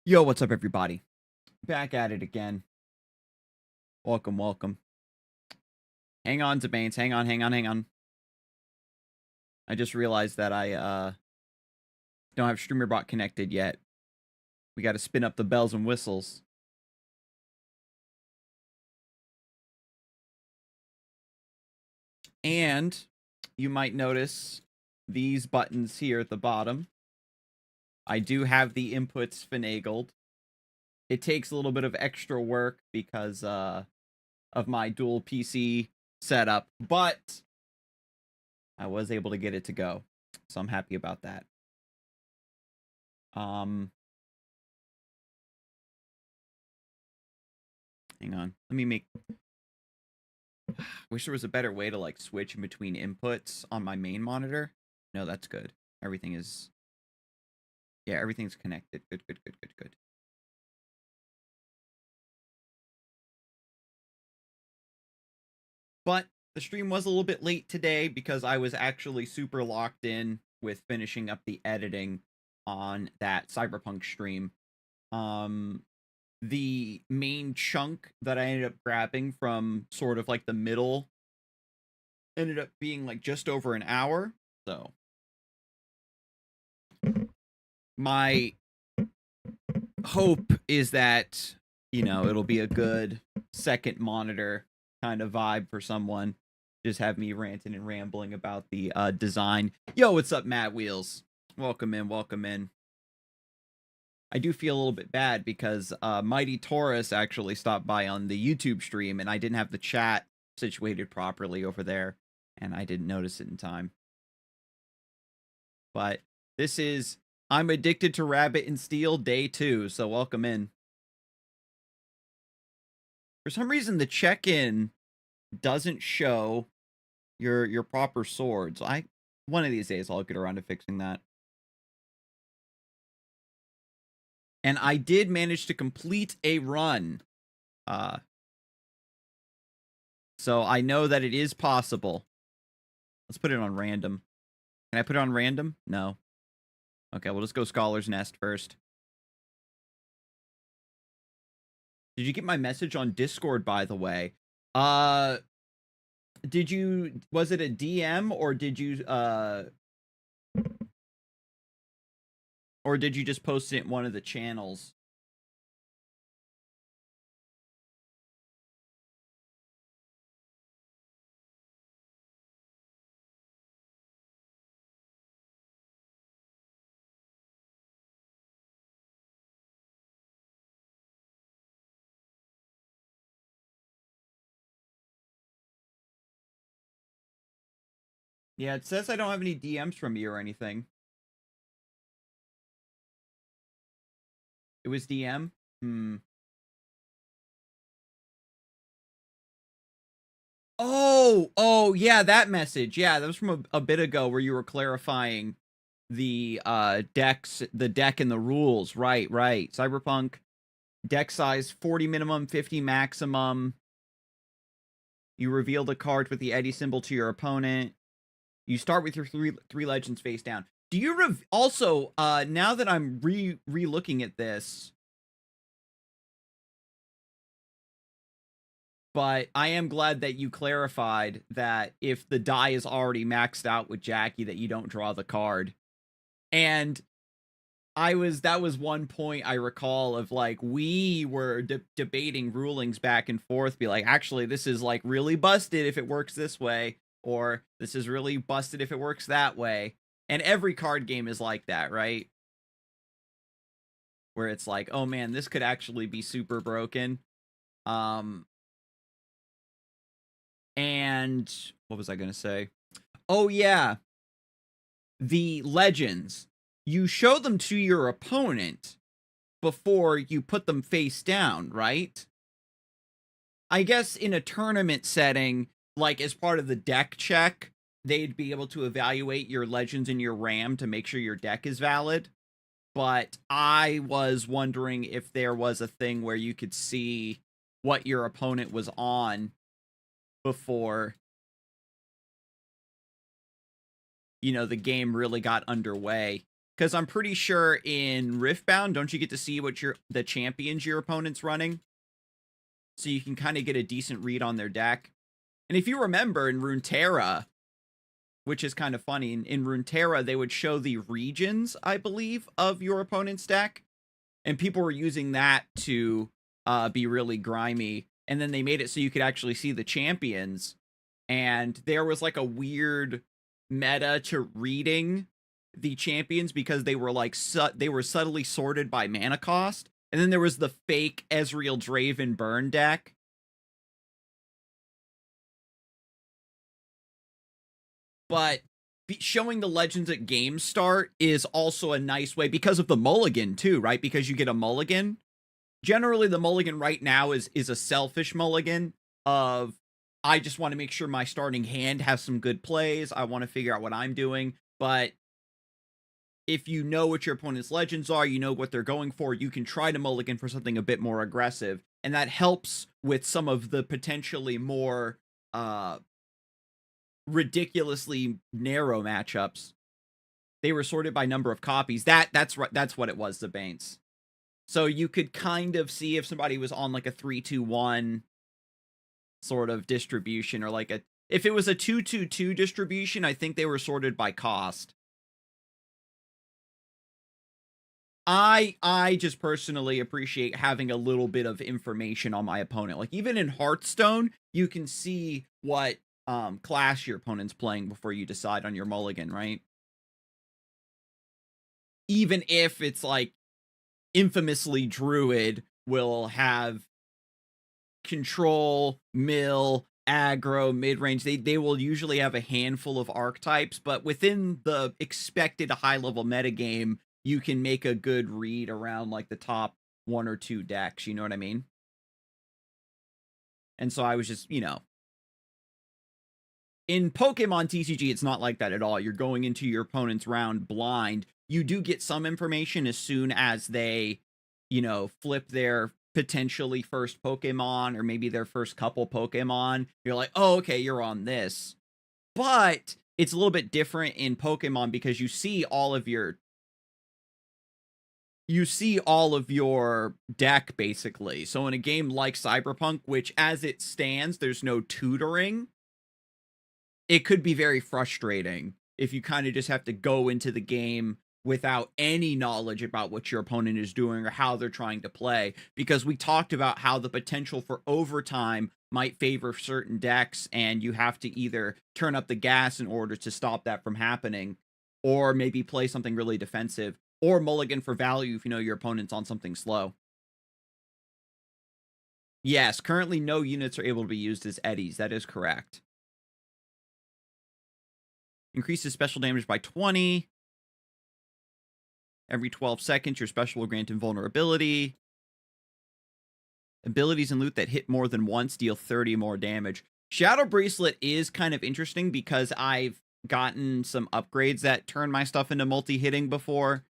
Yo, what's up, everybody? Back at it again. Welcome, welcome. Hang on, Zabanes. Hang on, hang on, hang on. I just realized that I don't have StreamerBot connected yet. We got to spin up the bells and whistles. And you might notice these buttons here at the bottom. I do have the inputs finagled. It takes a little bit of extra work because of my dual PC setup, but I was able to get it to go. So I'm happy about that. Hang on. Let me make... Wish there was a better way to, like, switch in between inputs on my main monitor. No, that's good. Everything is... Yeah, everything's connected. Good, good, good, good, good. But the stream was a little bit late today because I was actually super locked in with finishing up the editing on that Cyberpunk stream. The main chunk that I ended up grabbing from sort of like the middle ended up being like just over an hour. So my hope is that, you know, it'll be a good second monitor kind of vibe for someone. Just have me ranting and rambling about the design. Yo, what's up, Matt Wheels? Welcome in, welcome in. I do feel a little bit bad because Mighty Taurus actually stopped by on the YouTube stream, and I didn't have the chat situated properly over there, and I didn't notice it in time. But this is I'm Addicted to Rabbit and Steel Day 2, so welcome in. For some reason, the check-in doesn't show your proper swords. One of these days I'll get around to fixing that. And I did manage to complete a run. So I know that it is possible. Let's put it on random. Can I put it on random? No. Okay, we'll just go Scholar's Nest first. Did you get my message on Discord, by the way? Was it a DM or did you just post it in one of the channels? Yeah, it says I don't have any DMs from you or anything. It was DM? Oh, yeah, that message. Yeah, that was from a bit ago where you were clarifying the deck and the rules. Right. Cyberpunk deck size 40 minimum, 50 maximum. You reveal the card with the Eddie symbol to your opponent. You start with your three legends face down. Do you also now that I'm re-looking at this, but I am glad that you clarified that if the die is already maxed out with Jackie, that you don't draw the card. And that was one point I recall of, like, we were debating rulings back and forth, be like, actually, this is like really busted if it works this way, or this is really busted if it works that way. And every card game is like that, right? Where it's like, oh man, this could actually be super broken. And what was I going to say? Oh yeah. The legends. You show them to your opponent before you put them face down, right? I guess in a tournament setting, like as part of the deck check, they'd be able to evaluate your legends and your RAM to make sure your deck is valid. But I was wondering if there was a thing where you could see what your opponent was on before, you know, the game really got underway. Because I'm pretty sure in Riftbound, don't you get to see what the champions your opponent's running? So you can kind of get a decent read on their deck. And if you remember in Runeterra, which is kind of funny, in Runeterra, they would show the regions, I believe, of your opponent's deck. And people were using that to be really grimy. And then they made it so you could actually see the champions. And there was like a weird meta to reading the champions because they were like they were subtly sorted by mana cost. And then there was the fake Ezreal Draven burn deck. But showing the legends at game start is also a nice way because of the mulligan too, right? Because you get a mulligan. Generally, the mulligan right now is a selfish mulligan of, I just want to make sure my starting hand has some good plays. I want to figure out what I'm doing. But if you know what your opponent's legends are, you know what they're going for, you can try to mulligan for something a bit more aggressive. And that helps with some of the potentially more ridiculously narrow matchups. They were sorted by number of copies. That's what it was, the Banes. So you could kind of see if somebody was on like a 3-2-1 sort of distribution, or like if it was a 2-2-2 distribution, I think they were sorted by cost. I just personally appreciate having a little bit of information on my opponent. Like even in Hearthstone, you can see what class your opponent's playing before you decide on your mulligan, right? Even if it's like infamously Druid will have control, mill, aggro, mid-range. They will usually have a handful of archetypes, but within the expected high-level metagame, you can make a good read around like the top 1 or 2 decks, you know what I mean? And so I was just, in Pokemon TCG, it's not like that at all. You're going into your opponent's round blind. You do get some information as soon as they, flip their potentially first Pokemon or maybe their first couple Pokemon. You're like, oh, okay, you're on this. But it's a little bit different in Pokemon because you see all of your deck basically. So in a game like Cyberpunk, which as it stands, there's no tutoring, it could be very frustrating if you kind of just have to go into the game without any knowledge about what your opponent is doing or how they're trying to play, because we talked about how the potential for overtime might favor certain decks, and you have to either turn up the gas in order to stop that from happening, or maybe play something really defensive, or mulligan for value if you know your opponent's on something slow. Yes, currently no units are able to be used as eddies. That is correct. Increases special damage by 20. Every 12 seconds, your special will grant invulnerability. Abilities and loot that hit more than once deal 30 more damage. Shadow Bracelet is kind of interesting because I've gotten some upgrades that turn my stuff into multi-hitting before,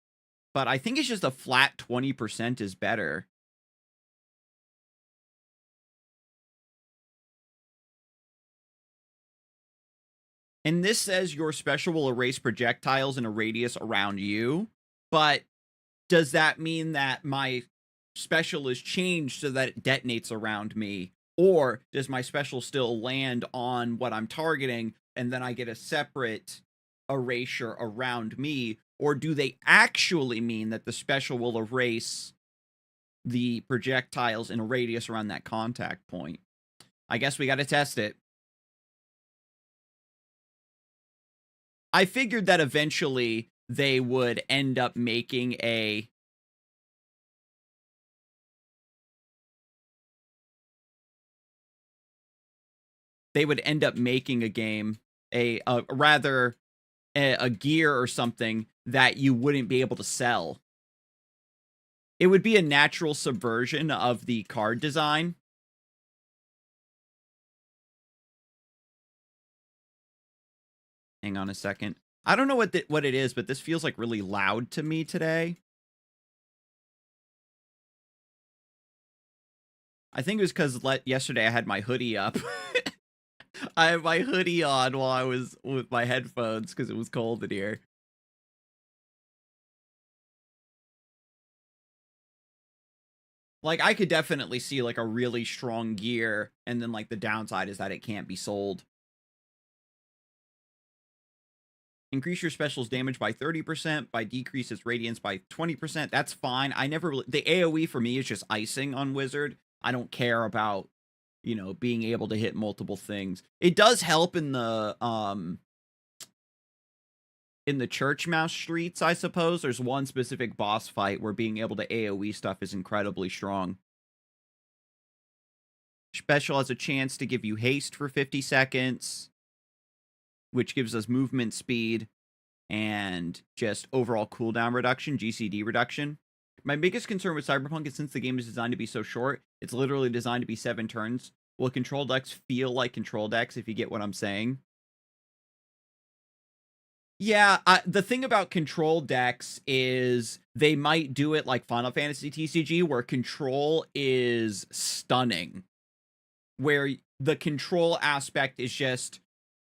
but I think it's just a flat 20% is better. And this says your special will erase projectiles in a radius around you, but does that mean that my special is changed so that it detonates around me? Or does my special still land on what I'm targeting and then I get a separate erasure around me? Or do they actually mean that the special will erase the projectiles in a radius around that contact point? I guess we got to test it. I figured that eventually they would end up making a game, a gear or something that you wouldn't be able to sell. It would be a natural subversion of the card design. Hang on a second. I don't know what it is, but this feels like really loud to me today. I think it was because yesterday I had my hoodie up. I had my hoodie on while I was with my headphones because it was cold in here. Like, I could definitely see, like, a really strong gear, and then, like, the downside is that it can't be sold. Increase your special's damage by 30%, by decrease its radiance by 20%. That's fine. I never really, the AoE for me is just icing on Wizard. I don't care about, you know, being able to hit multiple things. It does help in the Church Mouse streets, I suppose. There's one specific boss fight where being able to AoE stuff is incredibly strong. Special has a chance to give you haste for 50 seconds, which gives us movement speed and just overall cooldown reduction, GCD reduction. My biggest concern with Cyberpunk is since the game is designed to be so short, it's literally designed to be 7 turns. Will control decks feel like control decks, if you get what I'm saying? Yeah, the thing about control decks is they might do it like Final Fantasy TCG, where control is stunning. Where the control aspect is just,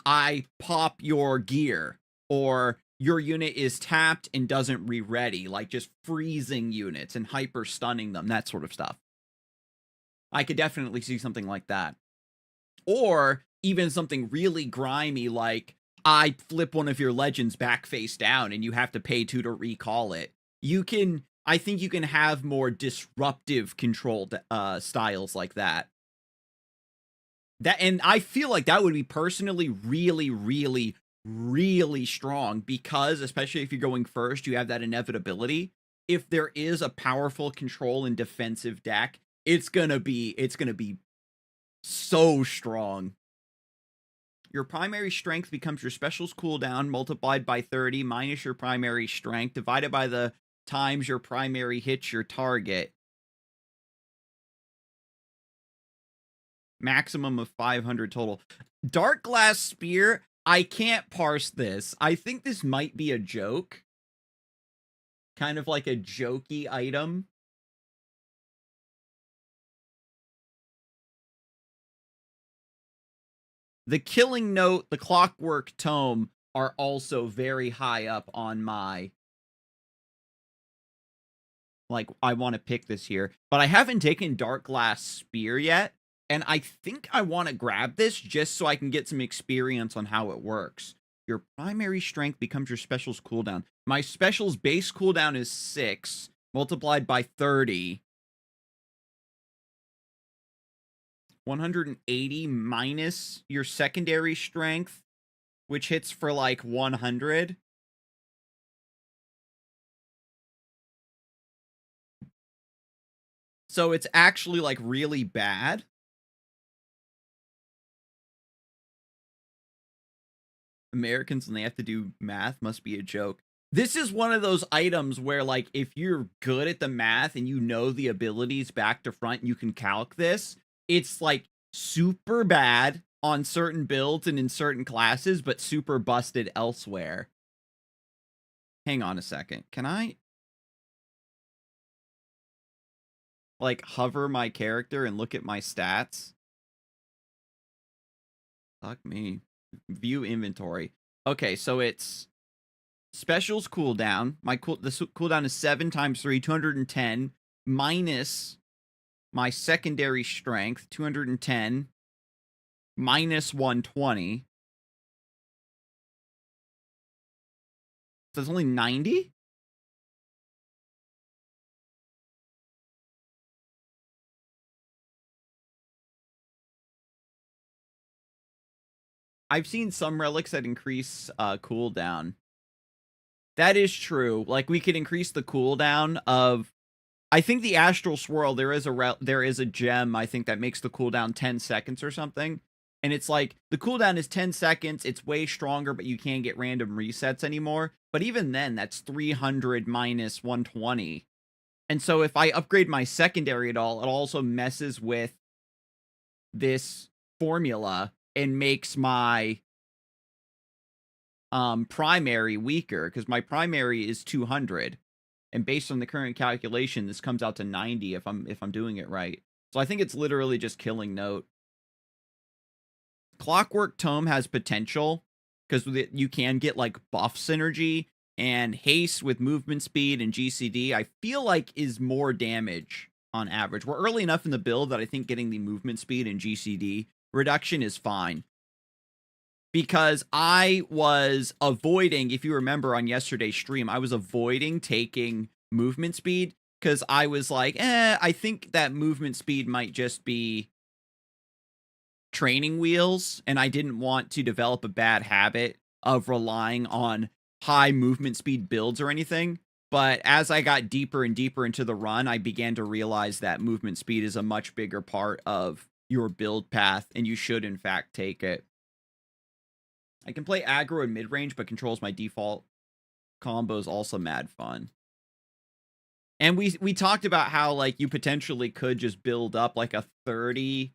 I pop your gear, or your unit is tapped and doesn't re-ready, like just freezing units and hyper stunning them, that sort of stuff. I could definitely see something like that. Or even something really grimy like, I flip one of your legends back face down and you have to pay 2 to recall it. I think you can have more disruptive control styles like that. And I feel like that would be personally really, really, really strong, because especially if you're going first, you have that inevitability. If there is a powerful control and defensive deck, it's gonna be so strong. Your primary strength becomes your special's cooldown multiplied by 30 minus your primary strength divided by the times your primary hits your target. Maximum of 500 total. Dark Glass Spear, I can't parse this. I think this might be a joke. Kind of like a jokey item. The Killing Note, the Clockwork Tome are also very high up on my, like, I want to pick this here. But I haven't taken Dark Glass Spear yet, and I think I want to grab this just so I can get some experience on how it works. Your primary strength becomes your special's cooldown. My special's base cooldown is 6, multiplied by 30. 180 minus your secondary strength, which hits for like 100. So it's actually like really bad. Americans, when they have to do math, must be a joke. This is one of those items where, like, if you're good at the math and you know the abilities back to front, you can calc this. It's like super bad on certain builds and in certain classes, but super busted elsewhere. Hang on a second. Can I, like, hover my character and look at my stats? Fuck me. View inventory. Okay, so it's specials cooldown. The cooldown is 7 times 3, 210, minus my secondary strength, 210, minus 120. So it's only 90? I've seen some relics that increase cooldown. That is true. Like, we could increase the cooldown of, I think the Astral Swirl, there is a gem, I think, that makes the cooldown 10 seconds or something. And it's like, the cooldown is 10 seconds, it's way stronger, but you can't get random resets anymore. But even then, that's 300 minus 120. And so if I upgrade my secondary at all, it also messes with this formula and makes my primary weaker, because my primary is 200. And based on the current calculation, this comes out to 90 if I'm doing it right. So I think it's literally just Killing Note. Clockwork Tome has potential, because you can get like buff synergy, and haste with movement speed and GCD, I feel like is more damage on average. We're early enough in the build that I think getting the movement speed and GCD reduction is fine. Because I was avoiding, if you remember on yesterday's stream, I was avoiding taking movement speed because I was like, I think that movement speed might just be training wheels, and I didn't want to develop a bad habit of relying on high movement speed builds or anything. But as I got deeper and deeper into the run, I began to realize that movement speed is a much bigger part of your build path, and you should, in fact, take it. I can play aggro and mid-range, but controls my default combos also mad fun. And we talked about how, like, you potentially could just build up, like, a 30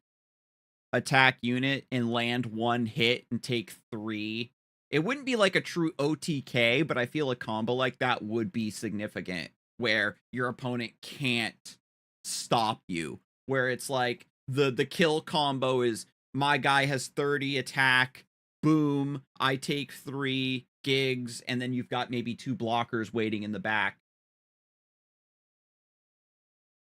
attack unit and land one hit and take 3. It wouldn't be like a true OTK, but I feel a combo like that would be significant, where your opponent can't stop you. Where it's like, the kill combo is, my guy has 30 attack, boom, I take 3 gigs, and then you've got maybe 2 blockers waiting in the back.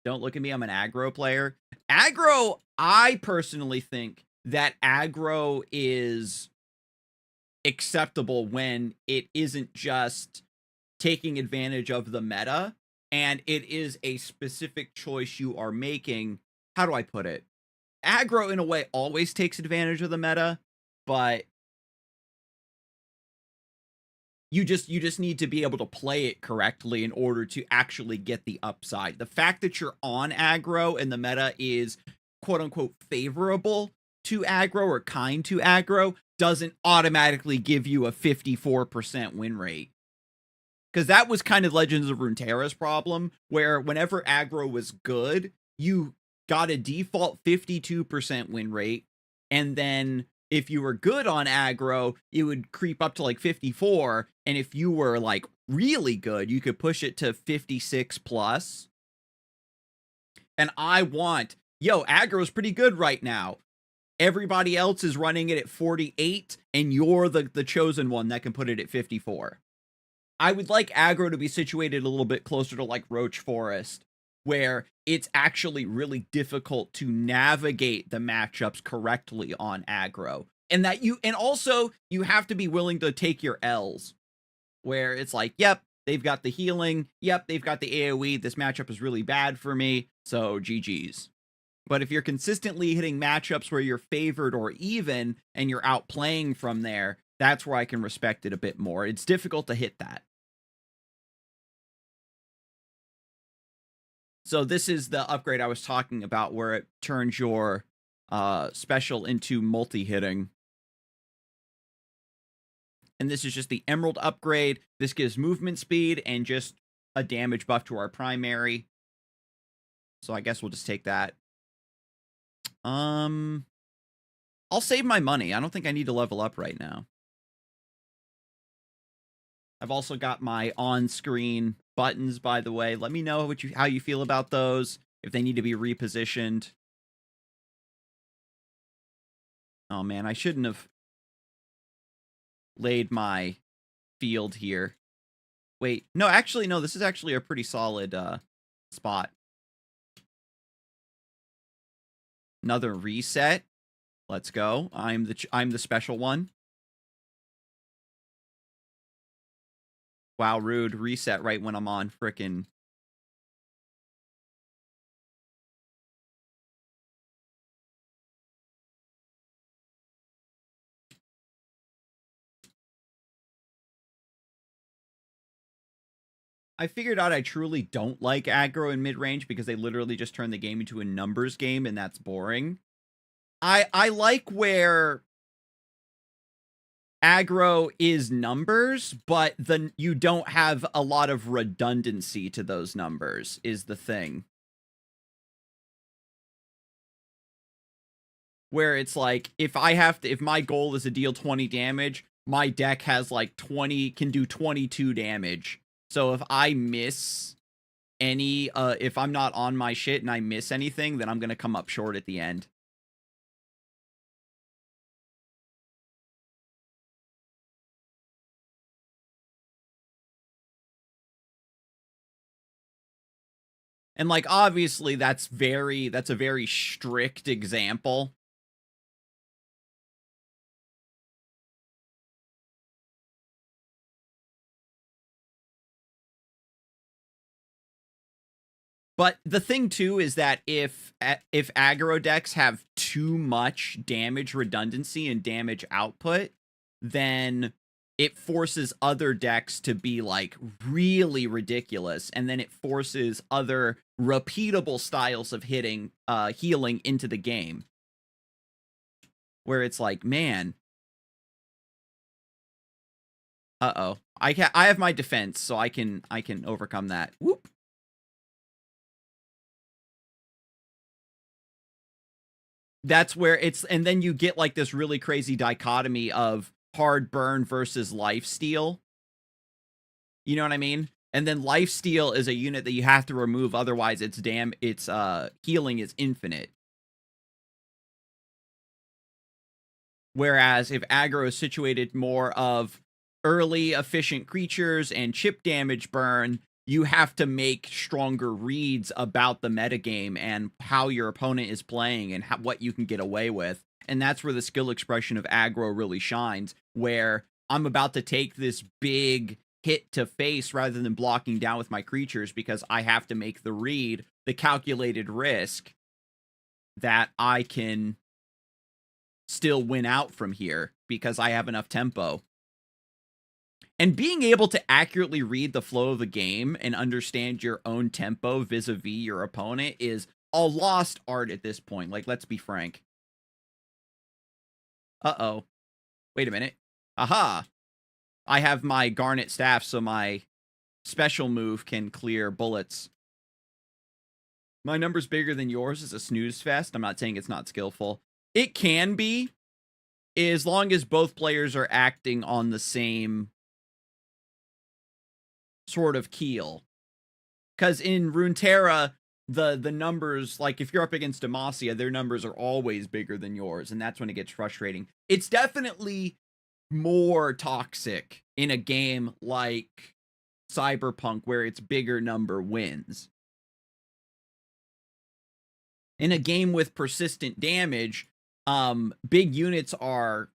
Don't look at me, I'm an aggro player. Aggro, I personally think that aggro is acceptable when it isn't just taking advantage of the meta, and it is a specific choice you are making. How do I put it? Aggro, in a way, always takes advantage of the meta, but you just need to be able to play it correctly in order to actually get the upside. The fact that you're on aggro and the meta is quote unquote favorable to aggro or kind to aggro doesn't automatically give you a 54% win rate. Because that was kind of Legends of Runeterra's problem, where whenever aggro was good, you got a default 52% win rate, and then if you were good on aggro, it would creep up to like 54, and if you were like really good, you could push it to 56 plus. And I want, aggro is pretty good right now. Everybody else is running it at 48, and you're the chosen one that can put it at 54. I would like aggro to be situated a little bit closer to like Roach Forest, where it's actually really difficult to navigate the matchups correctly on aggro. And also you have to be willing to take your L's, where it's like, yep, they've got the healing. Yep, they've got the AoE. This matchup is really bad for me, so GG's. But if you're consistently hitting matchups where you're favored or even, and you're outplaying from there, that's where I can respect it a bit more. It's difficult to hit that. So this is the upgrade I was talking about, where it turns your special into multi-hitting. And this is just the Emerald upgrade. This gives movement speed and just a damage buff to our primary. So I guess we'll just take that. I'll save my money. I don't think I need to level up right now. I've also got my on-screen buttons, by the way. Let me know how you feel about those, if they need to be repositioned. Oh man, I shouldn't have laid my field here. Wait, no, actually, no, this is actually a pretty solid spot. Another reset. Let's go. I'm the special one. Wow, rude. Reset right when I'm on frickin'. I figured out I truly don't like aggro in mid-range because they literally just turn the game into a numbers game, and that's boring. I like where aggro is numbers, but then you don't have a lot of redundancy to those numbers, is the thing. Where it's like, if my goal is to deal 20 damage, my deck has like can do 22 damage. So if I miss if I'm not on my shit and I miss anything, then I'm gonna come up short at the end. And like obviously that's a very strict example. But the thing too is that if aggro decks have too much damage redundancy and damage output, then it forces other decks to be like really ridiculous, and then it forces other repeatable styles of healing into the game. Where it's like, man, uh-oh. I have my defense, so I can overcome that. Whoop. That's where it's, and then you get like this really crazy dichotomy of hard burn versus lifesteal. You know what I mean? And then lifesteal is a unit that you have to remove, otherwise its healing is infinite. Whereas if aggro is situated more of early efficient creatures and chip damage burn, you have to make stronger reads about the metagame and how your opponent is playing and what you can get away with. And that's where the skill expression of aggro really shines, where I'm about to take this big hit to face rather than blocking down with my creatures because I have to make the read, the calculated risk that I can still win out from here because I have enough tempo. And being able to accurately read the flow of the game and understand your own tempo vis-a-vis your opponent is a lost art at this point. Like, let's be frank. Uh-oh. Wait a minute. Aha! I have my Garnet Staff, so my special move can clear bullets. My number's bigger than yours is a snooze fest. I'm not saying it's not skillful. It can be, as long as both players are acting on the same sort of keel. Because in Runeterra, the numbers, like if you're up against Demacia, their numbers are always bigger than yours, and that's when it gets frustrating. It's definitely more toxic in a game like Cyberpunk, where its bigger number wins. In a game with persistent damage, big units are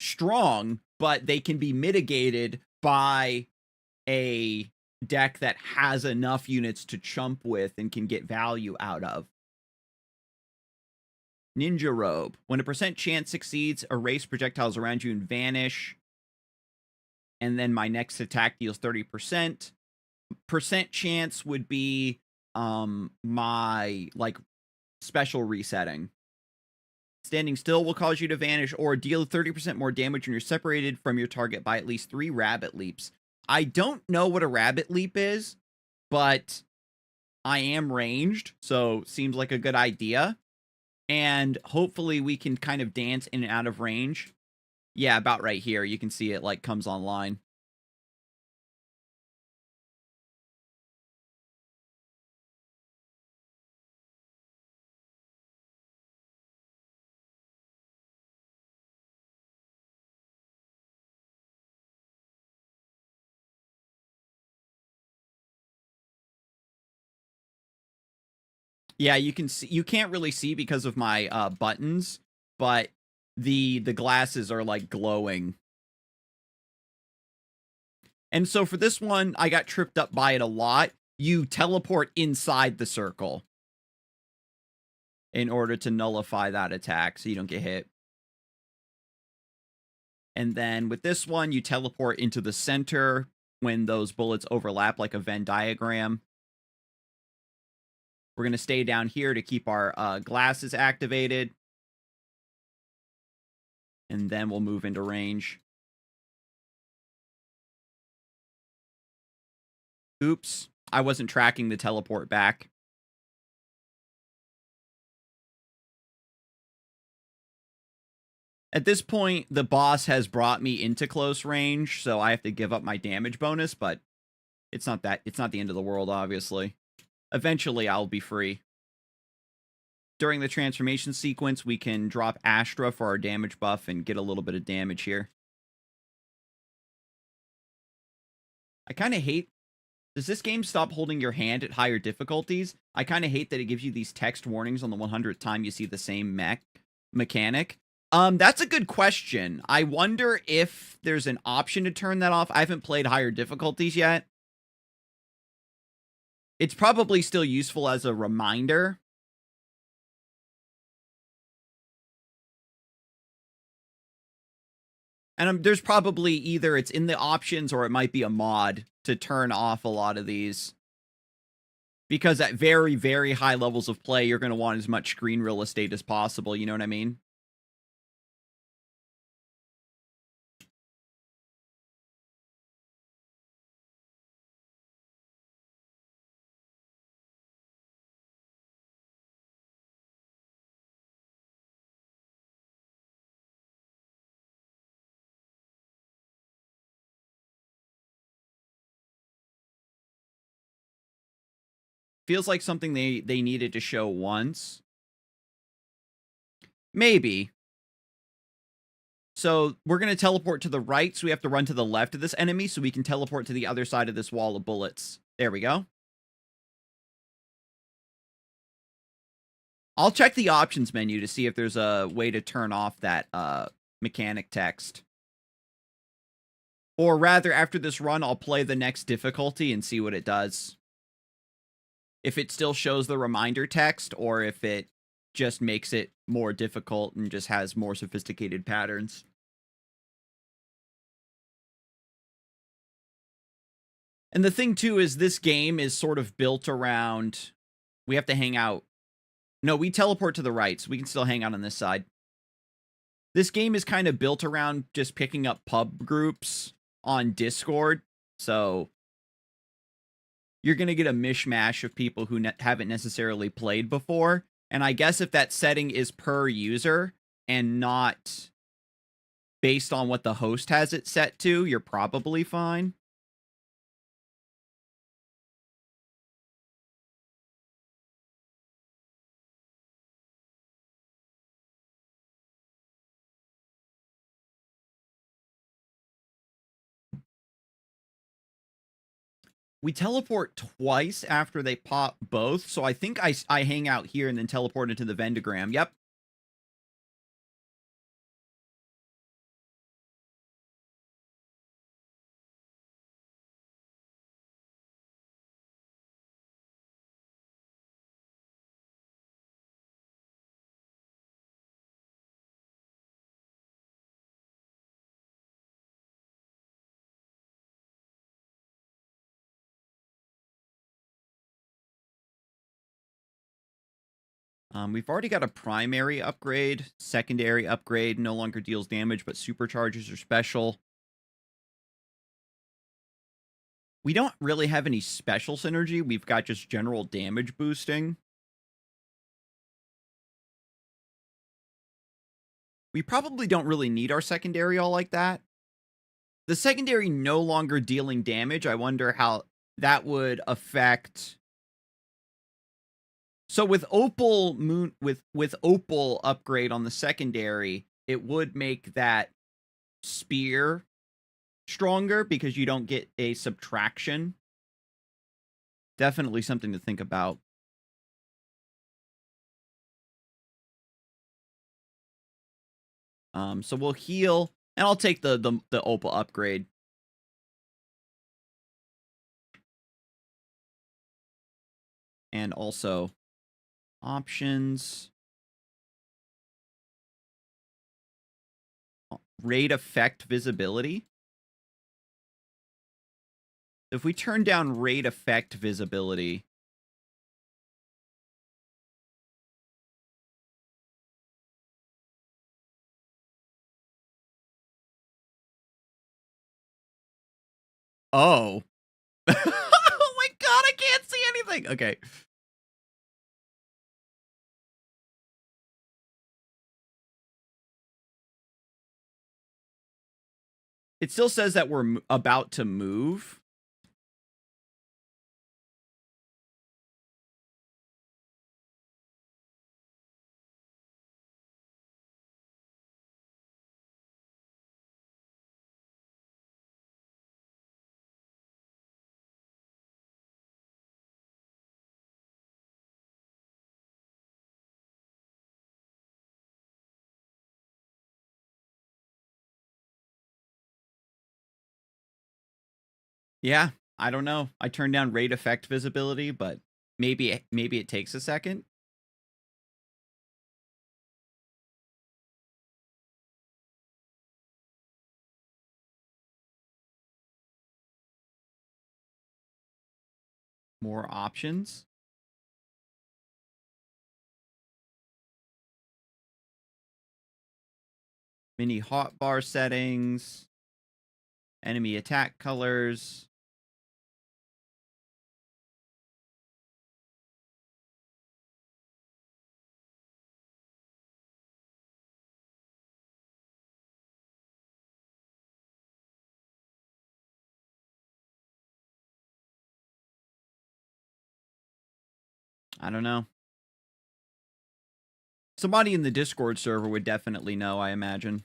strong, but they can be mitigated by a deck that has enough units to chump with and can get value out of. Ninja Robe. When a percent chance succeeds, erase projectiles around you and vanish. And then my next attack deals 30%. Percent chance would be my like special resetting. Standing still will cause you to vanish or deal 30% more damage when you're separated from your target by at least 3 rabbit leaps. I don't know what a rabbit leap is, but I am ranged, so seems like a good idea. And hopefully we can kind of dance in and out of range. Yeah, about right here. You can see it like comes online. Yeah, you can see, you can't really see because of my buttons, but the glasses are like glowing. And so for this one, I got tripped up by it a lot. You teleport inside the circle in order to nullify that attack so you don't get hit. And then with this one, you teleport into the center when those bullets overlap like a Venn diagram. We're going to stay down here to keep our glasses activated. And then we'll move into range. Oops, I wasn't tracking the teleport back. At this point, the boss has brought me into close range, so I have to give up my damage bonus, but it's not the end of the world, obviously. Eventually, I'll be free. During the transformation sequence, we can drop Astra for our damage buff and get a little bit of damage here. I kind of hate Does this game stop holding your hand at higher difficulties? I kind of hate that it gives you these text warnings on the 100th time you see the same mechanic. That's a good question. I wonder if there's an option to turn that off. I haven't played higher difficulties yet. It's probably still useful as a reminder. And there's probably either it's in the options or it might be a mod to turn off a lot of these. Because at very, very high levels of play, you're going to want as much screen real estate as possible. You know what I mean? Feels like something they needed to show once. Maybe. So we're going to teleport to the right, so we have to run to the left of this enemy so we can teleport to the other side of this wall of bullets. There we go. I'll check the options menu to see if there's a way to turn off that mechanic text. Or rather, after this run, I'll play the next difficulty and see what it does. If it still shows the reminder text, or if it just makes it more difficult and just has more sophisticated patterns. And the thing, too, is this game is sort of built around... We have to hang out. No, we teleport to the right, so we can still hang out on this side. This game is kind of built around just picking up pub groups on Discord, so... You're going to get a mishmash of people who haven't necessarily played before. And I guess if that setting is per user and not based on what the host has it set to, you're probably fine. We teleport twice after they pop both, so I think I hang out here and then teleport into the Vendogram. Yep. We've already got a primary upgrade. Secondary upgrade no longer deals damage, but supercharges are special. We don't really have any special synergy. We've got just general damage boosting. We probably don't really need our secondary all like that. The secondary no longer dealing damage. I wonder how that would affect... So with Opal with Opal upgrade on the secondary, it would make that spear stronger because you don't get a subtraction. Definitely something to think about. So we'll heal, and I'll take the Opal upgrade. And also options. Raid effect visibility. If we turn down raid effect visibility, oh. Oh my god, I can't see anything. Okay. It still says that we're about to move. Yeah, I don't know. I turned down rate effect visibility, but maybe it takes a second. More options. Mini hotbar settings. Enemy attack colors. I don't know. Somebody in the Discord server would definitely know, I imagine.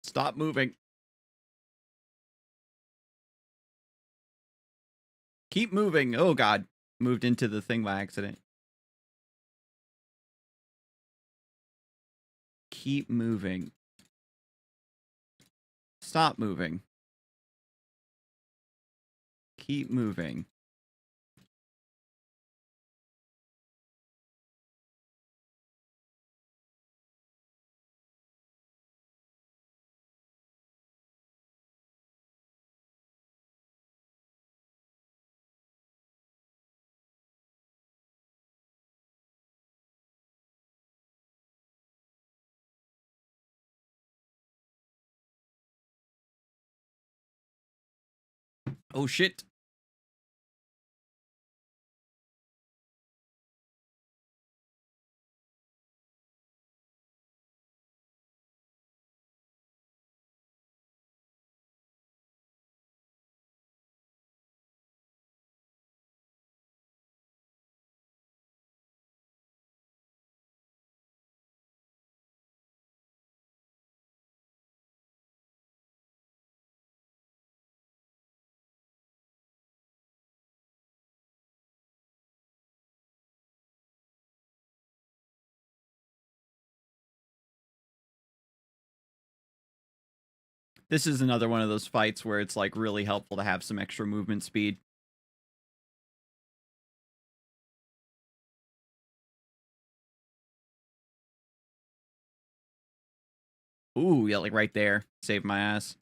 Stop moving. Keep moving. Oh, God. Moved into the thing by accident. Keep moving. Stop moving. Keep moving. Oh, shit. This is another one of those fights where it's like really helpful to have some extra movement speed. Ooh, yeah, like right there. Saved my ass.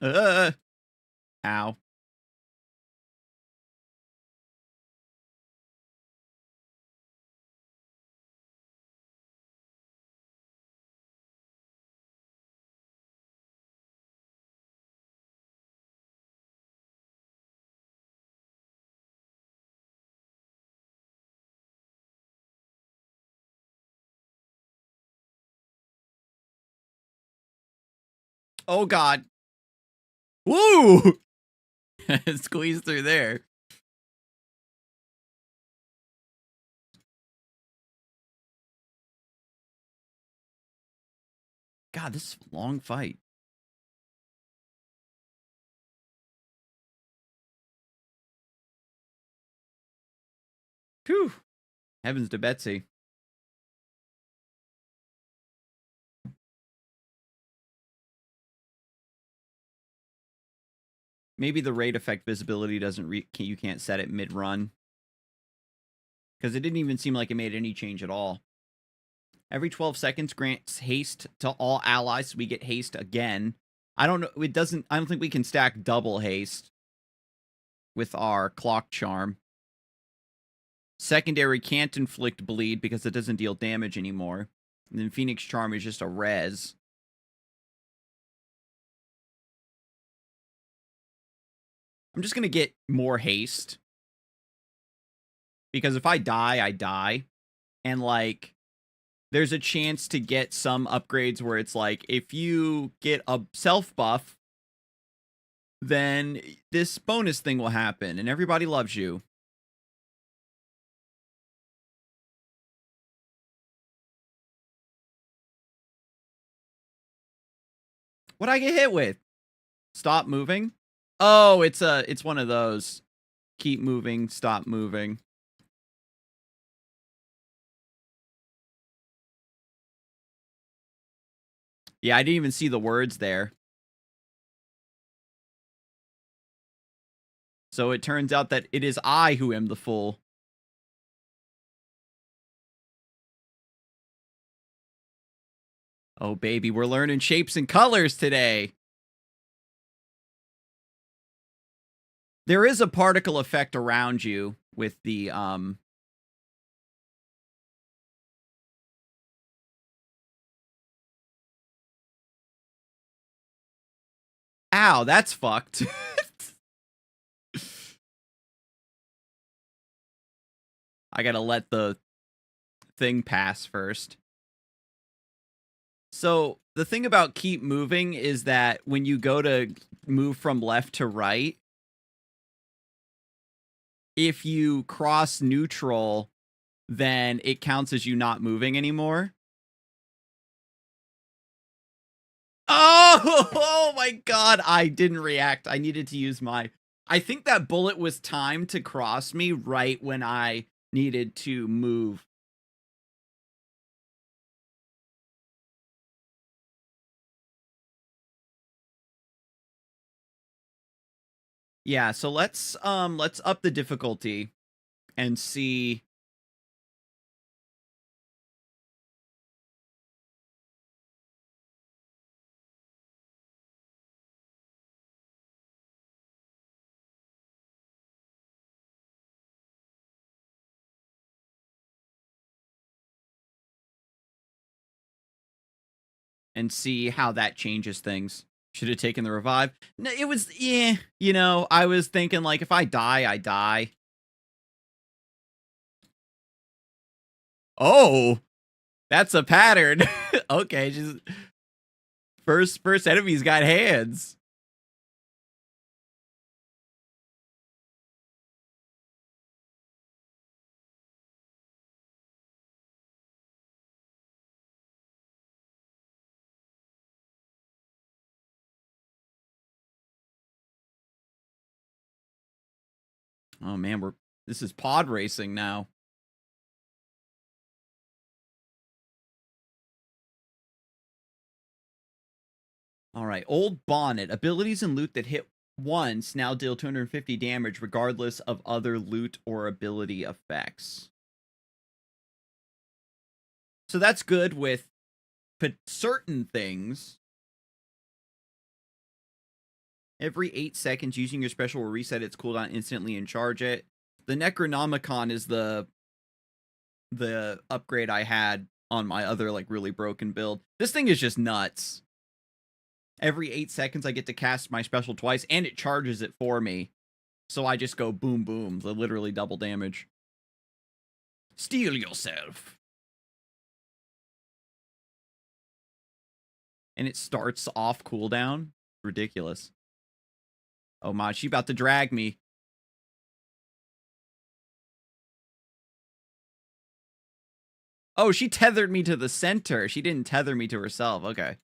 Uh, ow. Oh, God. Woo! Squeeze through there. God, this is a long fight. Whew. Heavens to Betsy. Maybe the rate effect visibility doesn't you can't set it mid-run. Because it didn't even seem like it made any change at all. Every 12 seconds grants haste to all allies, so we get haste again. I don't know, I don't think we can stack double haste with our clock charm. Secondary can't inflict bleed because it doesn't deal damage anymore. And then Phoenix Charm is just a res. I'm just going to get more haste. Because if I die, I die. And, like, there's a chance to get some upgrades where it's like, if you get a self buff, then this bonus thing will happen and everybody loves you. What'd I get hit with? Stop moving? Oh, it's one of those. Keep moving, stop moving. Yeah, I didn't even see the words there. So it turns out that it is I who am the fool. Oh, baby, we're learning shapes and colors today. There is a particle effect around you with the, Ow, that's fucked. I gotta let the thing pass first. So the thing about keep moving is that when you go to move from left to right, if you cross neutral, then it counts as you not moving anymore. Oh, oh my god, I didn't react. I needed to use my... I think that bullet was timed to cross me right when I needed to move. Yeah, so let's up the difficulty and see. And see how that changes things. Should have taken the revive. No, it was, yeah, you know, I was thinking, like, if I die, I die. Oh, that's a pattern. Okay, just first enemy's got hands. Oh man, this is pod racing now. All right, Old Bonnet. Abilities and loot that hit once now deal 250 damage regardless of other loot or ability effects. So that's good with certain things. Every 8 seconds, using your special will reset its cooldown instantly and charge it. The Necronomicon is the upgrade I had on my other, like, really broken build. This thing is just nuts. Every 8 seconds, I get to cast my special twice, and it charges it for me. So I just go boom, boom, the literally double damage. Steel yourself. And it starts off cooldown. Ridiculous. Oh my, she about to drag me. Oh, she tethered me to the center. She didn't tether me to herself. Okay.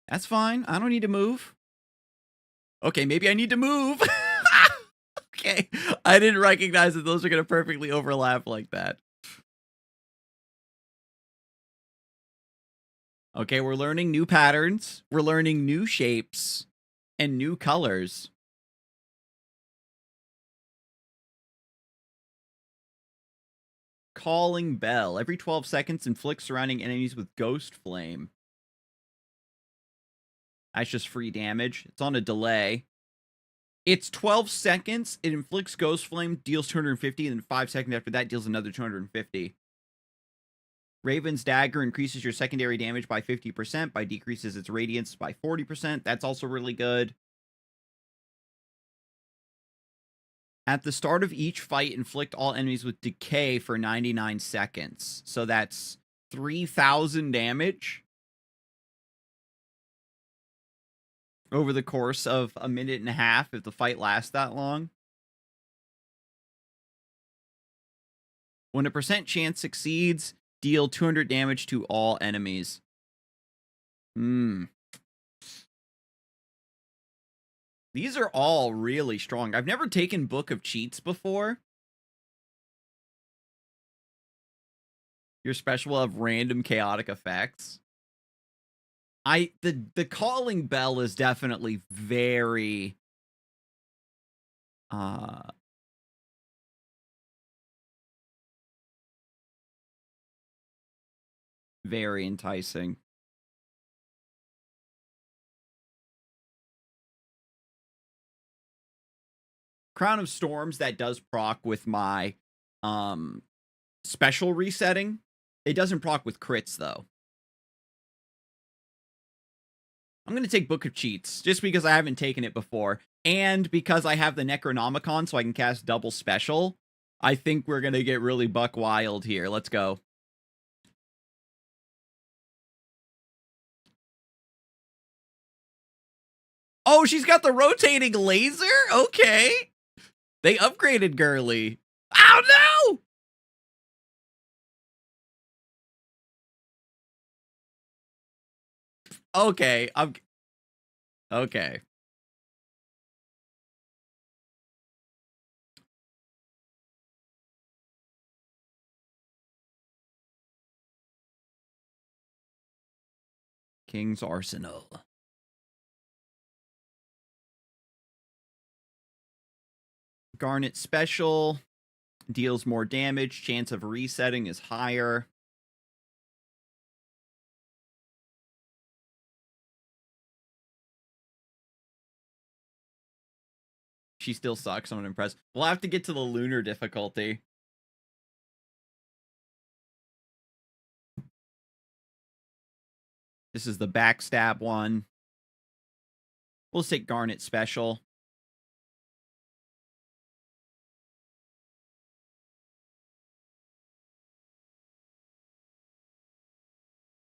That's fine. I don't need to move. Okay, maybe I need to move. Okay. I didn't recognize that those are going to perfectly overlap like that. Okay, we're learning new patterns. We're learning new shapes and new colors. Calling Bell. Every 12 seconds, inflicts surrounding enemies with Ghost Flame. That's just free damage. It's on a delay. It's 12 seconds. It inflicts Ghost Flame, deals 250, and then 5 seconds after that deals another 250. Raven's Dagger increases your secondary damage by 50%, by decreases its radiance by 40%. That's also really good. At the start of each fight, inflict all enemies with decay for 99 seconds. So that's 3,000 damage over the course of a minute and a half if the fight lasts that long. When a % chance succeeds, deal 200 damage to all enemies. These are all really strong. I've never taken Book of Cheats before. Your special will have random chaotic effects. The calling bell is definitely very very enticing. Crown of Storms, that does proc with my special resetting. It doesn't proc with crits, though. I'm going to take Book of Cheats, just because I haven't taken it before, and because I have the Necronomicon, so I can cast double special. I think we're going to get really buck wild here. Let's go. Oh, she's got the rotating laser? Okay. They upgraded Girly. Oh, no! Okay, okay. King's Arsenal. Garnet special deals more damage. Chance of resetting is higher. She still sucks. I'm impressed. We'll have to get to the lunar difficulty. This is the backstab one. We'll take Garnet special.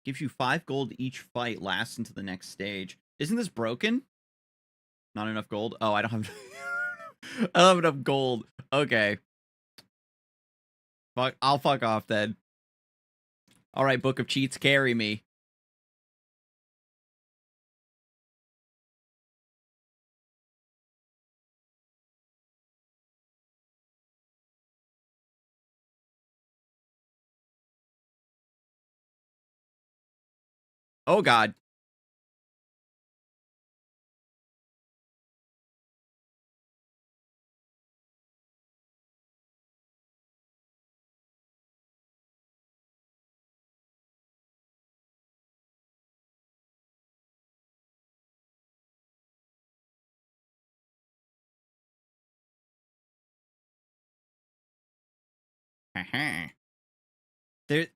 Gives you 5 gold each fight, lasts into the next stage. Isn't this broken? Not enough gold? Oh, I don't have... I don't have enough gold. Okay. Fuck, I'll fuck off then. Alright, Book of Cheats, carry me. Oh, God.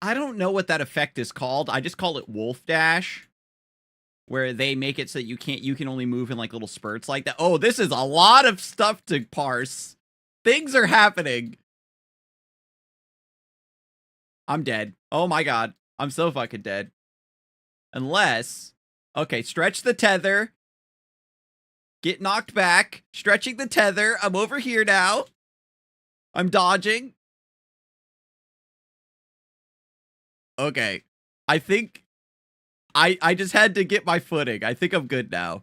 I don't know what that effect is called. I just call it Wolf Dash, where they make it so that you can only move in like little spurts like that. Oh, this is a lot of stuff to parse. Things are happening. I'm dead. Oh my God. I'm so fucking dead. Unless, okay, stretch the tether. Get knocked back. Stretching the tether. I'm over here now. I'm dodging. Okay. I think I just had to get my footing. I think I'm good now.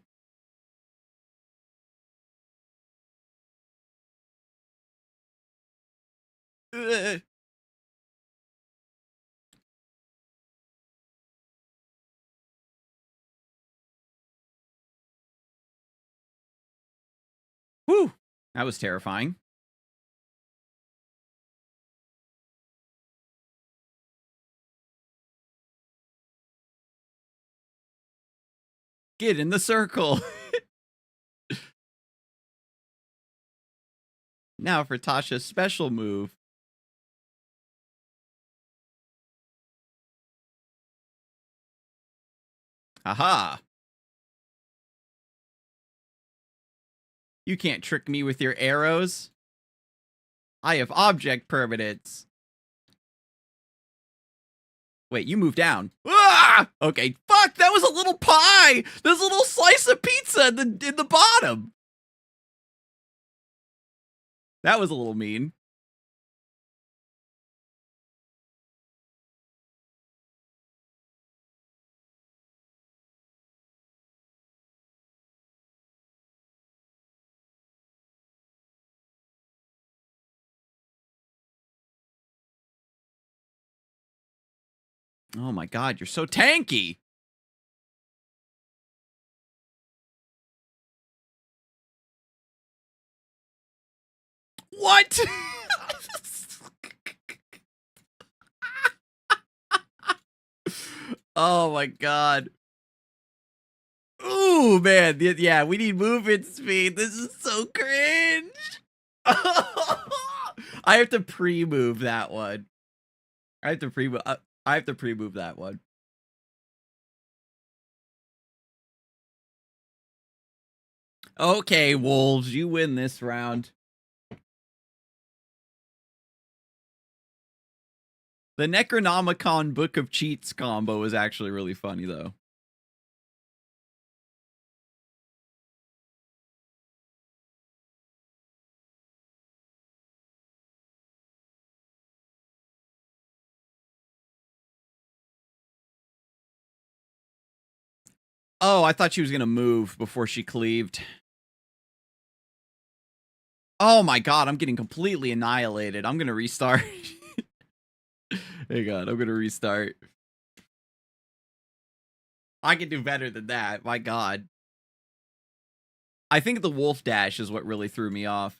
Whew. That was terrifying. Get in the circle. Now for Tasha's special move. Aha. You can't trick me with your arrows. I have object permanence. Wait, you move down. Ah! Okay, fuck, that was a little pie! There's a little slice of pizza in the bottom! That was a little mean. Oh my god, you're so tanky! What? Oh my god. Ooh, man. Yeah, we need movement speed. This is so cringe. I have to pre-move that one. I have to pre-move. I have to pre-move that one. Okay, Wolves, you win this round. The Necronomicon Book of Cheats combo is actually really funny, though. Oh, I thought she was going to move before she cleaved. Oh my god, I'm getting completely annihilated. I'm going to restart. Hang on, I'm going to restart. I can do better than that. My god. I think the wolf dash is what really threw me off.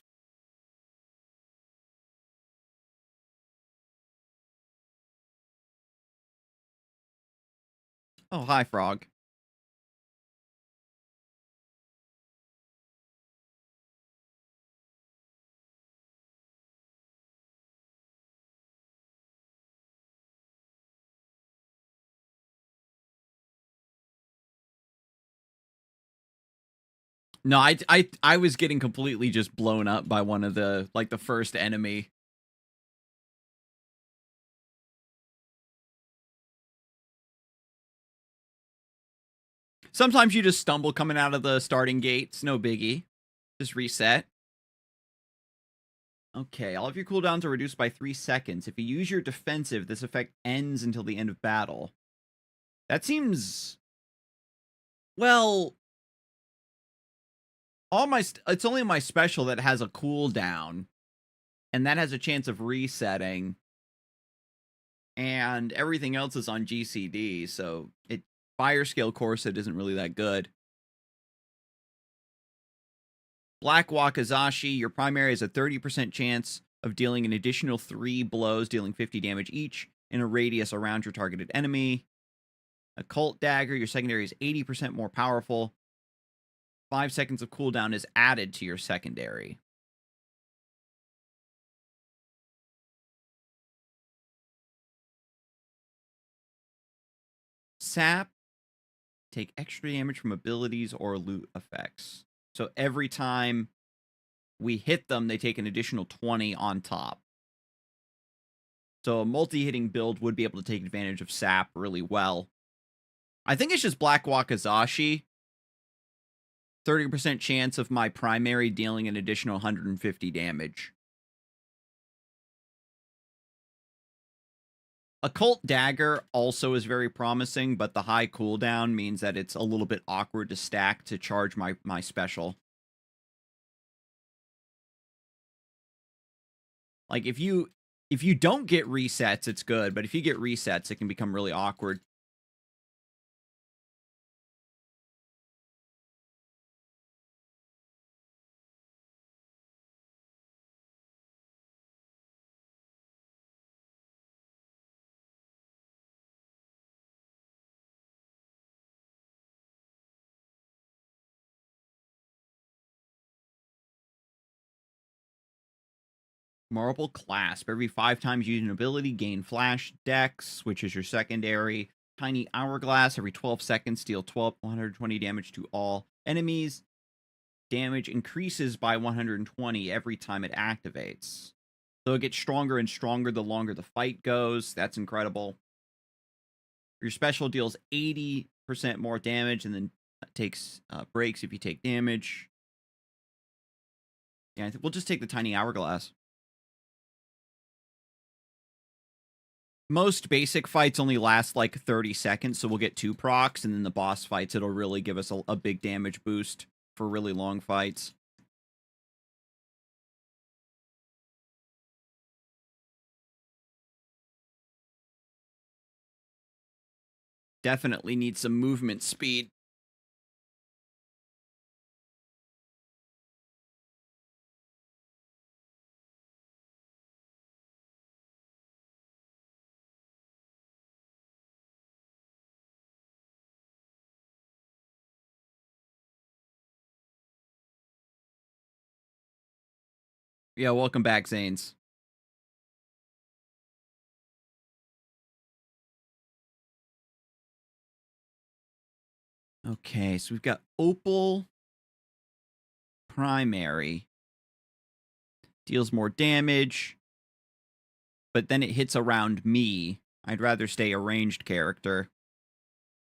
Oh, hi, frog. No, I was getting completely just blown up by one of the, like, the first enemy. Sometimes you just stumble coming out of the starting gates. No biggie. Just reset. Okay, all of your cooldowns are reduced by 3 seconds. If you use your defensive, this effect ends until the end of battle. That seems... Well... It's only my special that has a cooldown. And that has a chance of resetting. And everything else is on GCD, so Fire Scale Corset isn't really that good. Black Wakizashi, your primary has a 30% chance of dealing an additional 3 blows, dealing 50 damage each in a radius around your targeted enemy. Occult Dagger, your secondary is 80% more powerful. 5 seconds of cooldown is added to your secondary. Sap, take extra damage from abilities or loot effects. So every time we hit them, they take an additional 20 on top. So a multi-hitting build would be able to take advantage of Sap really well. I think it's just Black Wakizashi. 30% chance of my primary dealing an additional 150 damage. Occult Dagger also is very promising, but the high cooldown means that it's a little bit awkward to stack to charge my special. Like, if you don't get resets, it's good, but if you get resets, it can become really awkward. Marble Clasp. Every 5 times using an ability, gain Flash Dex, which is your secondary. Tiny Hourglass. Every 12 seconds, deal 120 damage to all enemies. Damage increases by 120 every time it activates. So it gets stronger and stronger the longer the fight goes. That's incredible. Your special deals 80% more damage and then takes breaks if you take damage. Yeah, I think we'll just take the tiny hourglass. Most basic fights only last like 30 seconds, so we'll get 2 procs, and then the boss fights, it'll really give us a big damage boost for really long fights. Definitely need some movement speed. Yeah, welcome back, Zanes. Okay, so we've got Opal Primary. Deals more damage, but then it hits around me. I'd rather stay a ranged character.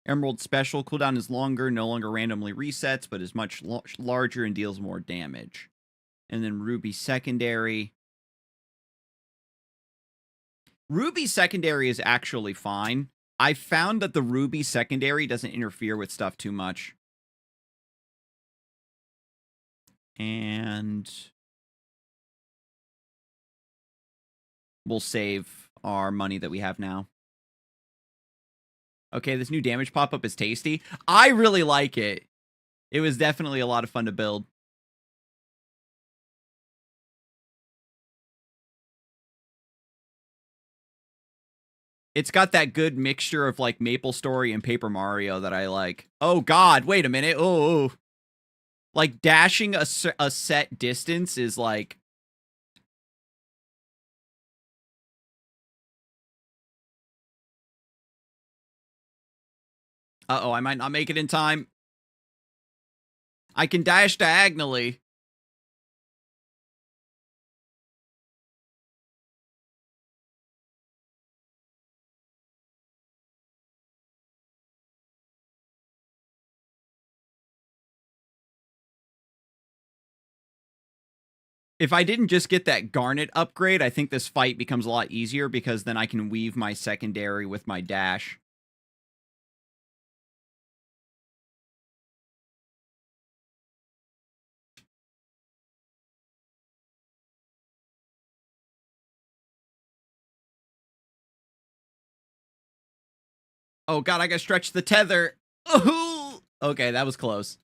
Emerald Special cooldown is longer, no longer randomly resets, but is much larger and deals more damage. And then Ruby Secondary. Ruby Secondary is actually fine. I found that the Ruby Secondary doesn't interfere with stuff too much. And we'll save our money that we have now. Okay, this new damage pop-up is tasty. I really like it. It was definitely a lot of fun to build. It's got that good mixture of like Maple Story and Paper Mario that I like. Oh god, wait a minute. Oh. Like dashing a set distance is like... Uh-oh, I might not make it in time. I can dash diagonally. If I didn't just get that Garnet upgrade, I think this fight becomes a lot easier because then I can weave my secondary with my dash. Oh god, I gotta stretch the tether. Ooh! Okay, that was close.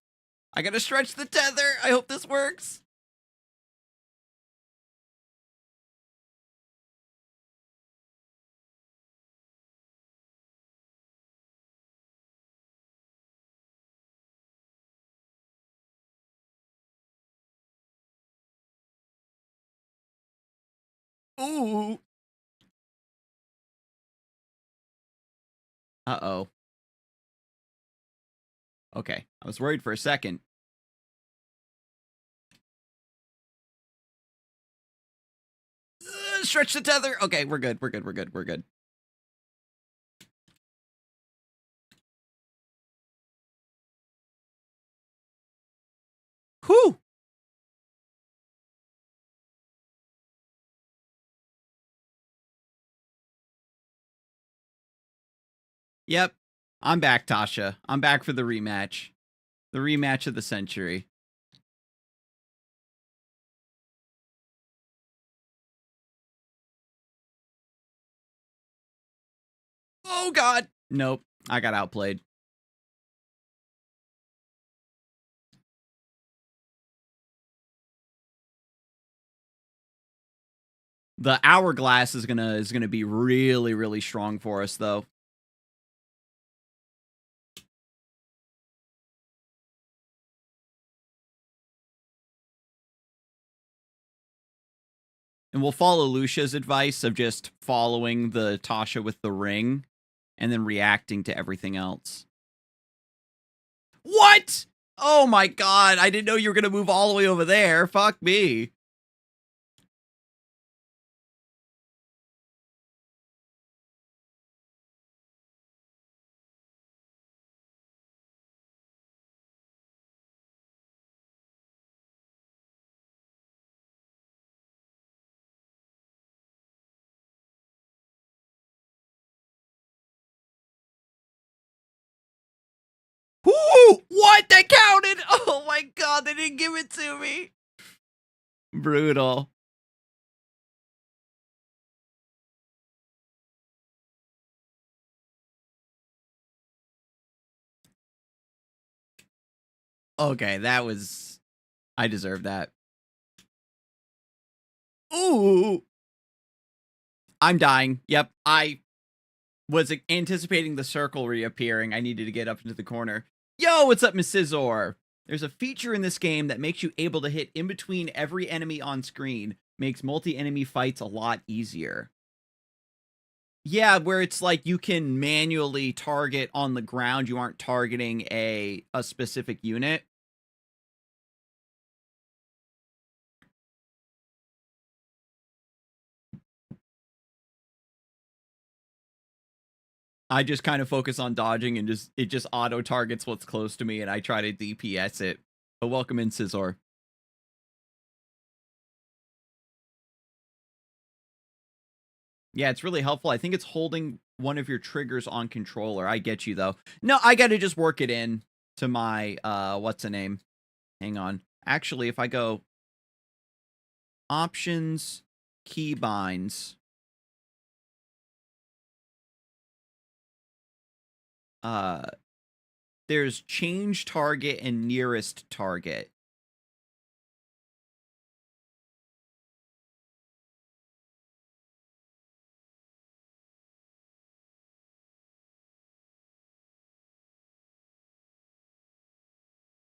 I gotta stretch the tether. I hope this works. Ooh. Uh-oh. Okay, I was worried for a second. Stretch the tether. Okay, we're good. We're good. We're good. We're good. Whew. Yep. I'm back, Tasha. I'm back for the rematch. The rematch of the century. Oh, God. Nope. I got outplayed. The hourglass is gonna be really, really strong for us, though. And we'll follow Lucia's advice of just following the Tasha with the ring and then reacting to everything else. What? Oh my god, I didn't know you were gonna move all the way over there. Fuck me. Ooh, what? That counted! Oh my god, they didn't give it to me. Brutal. Okay, that was... I deserve that. Ooh! I'm dying. Yep, I was anticipating the circle reappearing. I needed to get up into the corner. Yo, what's up, Miss Scizor? There's a feature in this game that makes you able to hit in between every enemy on screen. Makes multi-enemy fights a lot easier. Yeah, where it's like you can manually target on the ground. You aren't targeting a specific unit. I just kind of focus on dodging and it just auto targets what's close to me, and I try to DPS it. But welcome in, Scizor. Yeah, it's really helpful. I think it's holding one of your triggers on controller. I get you, though. No, I got to just work it in to my, what's the name? Hang on. Actually, if I go options, keybinds, there's change target and nearest target.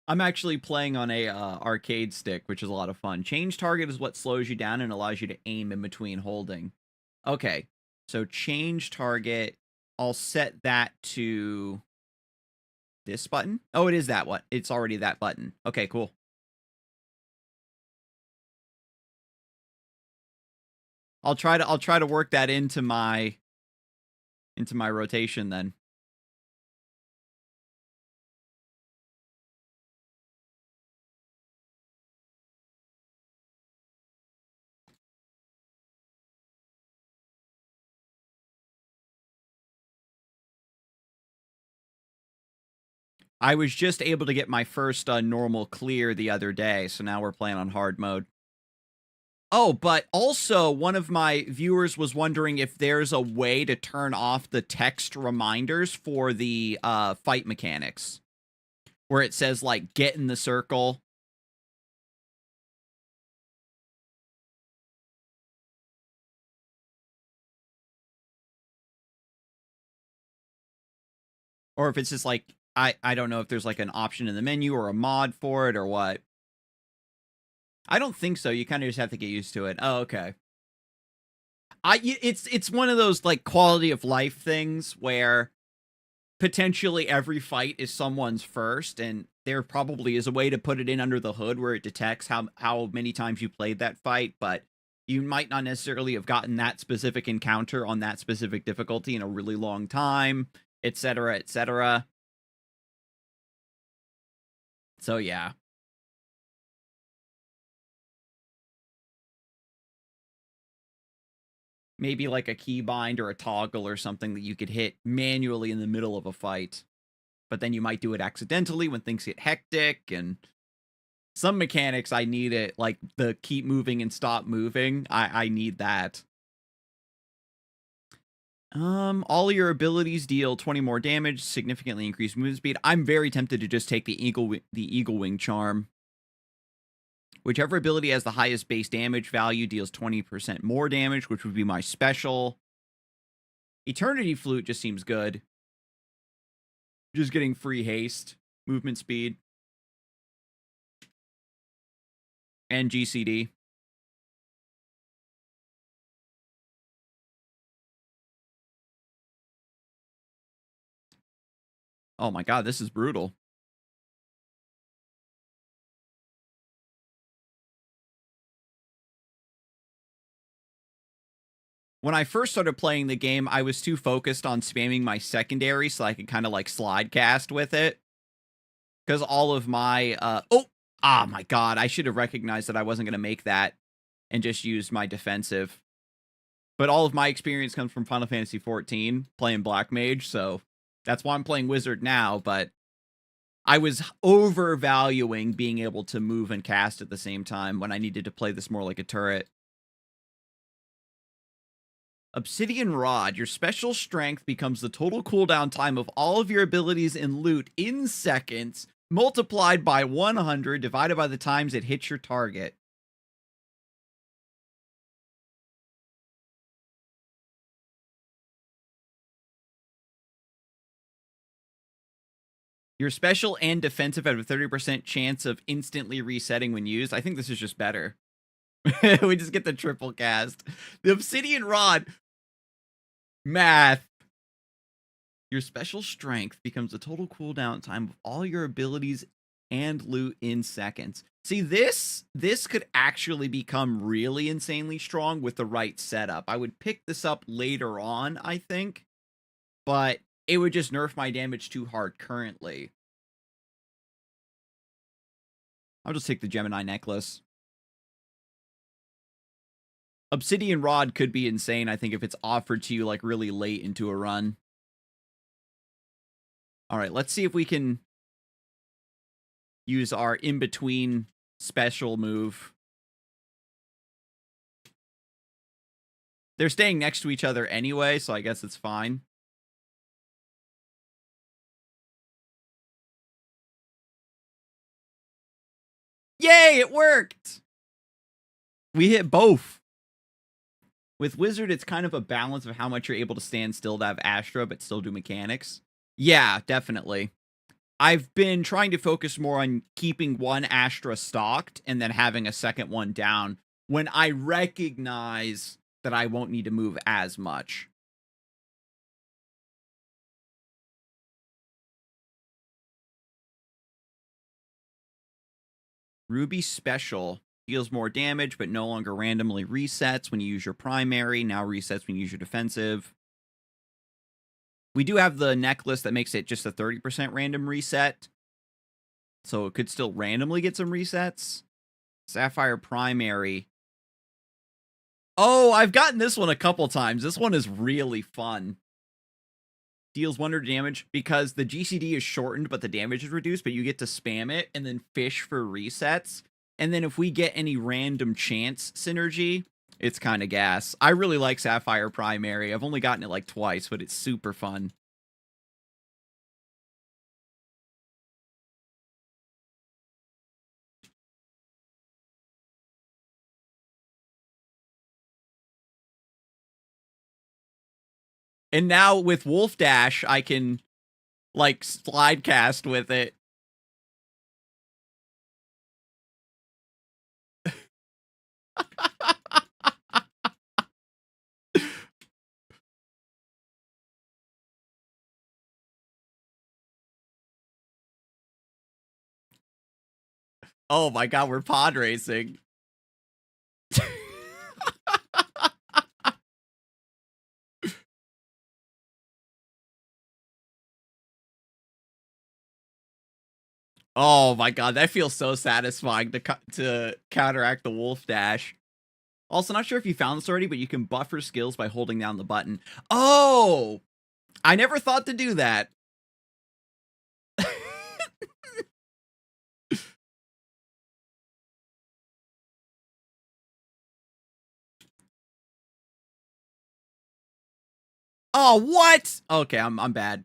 I'm actually playing on a arcade stick, which is a lot of fun. Change target is what slows you down and allows you to aim in between holding. Okay, so change target, I'll set that to this button. Oh, it is that one. It's already that button. Okay, cool. I'll try to work that into my rotation then. I was just able to get my first normal clear the other day, so now we're playing on hard mode. Oh, but also one of my viewers was wondering if there's a way to turn off the text reminders for the fight mechanics, where it says, like, get in the circle. Or if it's just like, I don't know if there's like an option in the menu or a mod for it or what. I don't think so. You kind of just have to get used to it. Oh, okay. It's one of those like quality of life things where potentially every fight is someone's first, and there probably is a way to put it in under the hood where it detects how many times you played that fight, but you might not necessarily have gotten that specific encounter on that specific difficulty in a really long time, etc., etc. So yeah. Maybe like a keybind or a toggle or something that you could hit manually in the middle of a fight. But then you might do it accidentally when things get hectic, and some mechanics I need it, like the keep moving and stop moving. I need that. All your abilities deal 20 more damage, significantly increase movement speed. I'm very tempted to just take the eagle wing charm. Whichever ability has the highest base damage value deals 20% more damage, which would be my special. Eternity Flute just seems good. Just getting free haste, movement speed, and GCD. Oh my god, this is brutal. When I first started playing the game, I was too focused on spamming my secondary so I could kind of like slide cast with it. Because all of my, oh my god, I should have recognized that I wasn't going to make that and just used my defensive. But all of my experience comes from Final Fantasy XIV, playing Black Mage, so that's why I'm playing Wizard now, but I was overvaluing being able to move and cast at the same time when I needed to play this more like a turret. Obsidian Rod. Your special strength becomes the total cooldown time of all of your abilities and loot in seconds, multiplied by 100, divided by the times it hits your target. Your special and defensive have a 30% chance of instantly resetting when used. I think this is just better. We just get the triple cast. The Obsidian Rod. Math. Your special strength becomes the total cooldown time of all your abilities and loot in seconds. See, this could actually become really insanely strong with the right setup. I would pick this up later on, I think, but it would just nerf my damage too hard currently. I'll just take the Gemini necklace. Obsidian Rod could be insane, I think, if it's offered to you like really late into a run. All right, let's see if we can use our in-between special move. They're staying next to each other anyway, so I guess it's fine. Yay, it worked! We hit both. With Wizard, it's kind of a balance of how much you're able to stand still to have Astra, but still do mechanics. Yeah, definitely. I've been trying to focus more on keeping one Astra stocked and then having a second one down when I recognize that I won't need to move as much. Ruby Special deals more damage, but no longer randomly resets when you use your primary. Now resets when you use your defensive. We do have the necklace that makes it just a 30% random reset. So it could still randomly get some resets. Sapphire Primary. Oh, I've gotten this one a couple times. This one is really fun. Deals 100 damage because the GCD is shortened, but the damage is reduced, but you get to spam it and then fish for resets. And then if we get any random chance synergy, it's kind of gas. I really like Sapphire Primary. I've only gotten it like twice, but it's super fun. And now with Wolf Dash, I can like slide cast with it. Oh my god, we're pod racing. Oh my god, that feels so satisfying to counteract the Wolf Dash. Also, not sure if you found this already, but you can buffer skills by holding down the button. Oh! I never thought to do that. Oh, what? Okay, I'm bad.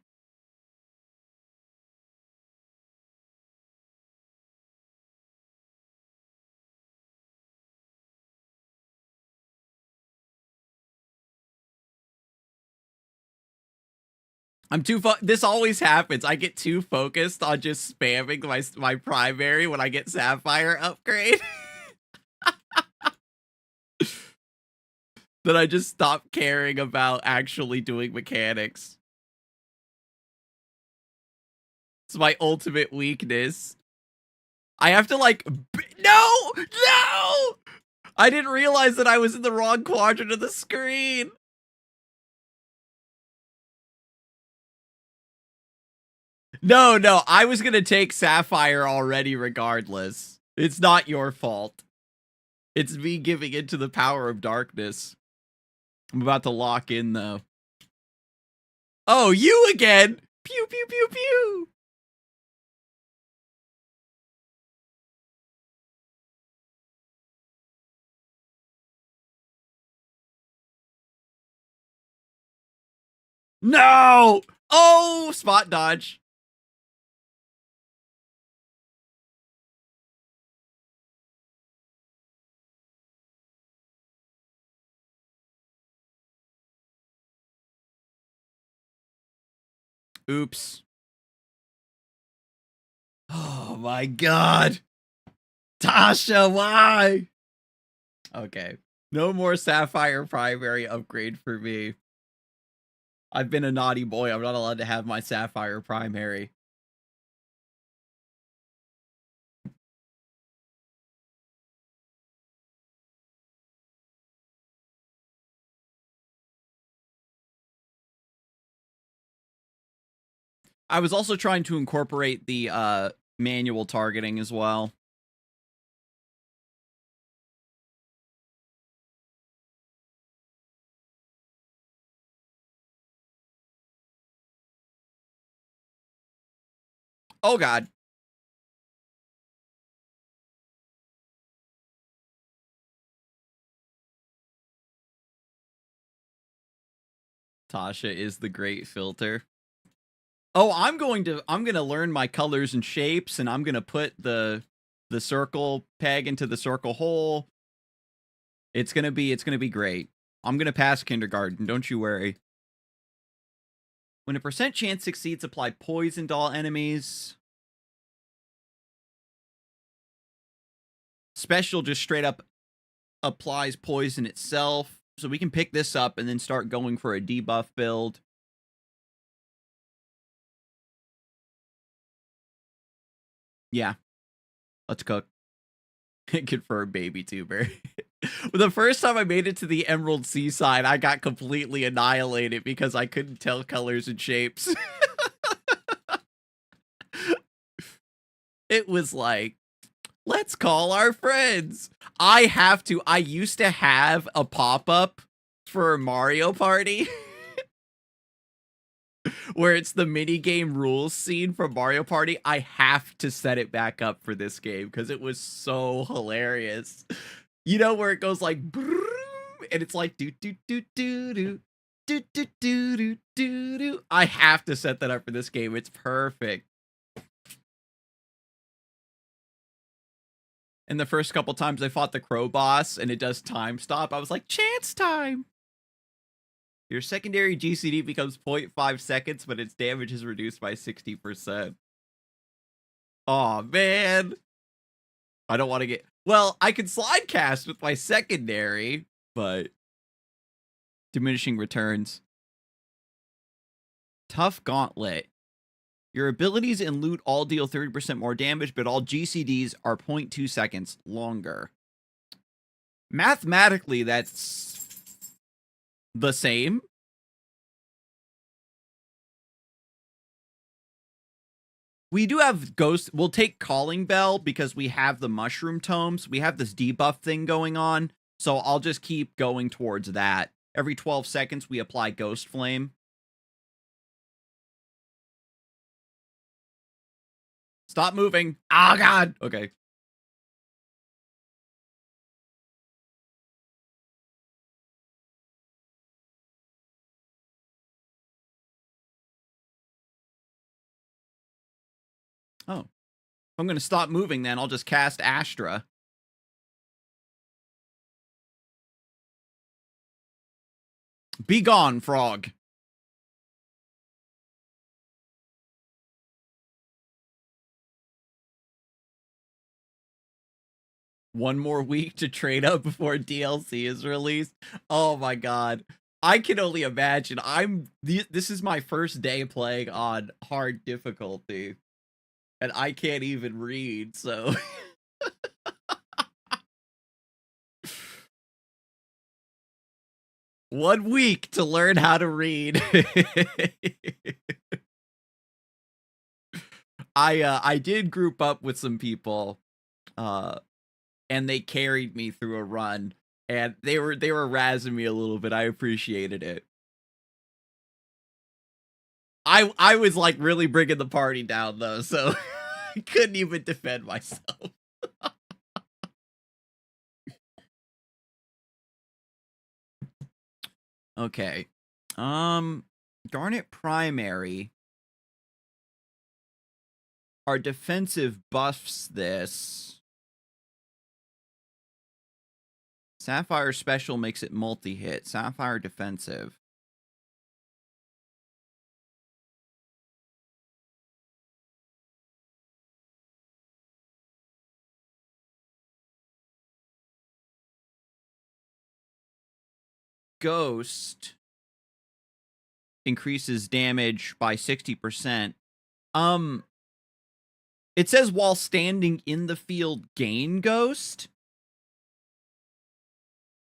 I'm too this always happens. I get too focused on just spamming my primary when I get Sapphire upgrade. That I just stop caring about actually doing mechanics. It's my ultimate weakness. I have to like no! I didn't realize that I was in the wrong quadrant of the screen. No, I was gonna take Sapphire already regardless. It's not your fault. It's me giving into the power of darkness. I'm about to lock in, though. Oh, you again! Pew, pew, pew, pew! No! Oh, spot dodge. Oops. Oh my god. Tasha, why? Okay. No more Sapphire primary upgrade for me. I've been a naughty boy. I'm not allowed to have my Sapphire primary. I was also trying to incorporate the manual targeting as well. Oh god. Tasha is the great filter. Oh, I'm gonna learn my colors and shapes, and I'm gonna put the circle peg into the circle hole. It's gonna be great. I'm gonna pass kindergarten, don't you worry. When a percent chance succeeds, apply poison to all enemies. Special just straight up applies poison itself. So we can pick this up and then start going for a debuff build. Yeah. Let's cook. Confirm baby tuber. The first time I made it to the Emerald Seaside, I got completely annihilated because I couldn't tell colors and shapes. It was like, let's call our friends. I used to have a pop-up for Mario Party where it's the minigame rules scene from Mario Party. I have to set it back up for this game because it was so hilarious. You know where it goes like, and it's like, do, do, do, do, do. Do, do, do, do, do, do. I have to set that up for this game. It's perfect. And the first couple times I fought the crow boss and it does time stop, I was like, chance time. Your secondary GCD becomes 0.5 seconds, but its damage is reduced by 60%. Aw, man. I don't want to get... Well, I can slide cast with my secondary, but... Diminishing returns. Tough Gauntlet. Your abilities and loot all deal 30% more damage, but all GCDs are 0.2 seconds longer. Mathematically, that's the same. We do have Ghost. We'll take Calling Bell because we have the Mushroom Tomes. We have this debuff thing going on. So I'll just keep going towards that. Every 12 seconds, we apply Ghost Flame. Stop moving. Oh, God. Okay. Oh. If I'm going to stop moving, then I'll just cast Astra. Be gone, frog. One more week to trade up before DLC is released. Oh my god. I can only imagine. This is my first day playing on hard difficulty. And I can't even read, so 1 week to learn how to read. I did group up with some people, and they carried me through a run, and they were razzing me a little bit. I appreciated it. I was like really bringing the party down though, so I couldn't even defend myself. Okay. Garnet Primary. Our defensive buffs this. Sapphire Special makes it multi-hit. Sapphire Defensive. Ghost increases damage by 60%. It says while standing in the field, gain Ghost.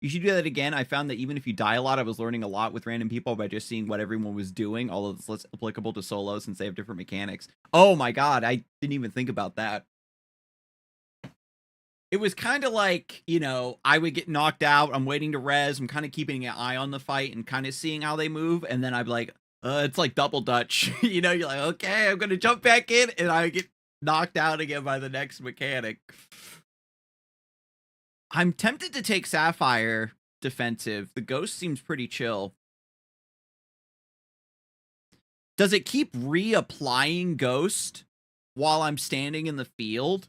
You should do that again. I found that even if you die a lot, I was learning a lot with random people by just seeing what everyone was doing, although it's less applicable to solo since they have different mechanics. Oh my god, I didn't even think about that. It was kind of like, you know, I would get knocked out, I'm waiting to res, I'm kind of keeping an eye on the fight and kind of seeing how they move, and then I'd be like, it's like double dutch. You know, you're like, okay, I'm gonna jump back in, and I get knocked out again by the next mechanic. I'm tempted to take Sapphire Defensive. The Ghost seems pretty chill. Does it keep reapplying Ghost while I'm standing in the field?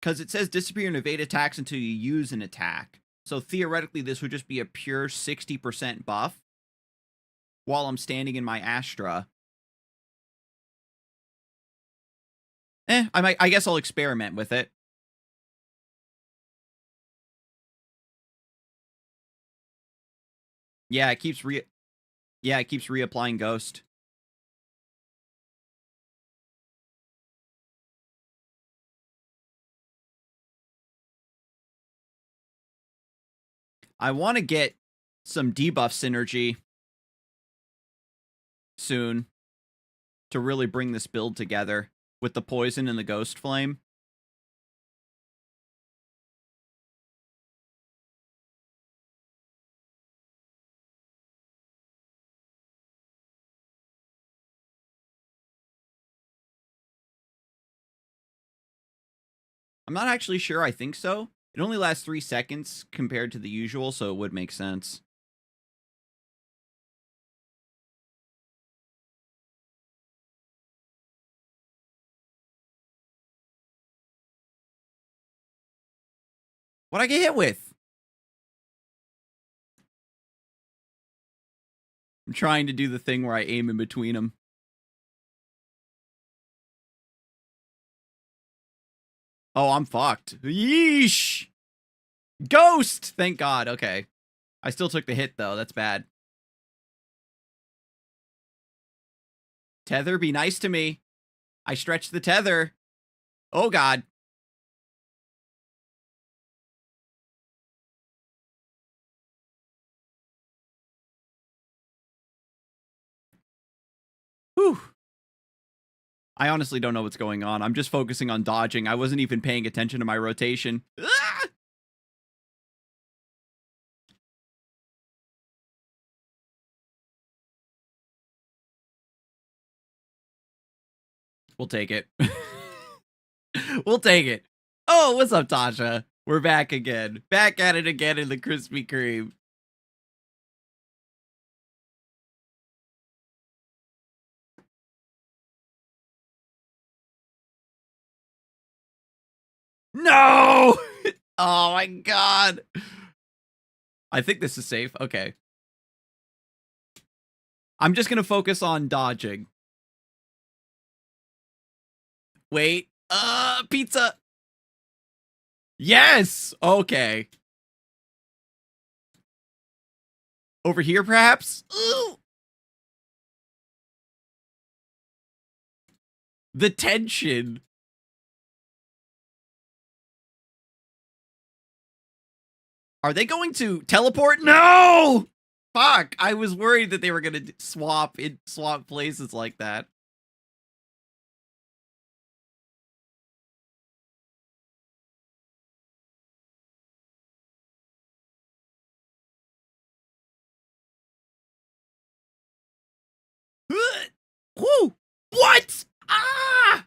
Because it says disappear and evade attacks until you use an attack. So theoretically, this would just be a pure 60% buff while I'm standing in my Astra. I guess I'll experiment with it. Yeah, it keeps reapplying Ghost. I want to get some debuff synergy soon to really bring this build together with the poison and the Ghost Flame. I'm not actually sure. I think so. It only lasts 3 seconds compared to the usual, so it would make sense. What'd I get hit with? I'm trying to do the thing where I aim in between them. Oh, I'm fucked. Yeesh! Ghost! Thank God. Okay. I still took the hit, though. That's bad. Tether, be nice to me. I stretched the tether. Oh, God. Whew. I honestly don't know what's going on. I'm just focusing on dodging. I wasn't even paying attention to my rotation. Ah! We'll take it. We'll take it. Oh, what's up, Tasha? We're back again. Back at it again in the Krispy Kreme. No! Oh my god. I think this is safe. Okay. I'm just gonna focus on dodging. Wait. Pizza. Yes! Okay. Over here, perhaps? Ooh! The tension. Are they going to teleport? No! Fuck! I was worried that they were gonna swap places like that. Woo! What? Ah!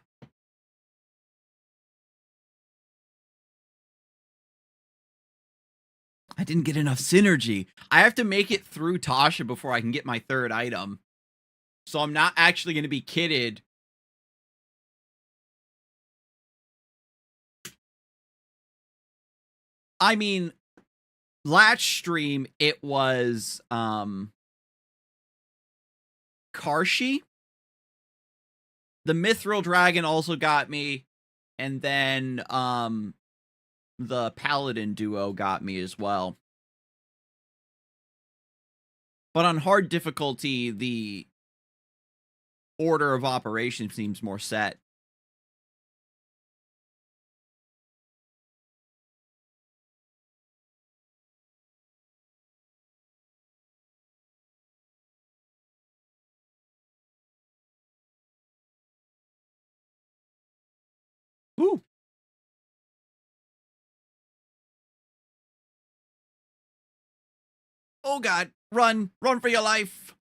I didn't get enough synergy. I have to make it through Tasha before I can get my third item. So I'm not actually going to be kitted. I mean, last stream, it was, Karshi. The Mithril Dragon also got me. And then, the Paladin duo got me as well. But on hard difficulty, the order of operation seems more set. Woo! Oh god, run! Run for your life!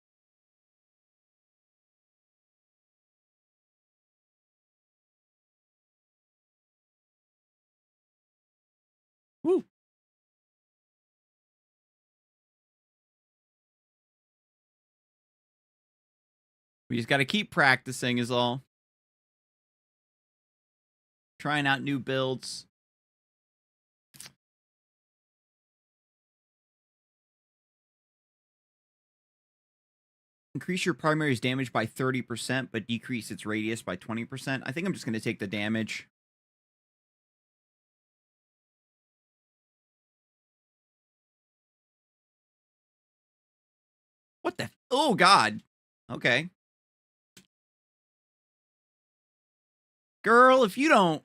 Woo! We just gotta keep practicing is all. Trying out new builds. Increase your primary's damage by 30%, but decrease its radius by 20%. I think I'm just going to take the damage. What the? Oh, God. Okay. Girl, if you don't...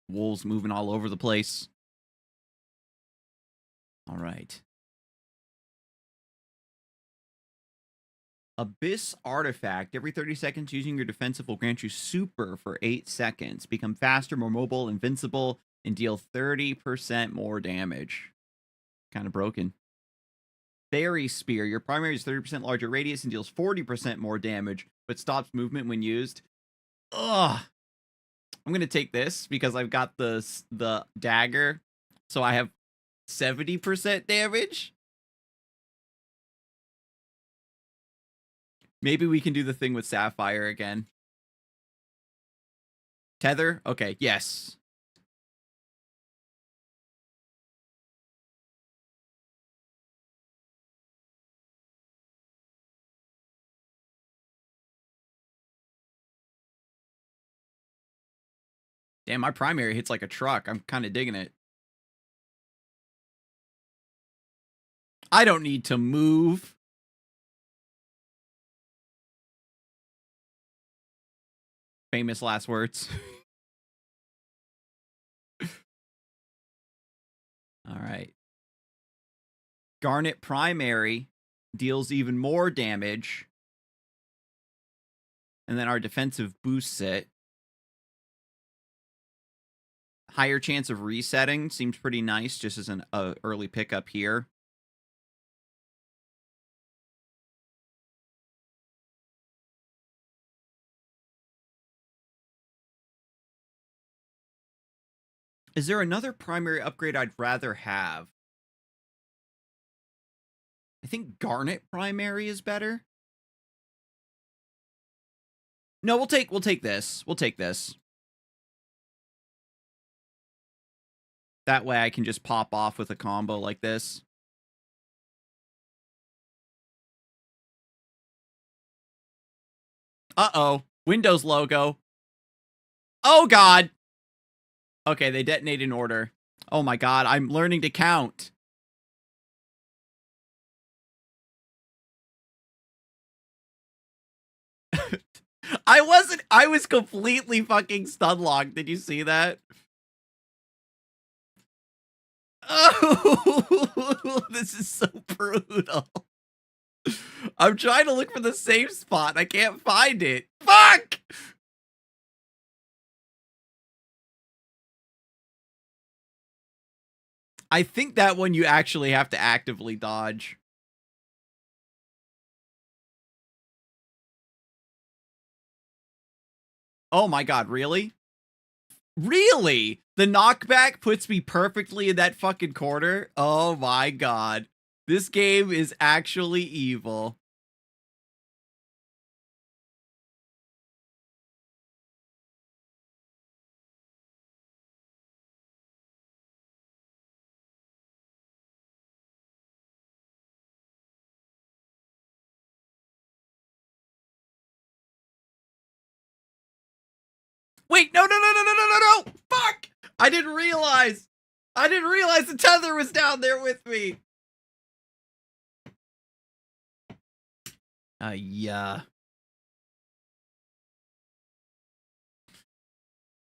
Wolves moving all over the place. All right. Abyss Artifact. Every 30 seconds, using your defensive will grant you super for 8 seconds. Become faster, more mobile, invincible, and deal 30% more damage. Kind of broken. Fairy Spear. Your primary is 30% larger radius and deals 40% more damage, but stops movement when used. Ugh. I'm going to take this because I've got the dagger, so I have 70% damage. Maybe we can do the thing with Sapphire again. Tether? Okay, yes. Damn, my primary hits like a truck. I'm kind of digging it. I don't need to move. Famous last words. All right. Garnet Primary deals even more damage. And then our defensive boosts it. Higher chance of resetting seems pretty nice, just as an early pickup here. Is there another primary upgrade I'd rather have? I think Garnet Primary is better. No, we'll take this. We'll take this. That way I can just pop off with a combo like this. Uh-oh. Windows logo. Oh, God. Okay, they detonate in order. Oh, my God. I'm learning to count. I was completely fucking stun locked. Did you see that? Oh, this is so brutal. I'm trying to look for the safe spot. I can't find it. Fuck! I think that one you actually have to actively dodge. Oh my god, really? Really? The knockback puts me perfectly in that fucking corner? Oh my god. This game is actually evil. Wait, no, no, no, no, no, no, no, no! Fuck! I didn't realize! I didn't realize the tether was down there with me! Yeah.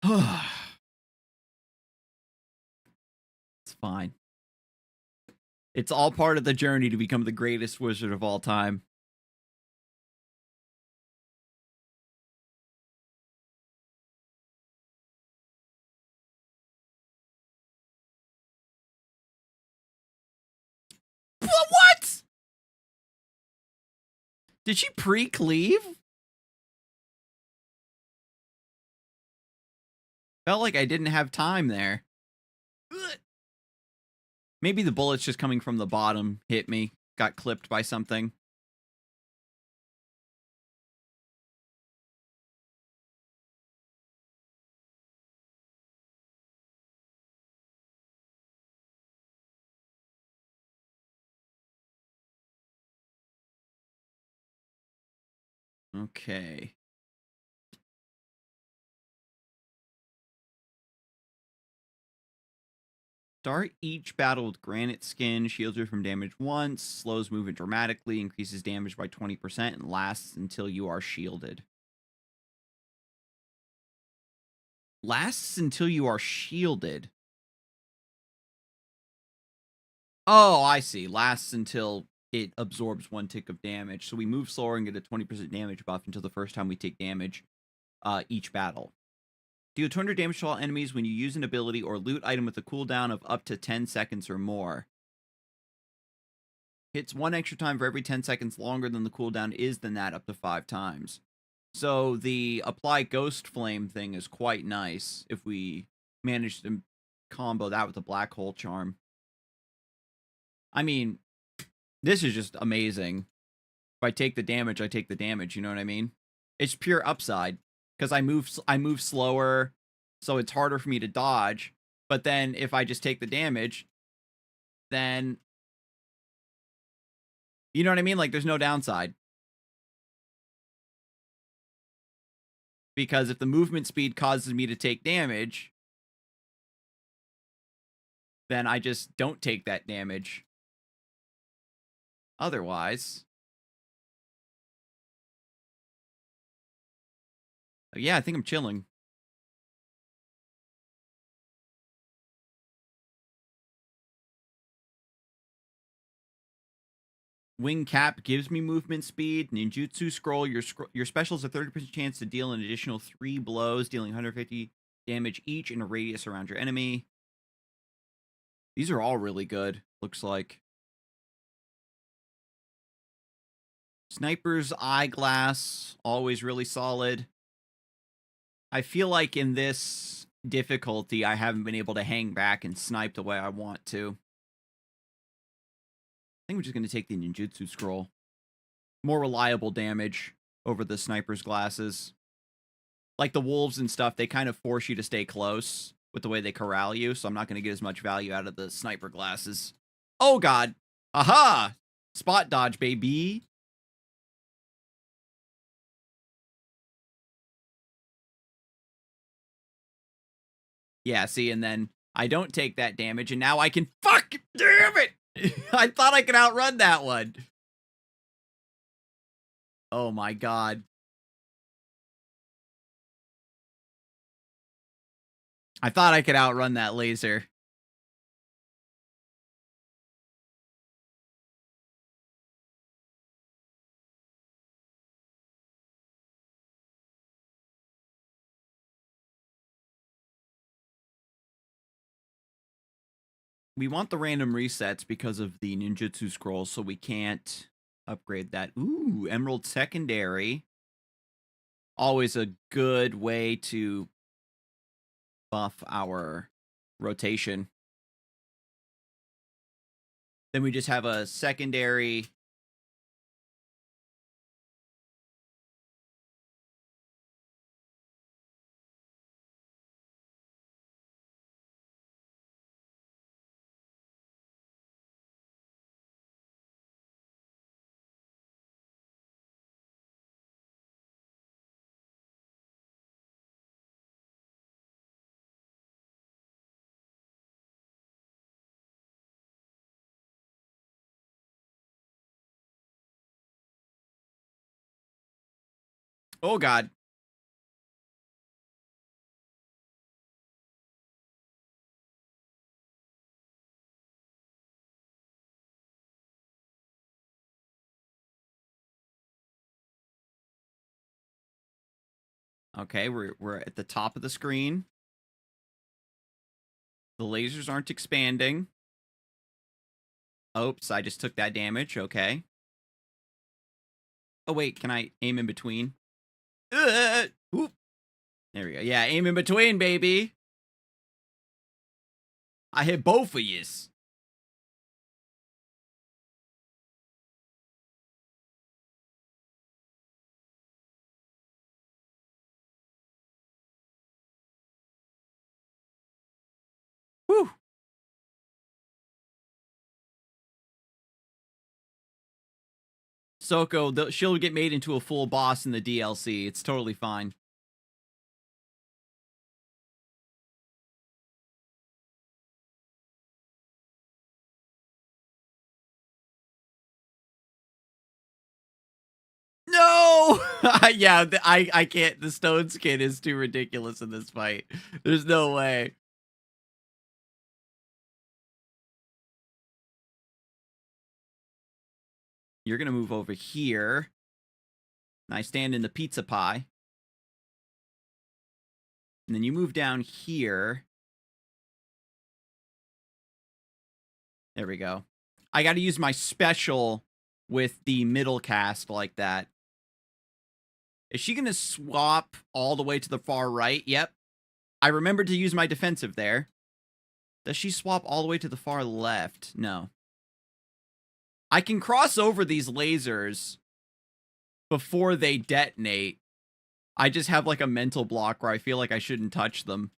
It's fine. It's all part of the journey to become the greatest wizard of all time. What? Did she pre-cleave? Felt like I didn't have time there. Maybe the bullets just coming from the bottom hit me. Got clipped by something. Okay. Start each battle with granite skin, shields you from damage once, slows movement dramatically, increases damage by 20%, and lasts until you are shielded. Lasts until you are shielded. Oh, I see. Lasts until it absorbs 1 tick of damage. So we move slower and get a 20% damage buff until the first time we take damage each battle. Deal 200 damage to all enemies when you use an ability or loot item with a cooldown of up to 10 seconds or more. Hits 1 extra time for every 10 seconds longer than the cooldown is than that, up to 5 times. So the apply Ghost Flame thing is quite nice if we manage to combo that with a Black Hole Charm. I mean, this is just amazing. If I take the damage, I take the damage, you know what I mean? It's pure upside. Because I move slower, so it's harder for me to dodge. But then if I just take the damage, then you know what I mean? Like, there's no downside. Because if the movement speed causes me to take damage, then I just don't take that damage. Otherwise, yeah, I think I'm chilling. Wing Cap gives me movement speed. Ninjutsu Scroll, your special is a 30% chance to deal an additional 3 blows, dealing 150 damage each in a radius around your enemy. These are all really good, looks like. Sniper's Eyeglass, always really solid. I feel like in this difficulty, I haven't been able to hang back and snipe the way I want to. I think we're just going to take the Ninjutsu Scroll. More reliable damage over the Sniper's Glasses. Like the wolves and stuff, they kind of force you to stay close with the way they corral you, so I'm not going to get as much value out of the Sniper Glasses. Oh, God. Aha! Spot dodge, baby. Yeah, see, and then I don't take that damage, and now I can... Fuck! Damn it! I thought I could outrun that one. Oh, my God. I thought I could outrun that laser. we want the random resets because of the ninjutsu scroll, so we can't upgrade that. Ooh, Emerald Secondary. Always a good way to buff our rotation. Then we just have a secondary. Oh, God. Okay, we're at the top of the screen. The lasers aren't expanding. Oops, I just took that damage. Okay. Oh, wait, can I aim in between? Oop. There we go. Yeah, aim in between, baby. I hit both of yous. Whew. Soko, she'll get made into a full boss in the DLC. It's totally fine. No! Yeah, I can't. The stone skin is too ridiculous in this fight. There's no way. You're going to move over here. And I stand in the pizza pie. And then you move down here. There we go. I got to use my special with the middle cast like that. Is she going to swap all the way to the far right? Yep. I remembered to use my defensive there. Does she swap all the way to the far left? No. I can cross over these lasers before they detonate. I just have like a mental block where I feel like I shouldn't touch them.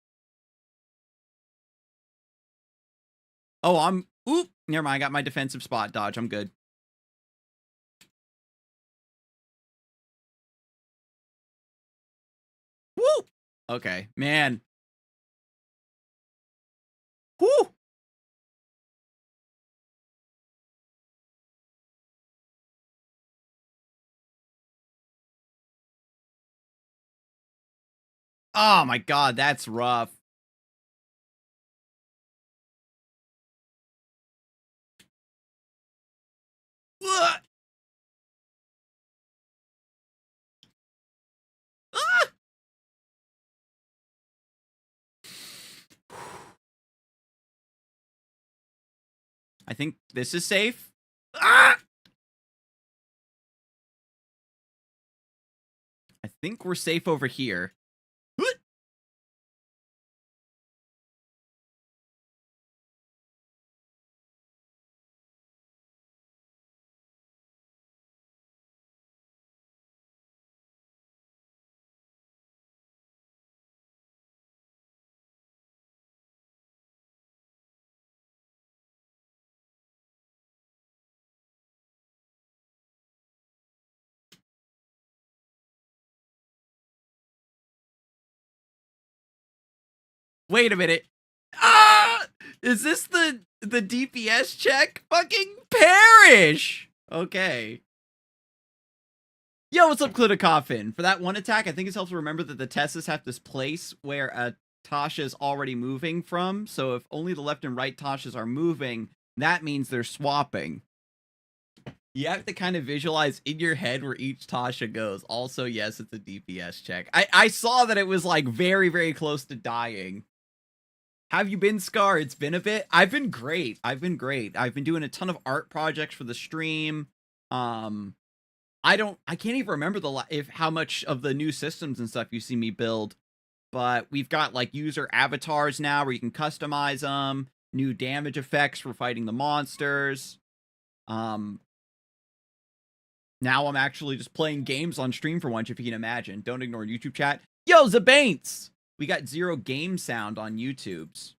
Oh, oop, never mind. I got my defensive spot dodge. I'm good. Woo! Okay, man. Woo! Oh my god, that's rough. Ah! I think this is safe. Ah! I think we're safe over here. Wait a minute. Ah! Is this the DPS check? Fucking perish! Okay. Yo, what's up, Coffin? For that one attack, I think it's helpful to remember that the Tessas have this place where Tasha is already moving from. So if only the left and right Tashas are moving, that means they're swapping. You have to kind of visualize in your head where each Tasha goes. Also, yes, it's a DPS check. I saw that it was like very, very close to dying. Have you been, Scar? It's been a bit. I've been great. I've been great. I've been doing a ton of art projects for the stream. Um, I can't even remember if how much of the new systems and stuff you see me build, but we've got like user avatars now where you can customize them, new damage effects for fighting the monsters. Um, Now I'm actually just playing games on stream for once, if you can imagine. Don't ignore YouTube chat. Yo, Zabaints! We got 0 game sound on YouTube's.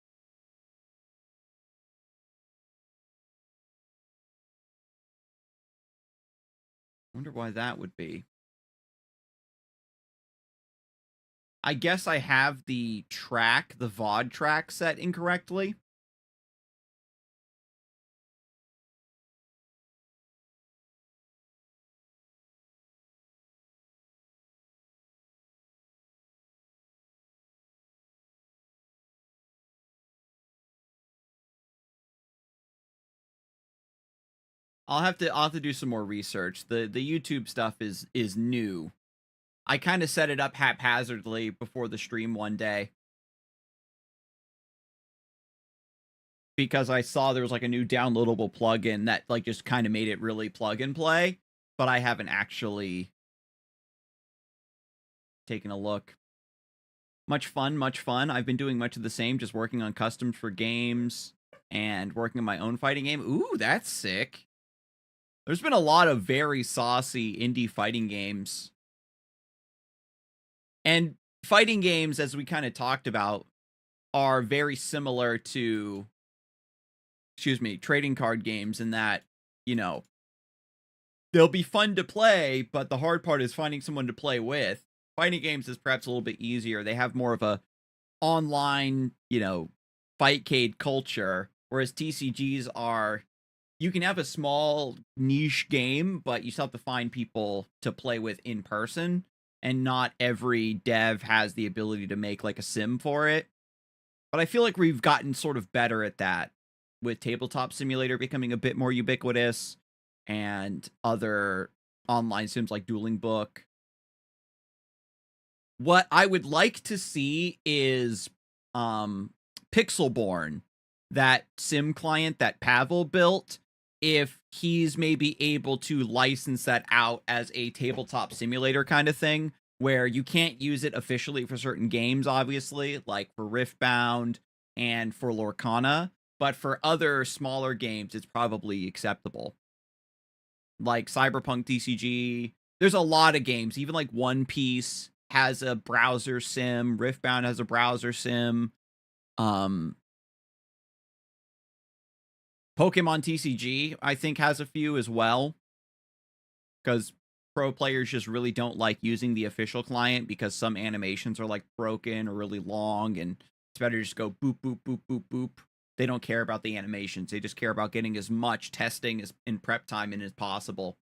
Wonder why that would be. I guess I have the VOD track set incorrectly. I'll have to do some more research. The YouTube stuff is new. I kind of set it up haphazardly before the stream one day because I saw there was like a new downloadable plugin that like just kind of made it really plug and play, but I haven't actually taken a look. Much fun, much fun. I've been doing much of the same, just working on customs for games and working on my own fighting game. Ooh, that's sick. There's been a lot of very saucy indie fighting games. And fighting games, as we kind of talked about, are very similar to, trading card games in that, you know, they'll be fun to play, but the hard part is finding someone to play with. Fighting games is perhaps a little bit easier. They have more of a online, fightcade culture, whereas TCGs are, you can have a small niche game, but you still have to find people to play with in person, and not every dev has the ability to make like a sim for it. But I feel like we've gotten sort of better at that, with Tabletop Simulator becoming a bit more ubiquitous and other online sims like Dueling Book. What I would like to see is Pixelborn, that sim client that Pavel built, if he's maybe able to license that out as a tabletop simulator kind of thing, where you can't use it officially for certain games, obviously, like for Riftbound and for Lorcana, but for other smaller games, it's probably acceptable. Like Cyberpunk TCG, there's a lot of games, even like One Piece has a browser sim, Riftbound has a browser sim. Pokemon TCG, I think, has a few as well, because pro players just really don't like using the official client because some animations are like broken or really long, and it's better to just go boop, boop, boop, boop, boop. They don't care about the animations. They just care about getting as much testing as in prep time in as possible.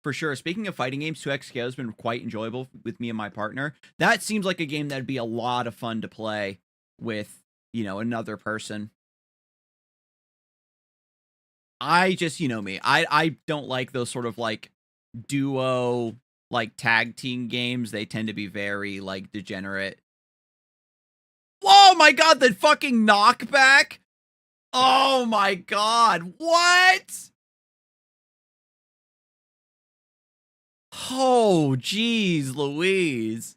For sure. Speaking of fighting games, 2XKO has been quite enjoyable with me and my partner. That seems like a game that'd be a lot of fun to play with, another person. I just, me, I don't like those sort of like duo, like tag team games. They tend to be very like degenerate. Whoa, my God, the fucking knockback. Oh my God. What? Oh, geez, Louise.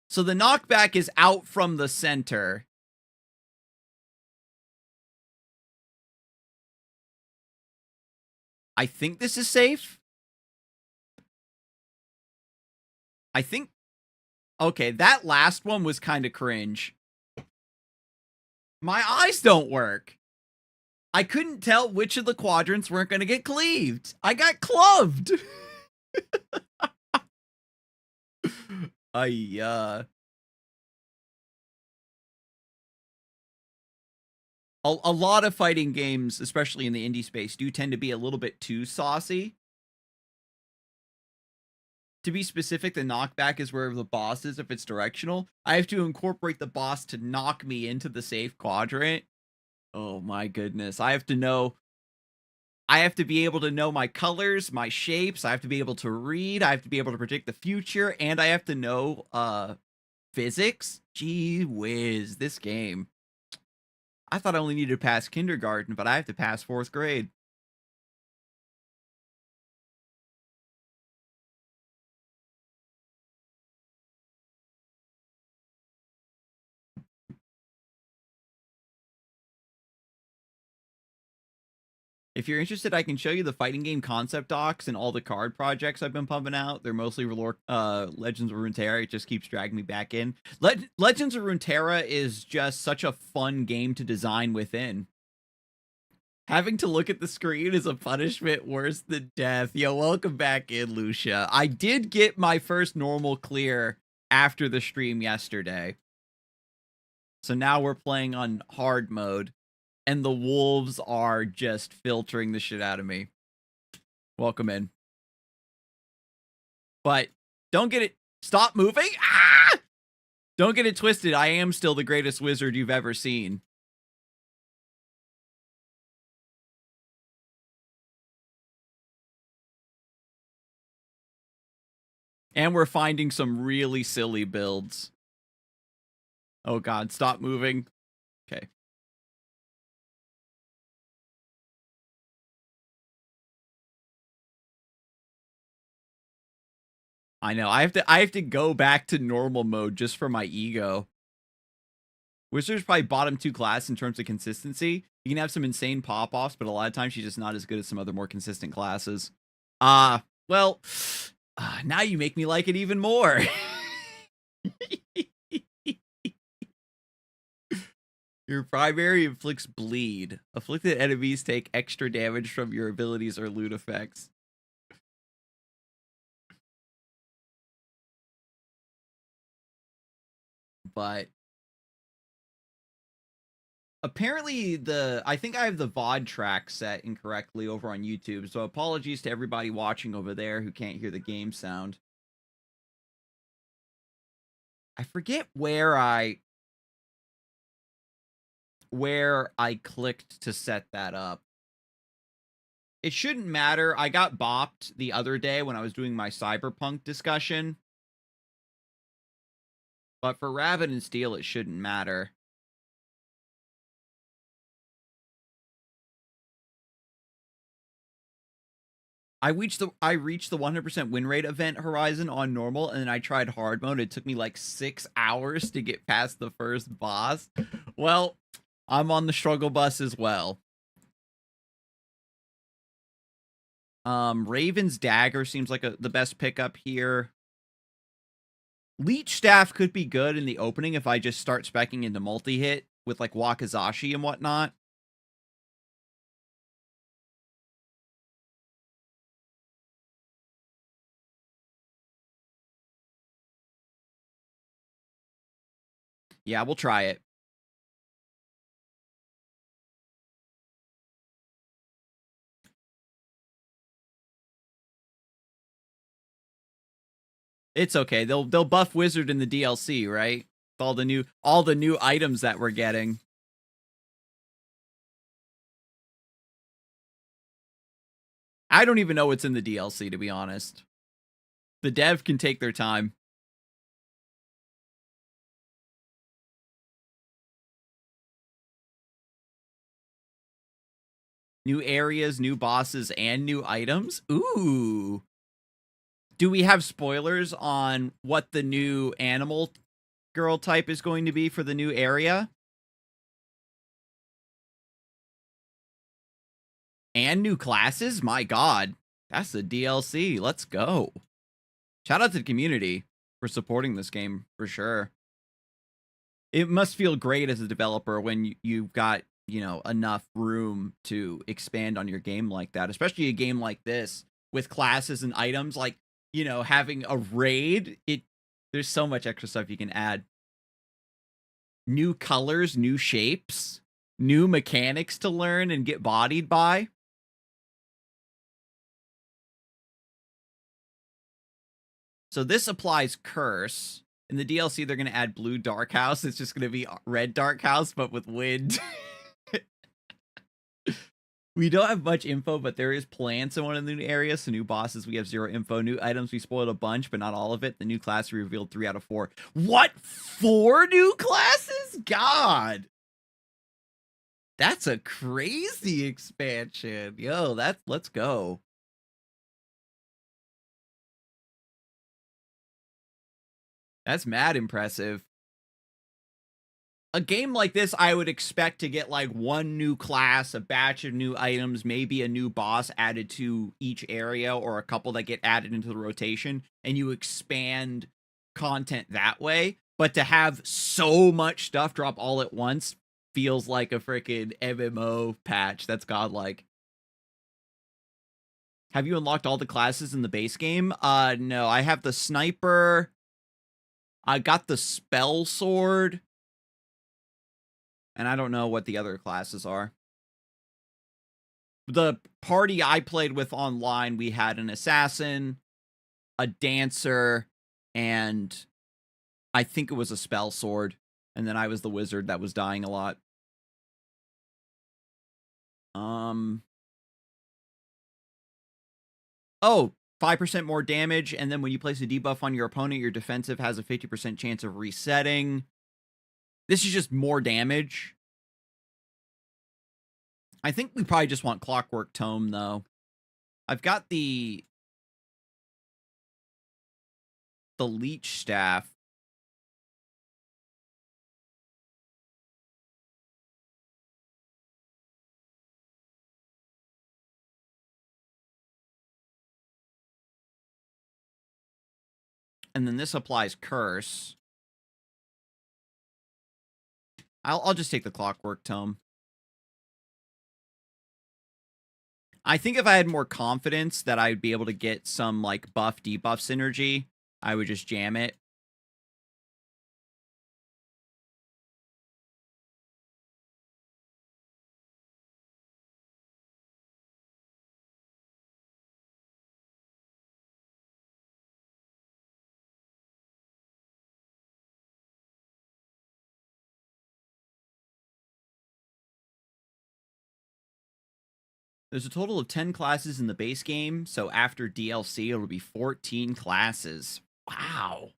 So the knockback is out from the center. I think this is safe. I think. Okay, that last one was kind of cringe. My eyes don't work. I couldn't tell which of the quadrants weren't going to get cleaved. I got clubbed. A lot of fighting games, especially in the indie space, do tend to be a little bit too saucy. To be specific, the knockback is wherever the boss is if it's directional. I have to incorporate the boss to knock me into the safe quadrant. Oh my goodness. I have to be able to know my colors, my shapes. I have to be able to read. I have to be able to predict the future, and I have to know Physics? Gee whiz, this game. I thought I only needed to pass kindergarten, but I have to pass 4th grade. If you're interested, I can show you the fighting game concept docs and all the card projects I've been pumping out. They're mostly Legends of Runeterra. It just keeps dragging me back in. Legends of Runeterra is just such a fun game to design within. Having to look at the screen is a punishment worse than death. Yo, welcome back in, Lucia. I did get my first normal clear after the stream yesterday. So now we're playing on hard mode. And the wolves are just filtering the shit out of me. Welcome in. But don't get it. Stop moving. Ah! Don't get it twisted. I am still the greatest wizard you've ever seen. And we're finding some really silly builds. Oh god, stop moving. Okay. I know. I have to go back to normal mode just for my ego. Wizard's probably bottom 2 class in terms of consistency. You can have some insane pop-offs, but a lot of times she's just not as good as some other more consistent classes. Well, now you make me like it even more. Your primary inflicts bleed. Afflicted enemies take extra damage from your abilities or loot effects. But apparently I think I have the VOD track set incorrectly over on YouTube, so apologies to everybody watching over there who can't hear the game sound. I forget where I clicked to set that up. It shouldn't matter. I got bopped the other day when I was doing my Cyberpunk discussion. But for Rabbit and Steel, it shouldn't matter. I reached the 100% win rate event horizon on normal, and then I tried hard mode. It took me like 6 hours to get past the first boss. Well, I'm on the struggle bus as well. Raven's Dagger seems like the best pickup here. Leech Staff could be good in the opening if I just start speccing into multi-hit with like Wakizashi and whatnot. Yeah, we'll try it. It's okay. They'll buff Wizard in the DLC, right? All the new items that we're getting. I don't even know what's in the DLC, to be honest. The dev can take their time. New areas, new bosses, and new items. Ooh. Do we have spoilers on what the new animal girl type is going to be for the new area? And new classes? My god. That's the DLC. Let's go. Shout out to the community for supporting this game, for sure. It must feel great as a developer when you've got, you know, enough room to expand on your game like that, especially a game like this with classes and items. Like, you know, having a raid, there's so much extra stuff you can add. New colors, new shapes, new mechanics to learn and get bodied by. So this applies Curse. In the DLC, they're going to add blue Dark House. It's just going to be red Dark House, but with wind. We don't have much info, but there is plants in one of the new areas. So new bosses, we have 0 info. New items, we spoiled a bunch, but not all of it. The new class we revealed 3 out of 4. What? 4 new classes? God. That's a crazy expansion. Yo, let's go. That's mad impressive. A game like this, I would expect to get like 1 new class, a batch of new items, maybe a new boss added to each area, or a couple that get added into the rotation, and you expand content that way. But to have so much stuff drop all at once feels like a freaking MMO patch. That's godlike. Have you unlocked all the classes in the base game? No, I have the sniper. I got the spell sword. And I don't know what the other classes are. The party I played with online, we had an assassin, a dancer, and I think it was a spell sword. And then I was the wizard that was dying a lot. Oh, 5% more damage, and then when you place a debuff on your opponent, your defensive has a 50% chance of resetting. This is just more damage. I think we probably just want Clockwork Tome, though. I've got the Leech Staff. And then this applies Curse. I'll just take the Clockwork Tome. I think if I had more confidence that I'd be able to get some, like, buff-debuff synergy, I would just jam it. There's a total of 10 classes in the base game, so after DLC, it'll be 14 classes. Wow.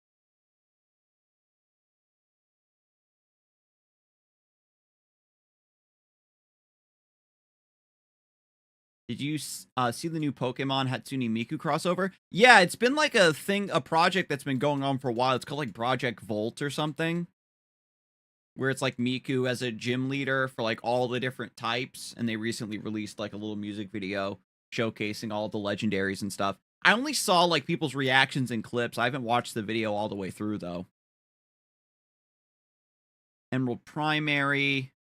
Did you see the new Pokemon Hatsune Miku crossover? Yeah, it's been like a project that's been going on for a while. It's called like Project Volt or something, where it's like Miku as a gym leader for like all the different types, and they recently released like a little music video showcasing all the legendaries and stuff. I only saw like people's reactions and clips. I haven't watched the video all the way through though. Emerald Primary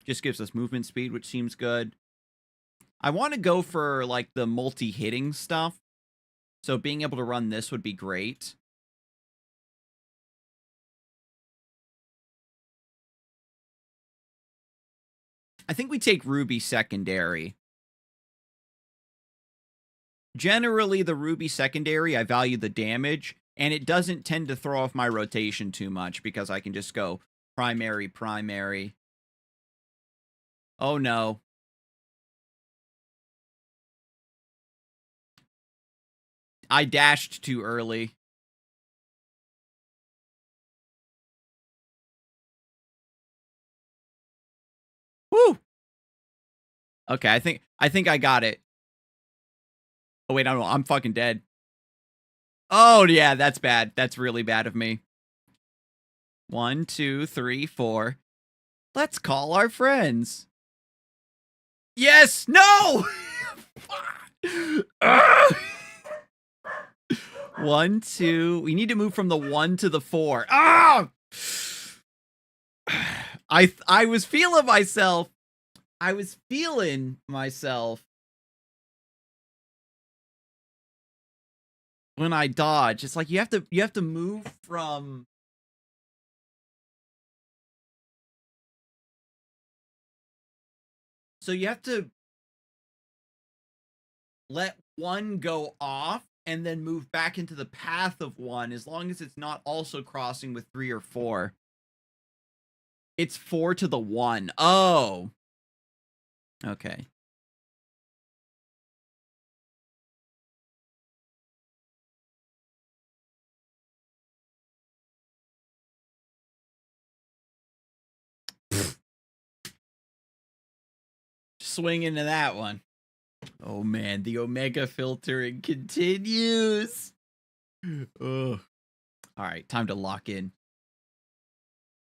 just gives us movement speed, which seems good. I want to go for like the multi-hitting stuff, so being able to run this would be great. I think we take Ruby secondary. Generally, the Ruby secondary, I value the damage, and it doesn't tend to throw off my rotation too much because I can just go primary, primary. Oh no. I dashed too early. Woo! Okay, I think I got it. Oh wait, no, I'm fucking dead. Oh yeah, that's bad. That's really bad of me. 1, 2, 3, 4. Let's call our friends. Yes! No! 1, 2. We need to move from the 1 to the 4. Ah! I was feeling myself. I was feeling myself when I dodge. It's like you have to move from. So you have to let 1 go off and then move back into the path of 1 as long as it's not also crossing with 3 or 4. It's 4 to the 1. Oh. Okay. Swing into that one. Oh man, the Omega filtering continues. Ugh. All right, time to lock in.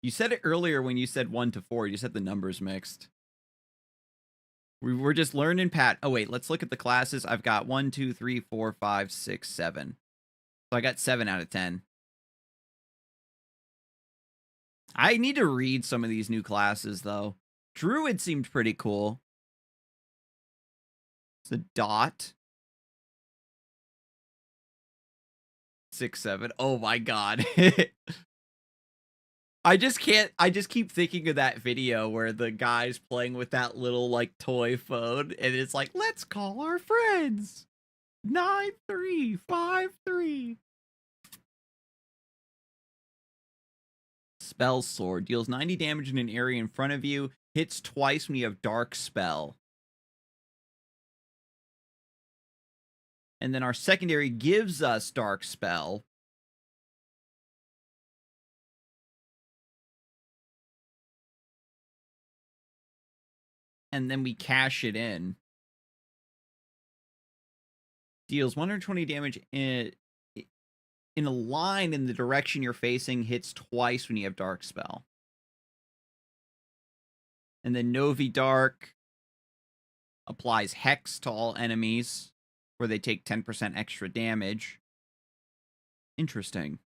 You said it earlier when you said 1 to 4. You said the numbers mixed. We're just learning Pat. Oh wait, let's look at the classes. I've got 1, 2, 3, 4, 5, 6, 7. So I got 7 out of 10. I need to read some of these new classes though. Druid seemed pretty cool. It's a dot. 6, 7. Oh my god. I just keep thinking of that video where the guy's playing with that little like toy phone and it's like, let's call our friends. 9353. Spell Sword deals 90 damage in an area in front of you, hits twice when you have Dark Spell. And then our secondary gives us Dark Spell. And then we cash it in. Deals 120 damage in a line in the direction you're facing, hits twice when you have Dark Spell. And then Novi Dark applies Hex to all enemies, where they take 10% extra damage. Interesting.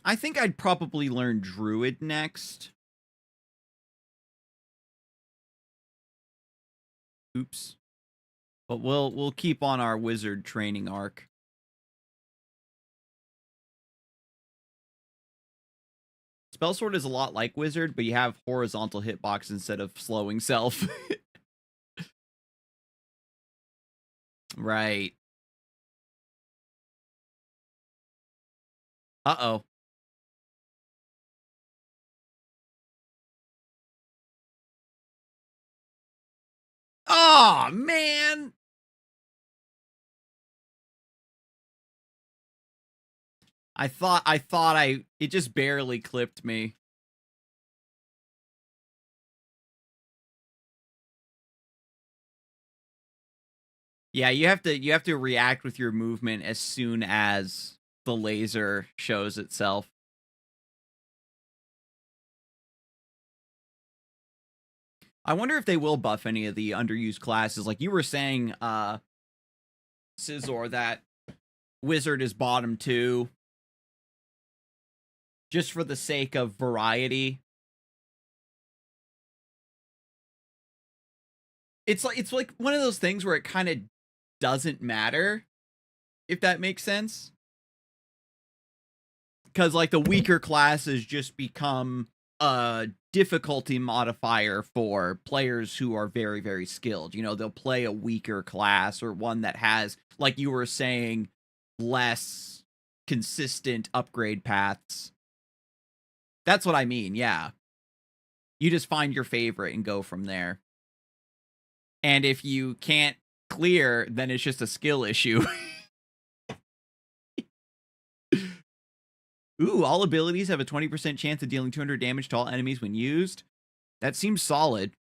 I think I'd probably learn Druid next. Oops. But we'll keep on our wizard training arc. Spellsword is a lot like wizard, but you have horizontal hitbox instead of slowing self. Right. Uh-oh. Oh, man. It just barely clipped me. Yeah, you have to react with your movement as soon as the laser shows itself. I wonder if they will buff any of the underused classes. Like you were saying, Scizor, that wizard is bottom 2. Just for the sake of variety. It's like one of those things where it kind of doesn't matter, if that makes sense. Because like the weaker classes just become a difficulty modifier for players who are very, very skilled. You know, they'll play a weaker class or one that has, like you were saying, less consistent upgrade paths. That's what I mean, yeah. You just find your favorite and go from there. And if you can't clear, then it's just a skill issue. Ooh, all abilities have a 20% chance of dealing 200 damage to all enemies when used. That seems solid.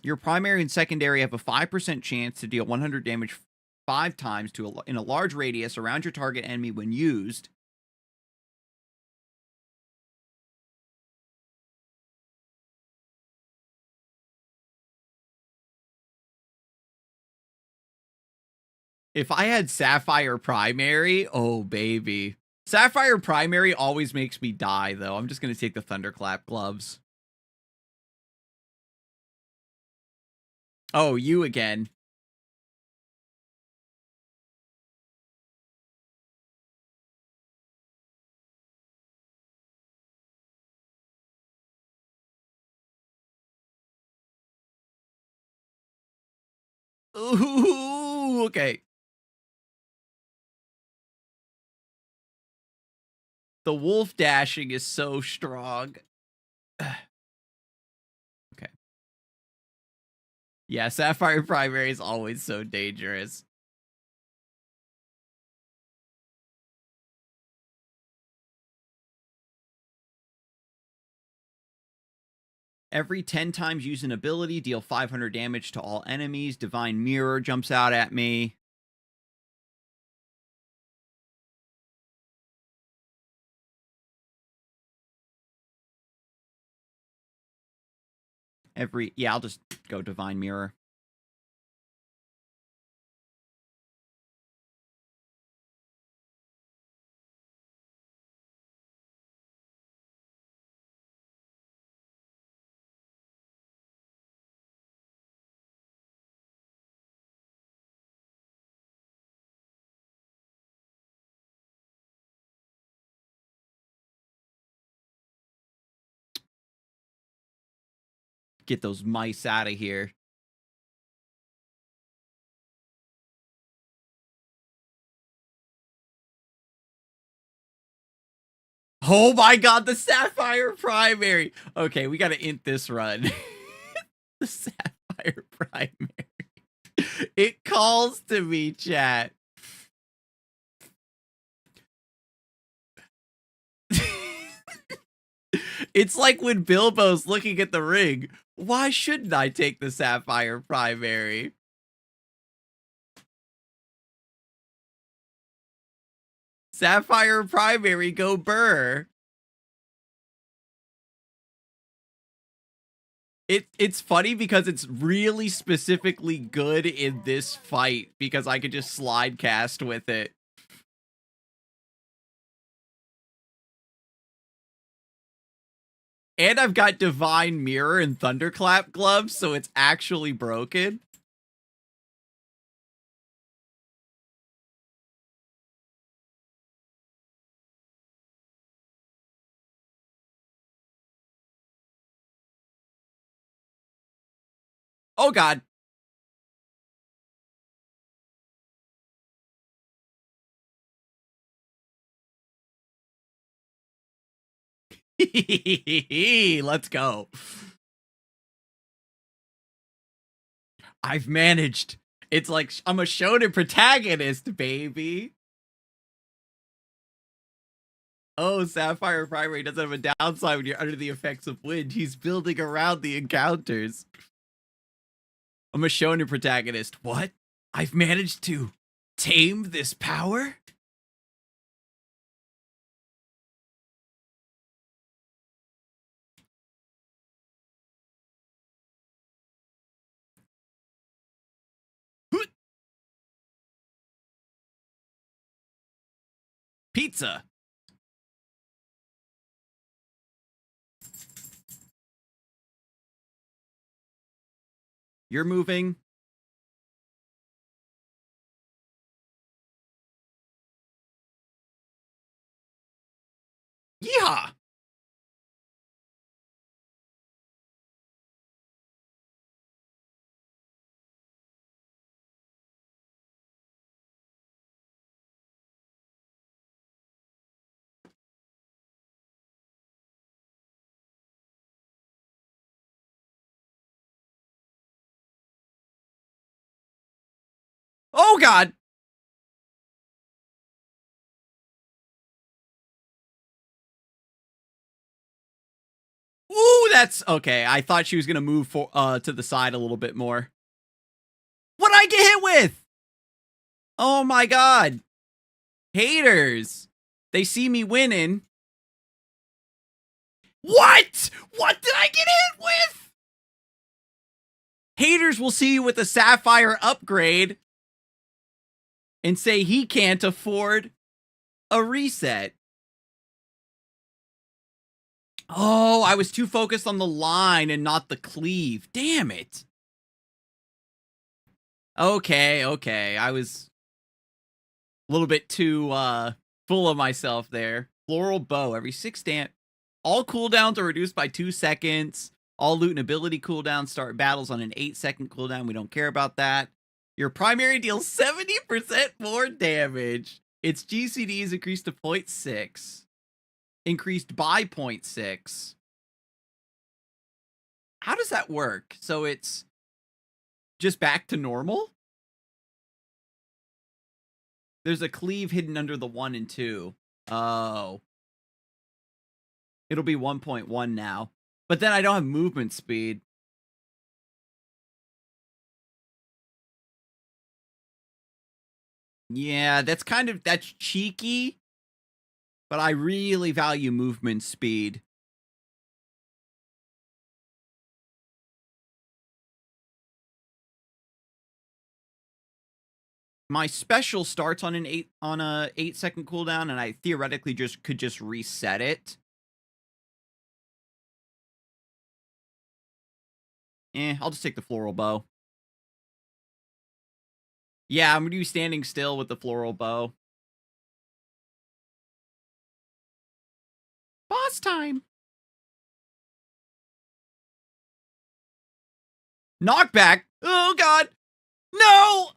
Your primary and secondary have a 5% chance to deal 100 damage 5 times in a large radius around your target enemy when used. If I had Sapphire Primary, oh baby. Sapphire Primary always makes me die, though. I'm just going to take the Thunderclap gloves. Oh, you again. Ooh, okay. The wolf dashing is so strong. Okay. Yeah, Sapphire Primary is always so dangerous. Every 10 times use an ability, deal 500 damage to all enemies. Divine Mirror jumps out at me. Yeah, I'll just go Divine Mirror. Get those mice out of here. Oh my god, the Sapphire Primary! Okay, we gotta int this run. The Sapphire Primary. It calls to me, chat. It's like when Bilbo's looking at the ring. Why shouldn't I take the Sapphire Primary? Sapphire Primary, go Burr. It's funny because it's really specifically good in this fight because I could just slide cast with it. And I've got Divine Mirror and Thunderclap gloves, so it's actually broken. Oh god. Let's go. I've managed. It's like I'm a shonen protagonist, baby. Oh, Sapphire Primary doesn't have a downside when you're under the effects of wind. He's building around the encounters. I'm a shonen protagonist. What? I've managed to tame this power? Pizza. You're moving. Yeah. Oh god. Ooh, that's okay. I thought she was gonna move to the side a little bit more. What'd I get hit with? Oh my god. Haters. They see me winning. What? What did I get hit with? Haters will see you with a Sapphire upgrade and say he can't afford a reset. Oh, I was too focused on the line and not the cleave. Damn it. Okay, okay. I was a little bit too full of myself there. Floral Bow. Every 6 damage. All cooldowns are reduced by 2 seconds. All loot and ability cooldowns start battles on an 8-second cooldown. We don't care about that. Your primary deals 70% more damage. Its GCD is increased to 0.6. Increased by 0.6. How does that work? So it's just back to normal? There's a cleave hidden under the 1 and 2. Oh. It'll be 1.1 now. But then I don't have movement speed. Yeah, that's cheeky. But I really value movement speed. My special starts on a 8-second cooldown, and I theoretically could just reset it. I'll just take the floral bow. Yeah, I'm gonna be standing still with the floral bow. Boss time! Knockback! Oh god! No!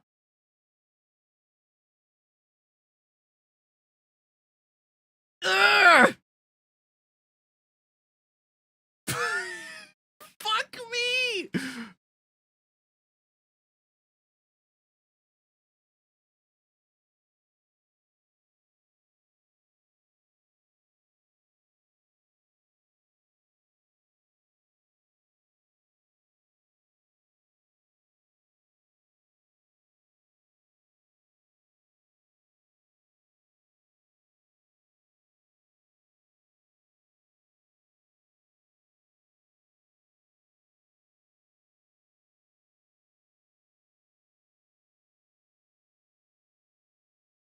Ugh! Fuck me!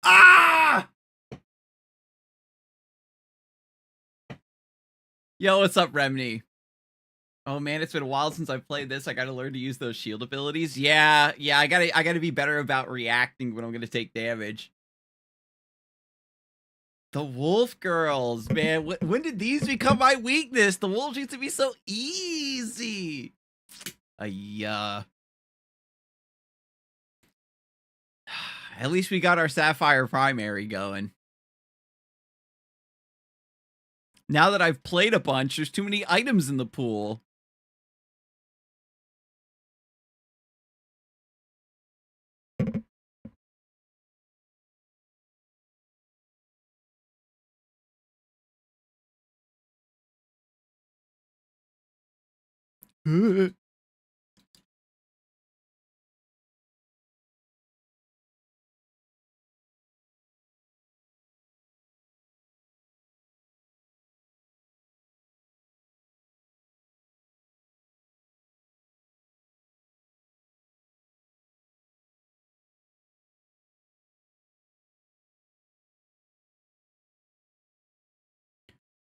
Ah! Yo, what's up, Remny? Oh man, it's been a while since I've played this. I gotta learn to use those shield abilities. Yeah, I gotta be better about reacting when I'm gonna take damage. The wolf girls, man. When did these become my weakness? The wolves used to be so easy. Yeah. At least we got our Sapphire primary going. Now that I've played a bunch, there's too many items in the pool.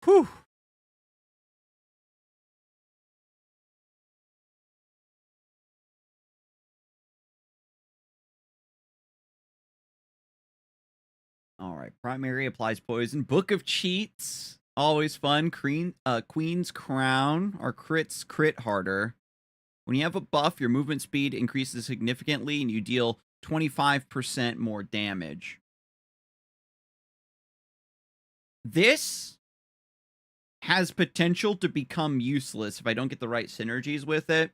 Whew. All right. Primary applies poison. Book of Cheats. Always fun. Queen's Crown. Our crits crit harder. When you have a buff, your movement speed increases significantly and you deal 25% more damage. This has potential to become useless if I don't get the right synergies with it.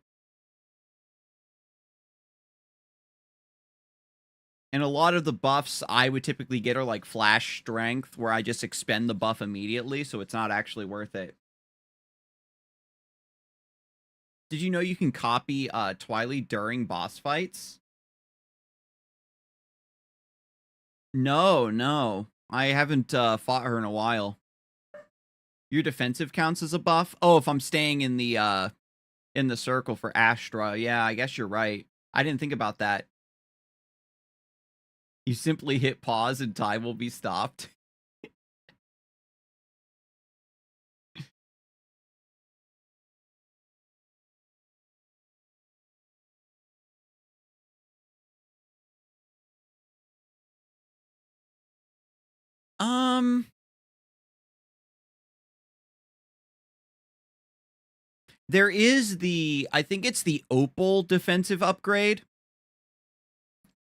And a lot of the buffs I would typically get are like flash strength, where I just expend the buff immediately, so it's not actually worth it. Did you know you can copy Twilight during boss fights? No. I haven't fought her in a while. Your defensive counts as a buff? Oh, if I'm staying in the circle for Astra. Yeah, I guess you're right. I didn't think about that. You simply hit pause and time will be stopped. There is I think it's the Opal defensive upgrade.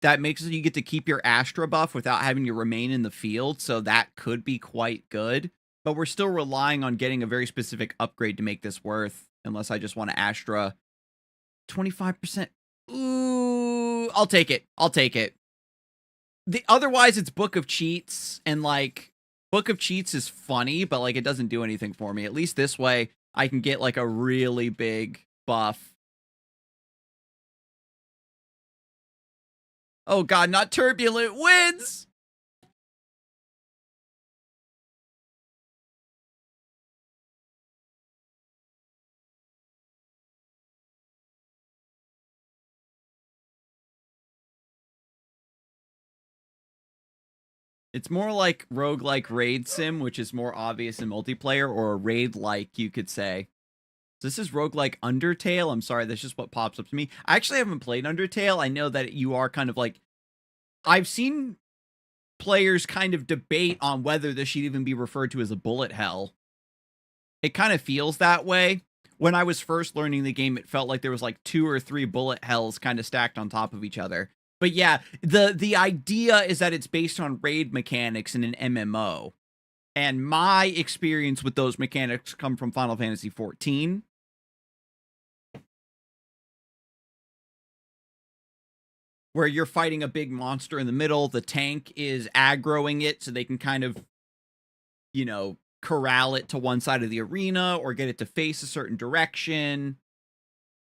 that makes it you get to keep your Astra buff without having to remain in the field, so that could be quite good. But we're still relying on getting a very specific upgrade to make this worth, unless I just want to Astra 25%. Ooh, I'll take it. I'll take it. Otherwise, it's Book of Cheats, and like Book of Cheats is funny, but like it doesn't do anything for me. At least this way, I can get like a really big buff. Oh god, not Turbulent wins! It's more like roguelike raid sim, which is more obvious in multiplayer, or a raid-like, you could say. So this is roguelike Undertale. I'm sorry, that's just what pops up to me. I actually haven't played Undertale. I know that you are kind of like... I've seen players kind of debate on whether this should even be referred to as a bullet hell. It kind of feels that way. When I was first learning the game, it felt like there was like 2 or 3 bullet hells kind of stacked on top of each other. But yeah, the idea is that it's based on raid mechanics in an MMO. And my experience with those mechanics come from Final Fantasy XIV. Where you're fighting a big monster in the middle, the tank is aggroing it so they can kind of, you know, corral it to one side of the arena or get it to face a certain direction.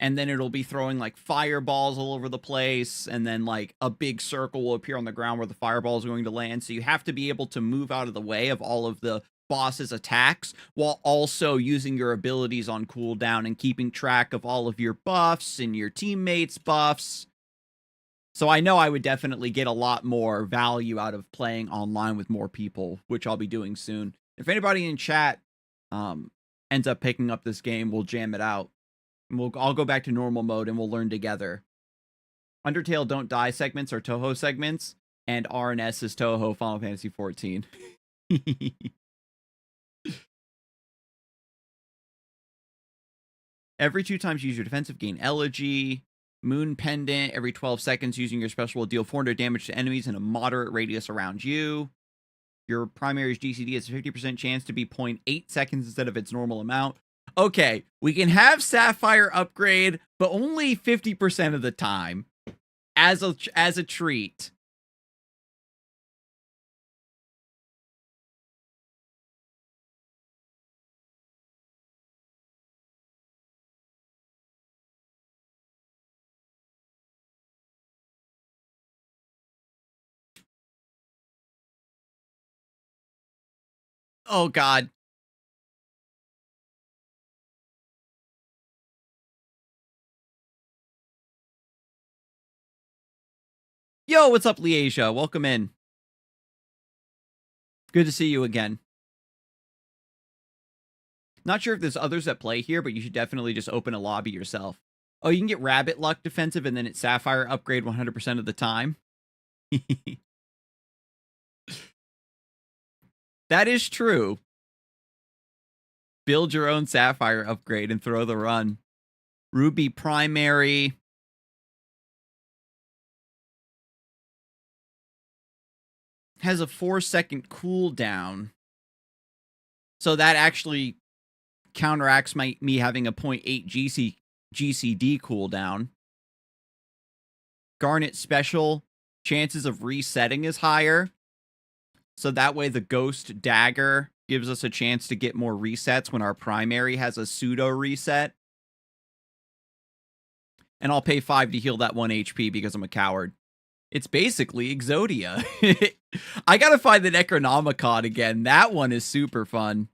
And then it'll be throwing like fireballs all over the place. And then like a big circle will appear on the ground where the fireball is going to land. So you have to be able to move out of the way of all of the boss's attacks while also using your abilities on cooldown and keeping track of all of your buffs and your teammates' buffs. So I know I would definitely get a lot more value out of playing online with more people, which I'll be doing soon. If anybody in chat ends up picking up this game, we'll jam it out. And I'll go back to normal mode and we'll learn together. Undertale Don't Die segments are Toho segments, and R&S is Toho Final Fantasy XIV. Every 2 times you use your defensive, gain Elegy. Moon Pendant, every 12 seconds using your special will deal 400 damage to enemies in a moderate radius around you. Your primary's GCD has a 50% chance to be 0.8 seconds instead of its normal amount. Okay, we can have Sapphire upgrade, but only 50% of the time as a treat. Oh god. Yo, what's up, Leasia? Welcome in. Good to see you again. Not sure if there's others that play here, but you should definitely just open a lobby yourself. Oh, you can get Rabbit Luck defensive and then it's Sapphire upgrade 100% of the time. That is true. Build your own Sapphire upgrade and throw the run. Ruby primary. Has a 4-second cooldown. So that actually counteracts me having a 0.8 GCD cooldown. Garnet special. Chances of resetting is higher. So that way the Ghost Dagger gives us a chance to get more resets when our primary has a pseudo reset. And I'll pay 5 to heal that 1 HP because I'm a coward. It's basically Exodia. I gotta find the Necronomicon again. That one is super fun.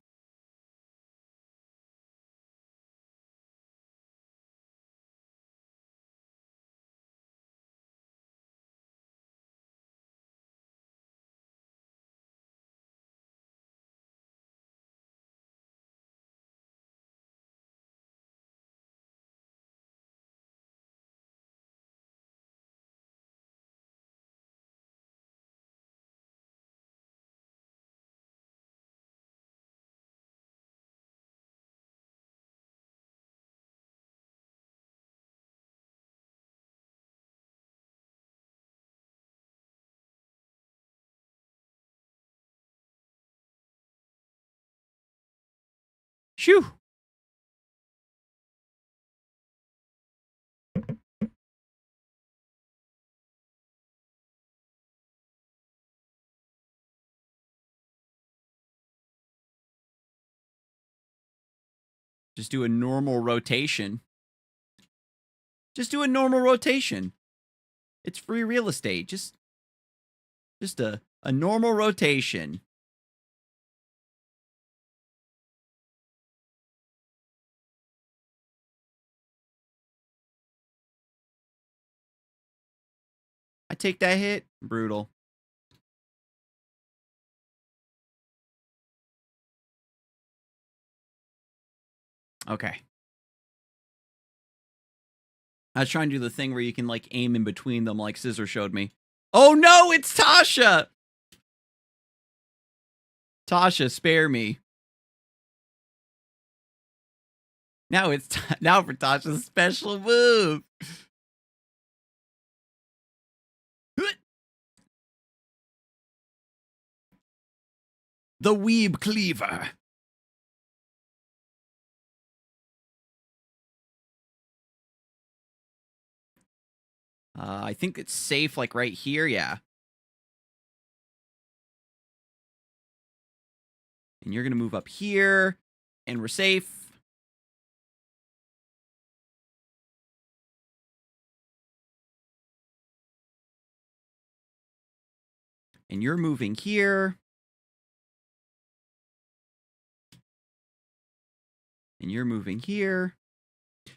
Shoo. Just do a normal rotation. Just do a normal rotation. It's free real estate. Just a normal rotation. I take that hit. Brutal. Okay. I was trying to do the thing where you can, like, aim in between them like Scissor showed me. Oh, no, it's Tasha! Tasha, spare me. Now it's now for Tasha's special move. The Weeb Cleaver. I think it's safe, like, right here, yeah. And you're gonna move up here, and we're safe. And you're moving here. And you're moving here.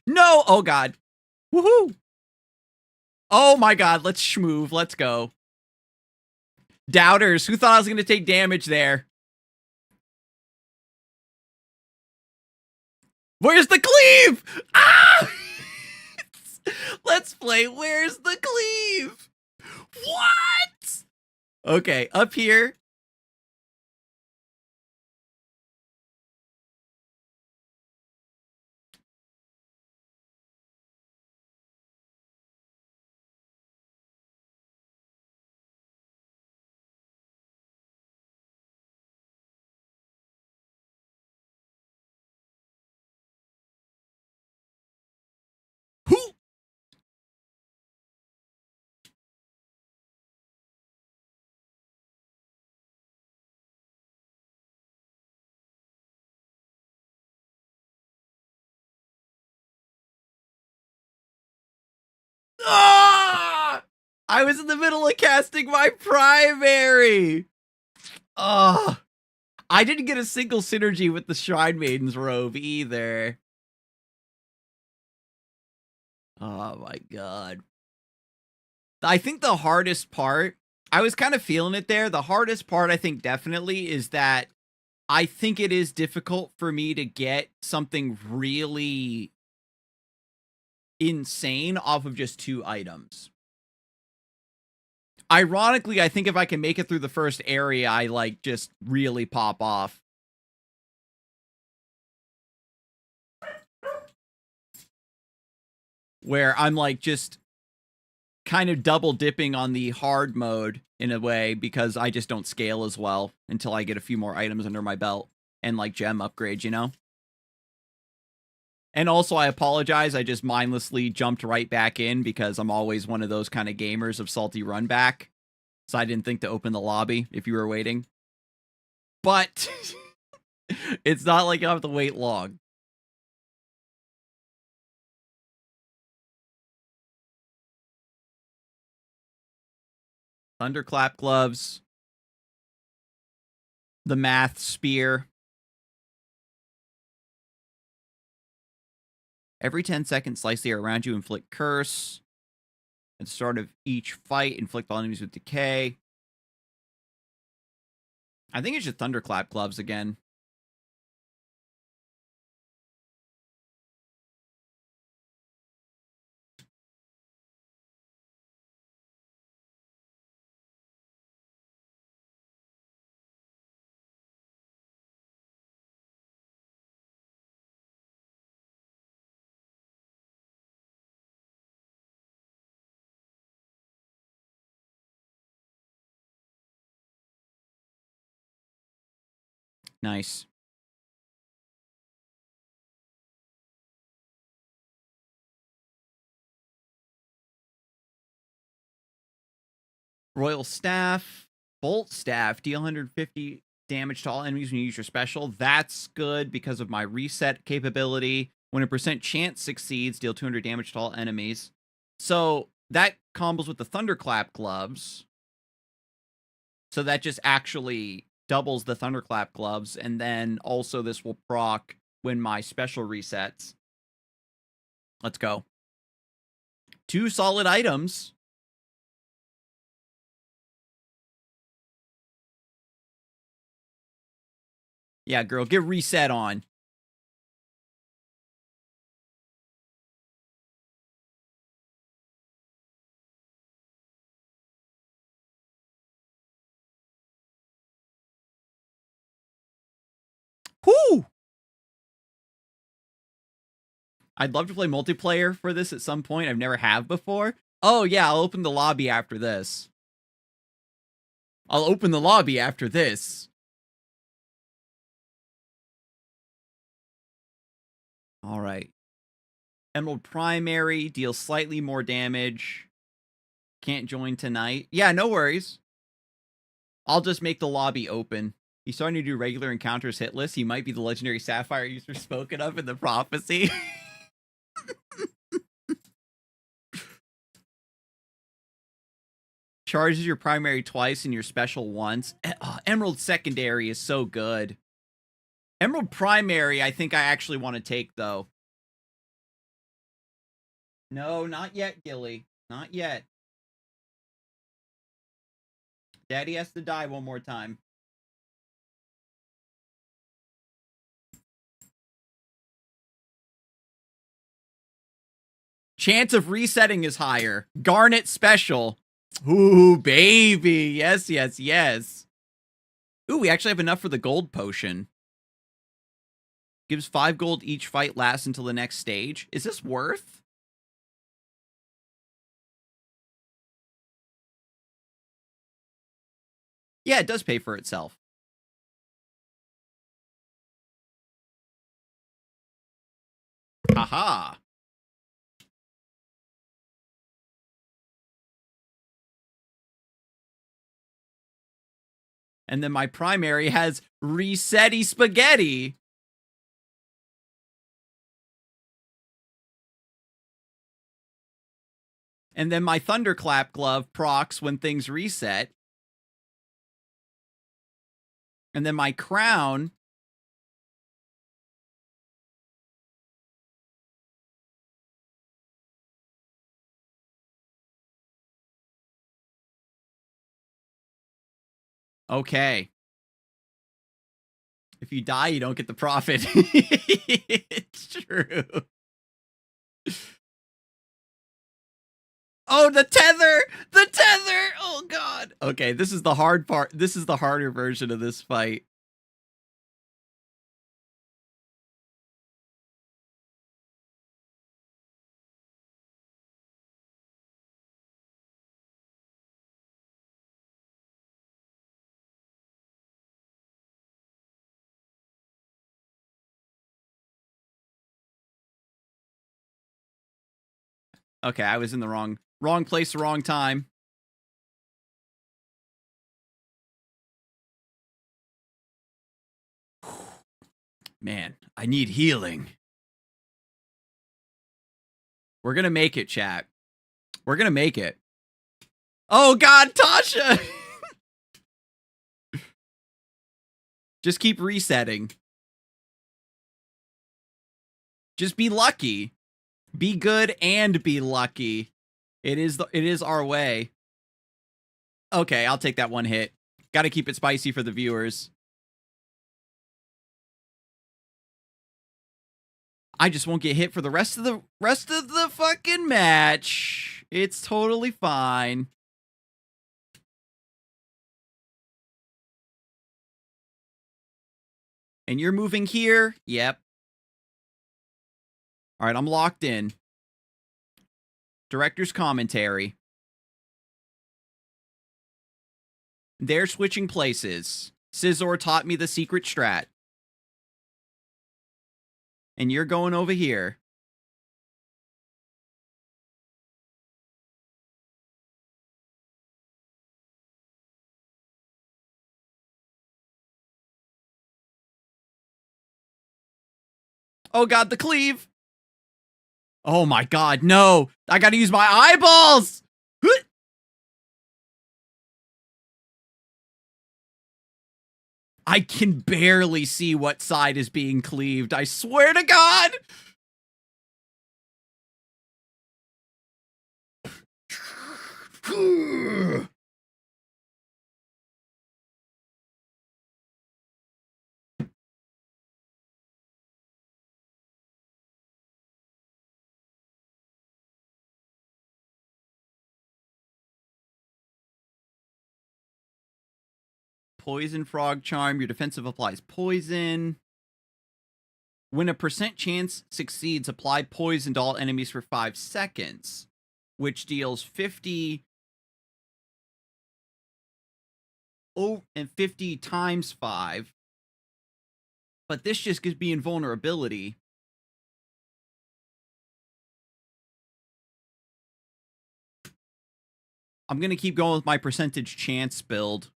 No! Oh, God. Woohoo! Oh, my God. Let's schmoove. Let's go. Doubters. Who thought I was going to take damage there? Where's the cleave? Ah! Let's play Where's the Cleave? What? Okay, up here. Who? Ah! I was in the middle of casting my primary. Ah. I didn't get a single synergy with the Shrine Maiden's robe either. Oh my God. I think the hardest part, I was kind of feeling it there. The hardest part, I think, definitely is that I think it is difficult for me to get something really insane off of just 2 items. Ironically, I think if I can make it through the first area, I, like, just really pop off. Where I'm, like, just kind of double dipping on the hard mode in a way because I just don't scale as well until I get a few more items under my belt and, like, gem upgrades, you know? And also, I apologize. I just mindlessly jumped right back in because I'm always one of those kind of gamers of salty run back. So I didn't think to open the lobby if you were waiting. But it's not like I have to wait long. Thunderclap gloves. The math spear. Every 10 seconds, slice the air around you, inflict curse. At the start of each fight, inflict all enemies with decay. I think it's just Thunderclap gloves again. Nice. Royal Staff, Bolt Staff, deal 150 damage to all enemies when you use your special. That's good because of my reset capability. When a percent chance succeeds, deal 200 damage to all enemies. So that combos with the Thunderclap gloves. So that just actually doubles the Thunderclap gloves. And then also this will proc when my special resets. Let's go. 2 solid items. Yeah, girl, get reset on. Whoo! I'd love to play multiplayer for this at some point. I've never have before. Oh, yeah, I'll open the lobby after this. I'll open the lobby after this. All right. Emerald Primary deals slightly more damage. Can't join tonight. Yeah, no worries. I'll just make the lobby open. He's starting to do regular encounters hitless. He might be the legendary Sapphire user spoken of in the prophecy. Charges your primary twice and your special once. Emerald Secondary is so good. Emerald Primary, I think I actually want to take, though. No, not yet, Gilly. Not yet. Daddy has to die one more time. Chance of resetting is higher. Garnet special. Ooh, baby. Yes, yes, yes. Ooh, we actually have enough for the gold potion. Gives 5 gold each fight lasts until the next stage. Is this worth? Yeah, it does pay for itself. Haha. And then my primary has Resetty Spaghetti. And then my Thunderclap glove procs when things reset. And then my crown. Okay. If you die, you don't get the profit. It's true. Oh, the tether! The tether! Oh, God. Okay, this is the hard part. This is the harder version of this fight. Okay, I was in the wrong place, wrong time. Man, I need healing. We're gonna make it, chat. We're gonna make it. Oh, God, Tasha! Just keep resetting. Just be lucky. Be good and be lucky. It is our way. Okay, I'll take that one hit. Gotta keep it spicy for the viewers. I just won't get hit for the rest of the fucking match. It's totally fine. And you're moving here? Yep. All right, I'm locked in. Director's commentary. They're switching places. Scizor taught me the secret strat. And you're going over here. Oh god, the cleave. Oh my god, no. I gotta use my eyeballs. I can barely see what side is being cleaved. I swear to God. Poison frog charm. Your defensive applies poison. When a percent chance succeeds, apply poison to all enemies for 5 seconds, which deals 50 and 50 times 5. But this just gives me invulnerability. I'm going to keep going with my percentage chance build.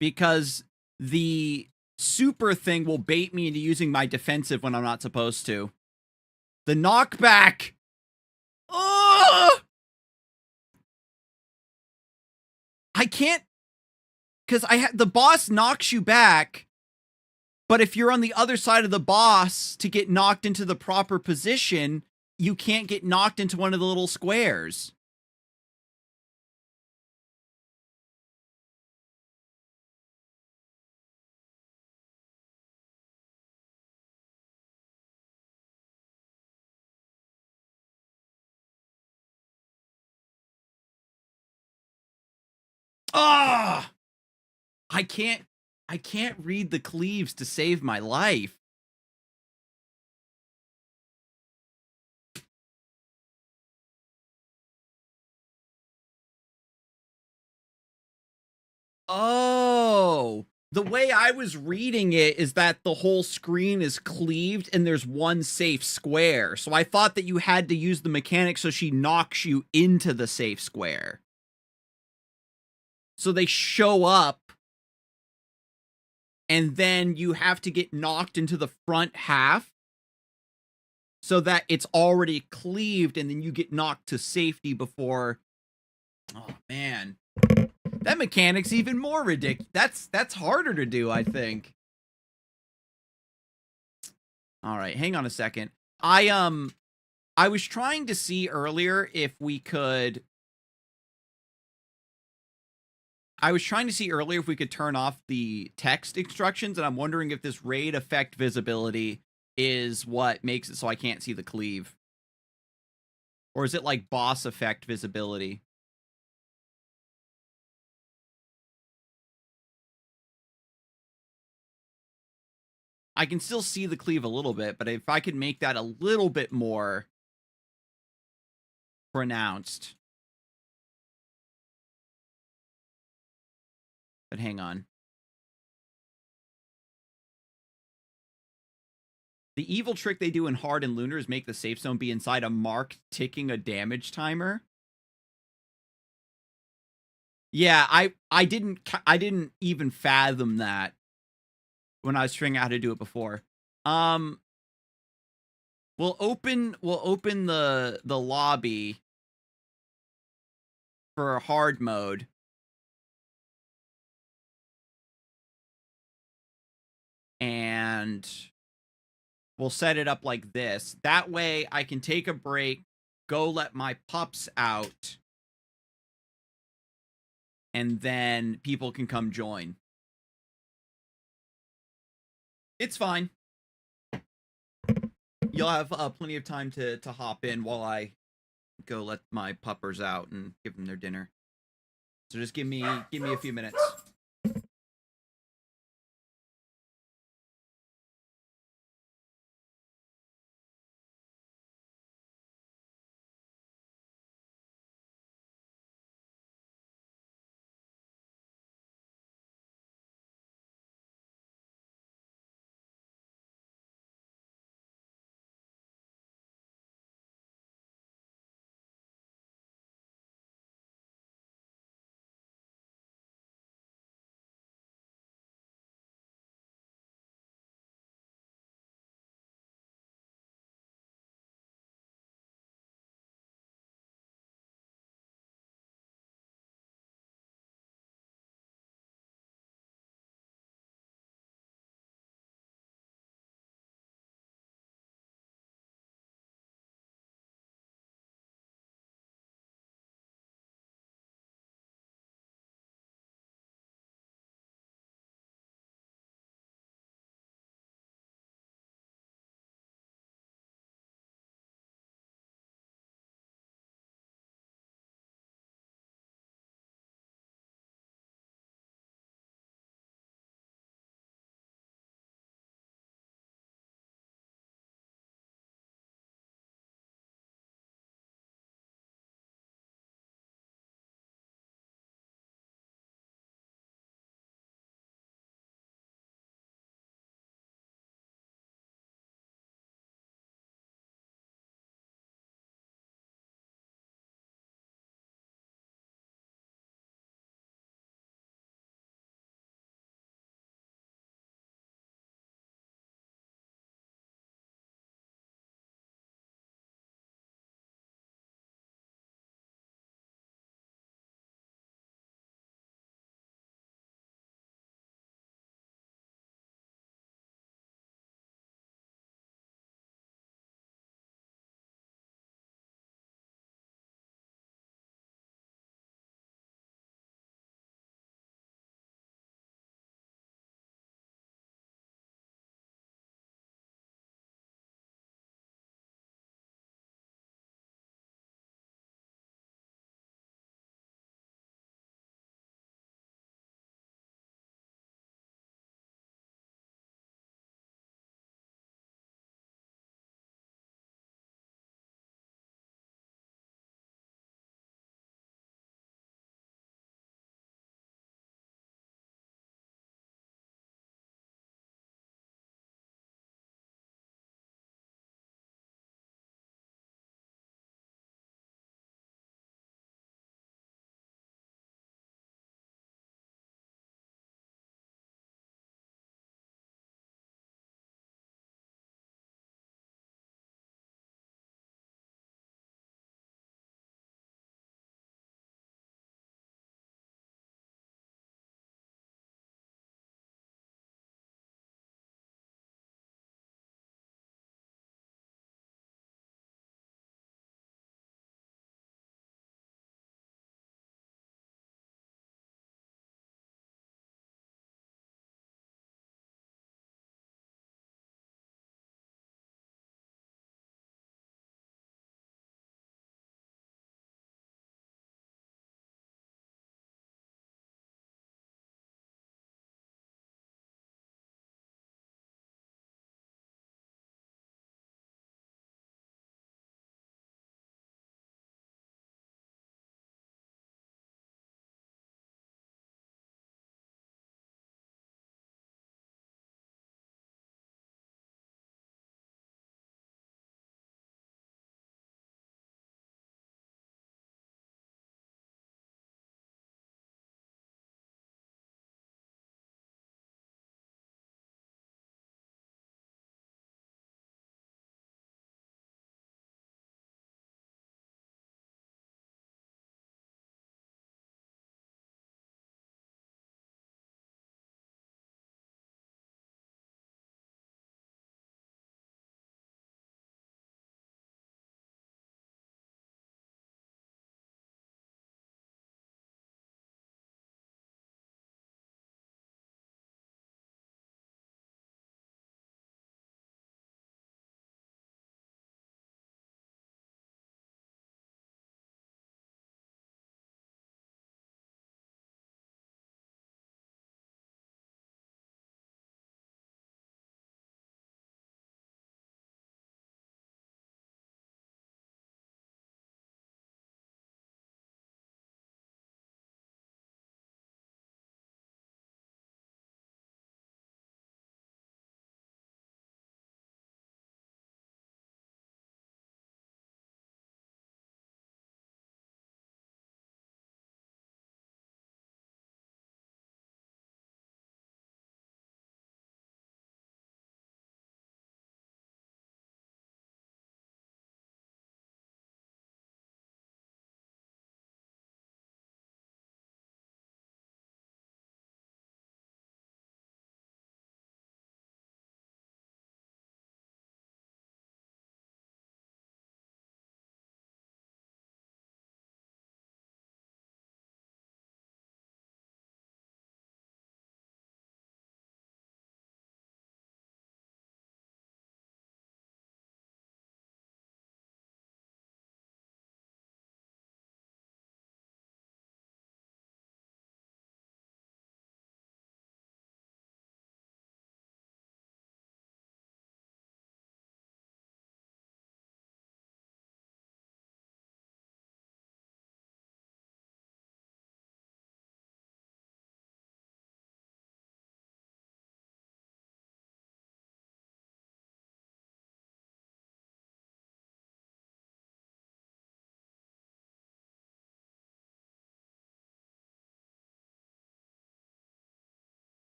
Because the super thing will bait me into using my defensive when I'm not supposed to. The knockback! Ugh! I can't... Because the boss knocks you back, but if you're on the other side of the boss to get knocked into the proper position, you can't get knocked into one of the little squares. Ah! I can't read the cleaves to save my life. Oh, the way I was reading it is that the whole screen is cleaved and there's one safe square. So I thought that you had to use the mechanic so she knocks you into the safe square. So they show up and then you have to get knocked into the front half so that it's already cleaved and then you get knocked to safety before. Oh, man. That mechanic's even more ridiculous. That's harder to do, I think. All right, hang on a second. I was trying to see earlier if we could turn off the text instructions, and I'm wondering if this raid effect visibility is what makes it so I can't see the cleave. Or is it like boss effect visibility? I can still see the cleave a little bit, but if I could make that a little bit more pronounced. But hang on. The evil trick they do in Hard and Lunar is make the safe zone be inside a mark ticking a damage timer. Yeah, I didn't even fathom that when I was figuring out how to do it before. We'll open the lobby for hard mode. And we'll set it up like this. That way I can take a break, go let my pups out, and then people can come join. It's fine. You'll have plenty of time to hop in while I go let my puppers out and give them their dinner. So just give me a few minutes.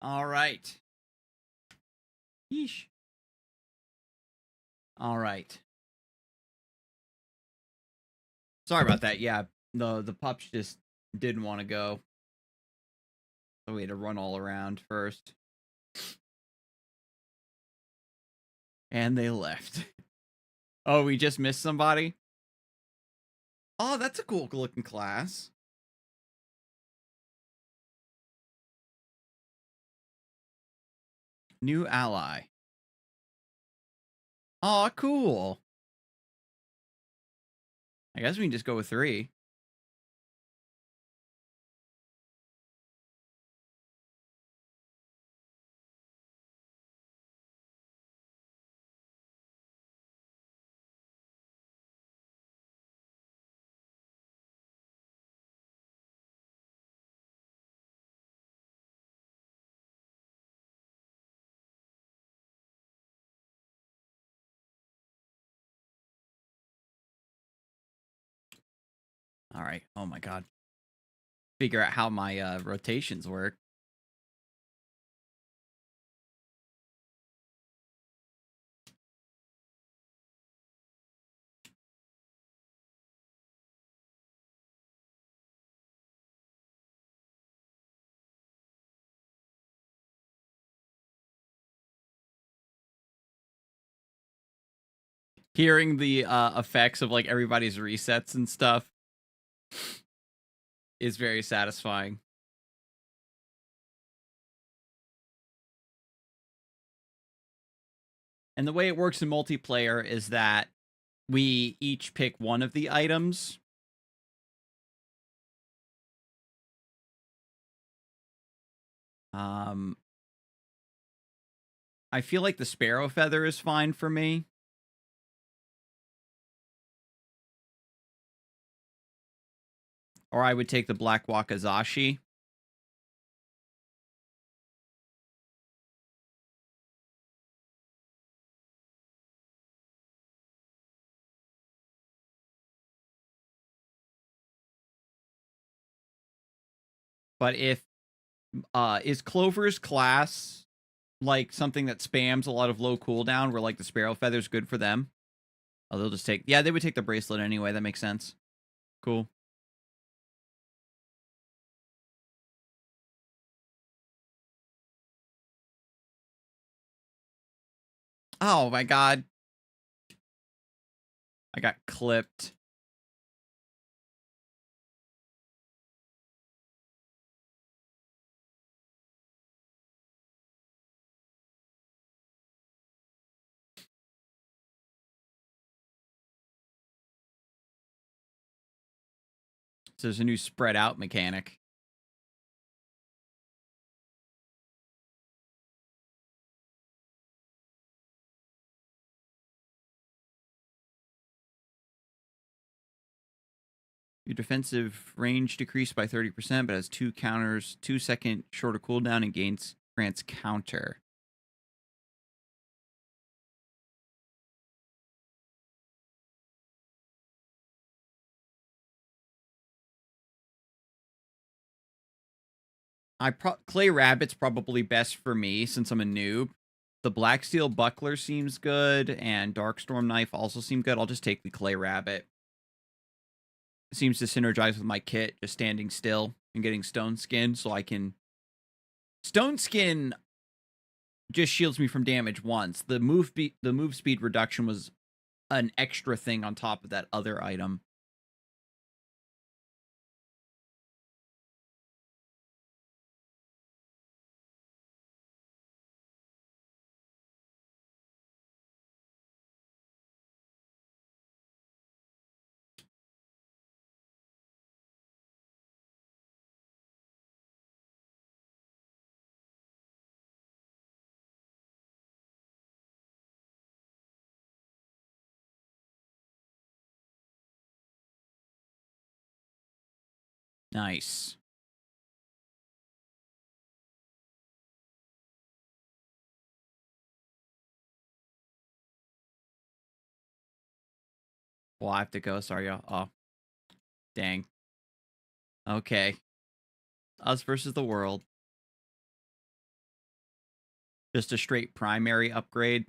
All right. Yeesh. All right. Sorry about that. Yeah, the pups just didn't want to go. So we had to run all around first. And they left. Oh, we just missed somebody? Oh, that's a cool looking class. New ally. Oh, cool. I guess we can just go with 3. All right. Oh my god. Figure out how my rotations work. Hearing the effects of like everybody's resets and stuff is very satisfying. And the way it works in multiplayer is that we each pick one of the items. I feel like the sparrow feather is fine for me. Or I would take the black wakizashi. But if is Clover's class like something that spams a lot of low cooldown where like the sparrow feather's good for them? Oh, they'll just take, yeah, they would take the bracelet anyway. That makes sense. Cool. Oh my god. I got clipped. So there's a new spread out mechanic. Your defensive range decreased by 30%, but has 2 counters, 2-second shorter cooldown, and grants counter. Clay Rabbit's probably best for me since I'm a noob. The Black Steel Buckler seems good, and Darkstorm Knife also seem good. I'll just take the Clay Rabbit. It seems to synergize with my kit, just standing still and getting Stone Skin, so I can... Stone Skin just shields me from damage once. The move speed reduction was an extra thing on top of that other item. Nice. Well, I have to go. Sorry, y'all. Oh, dang. Okay. Us versus the world. Just a straight primary upgrade.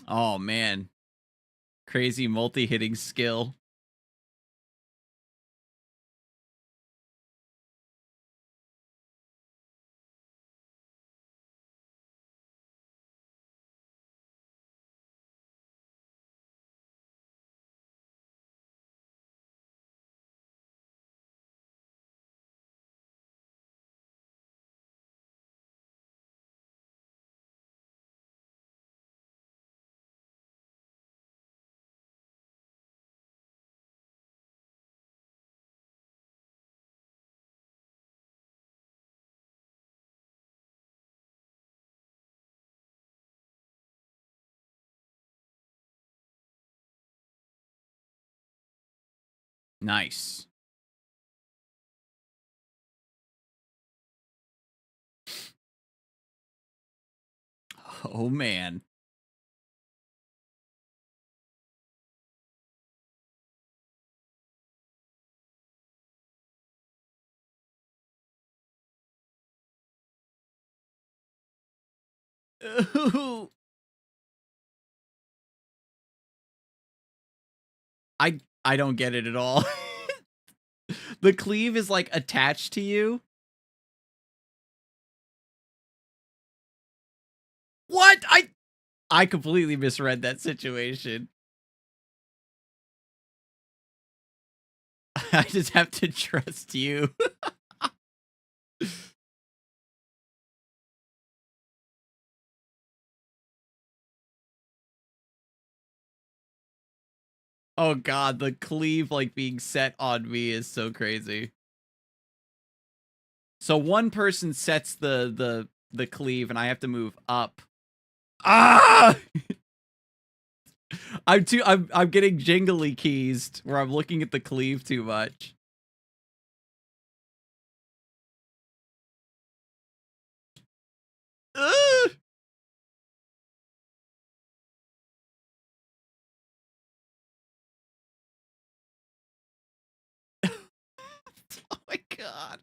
Oh man. Crazy multi-hitting skill. Nice. Oh man. Ooh. I don't get it at all. The cleave is like attached to you. What? I completely misread that situation. I just have to trust you. Oh god, the cleave like being set on me is so crazy. So one person sets the cleave and I have to move up. Ah! I'm getting jingly keys where I'm looking at the cleave too much. Ah! Oh my god.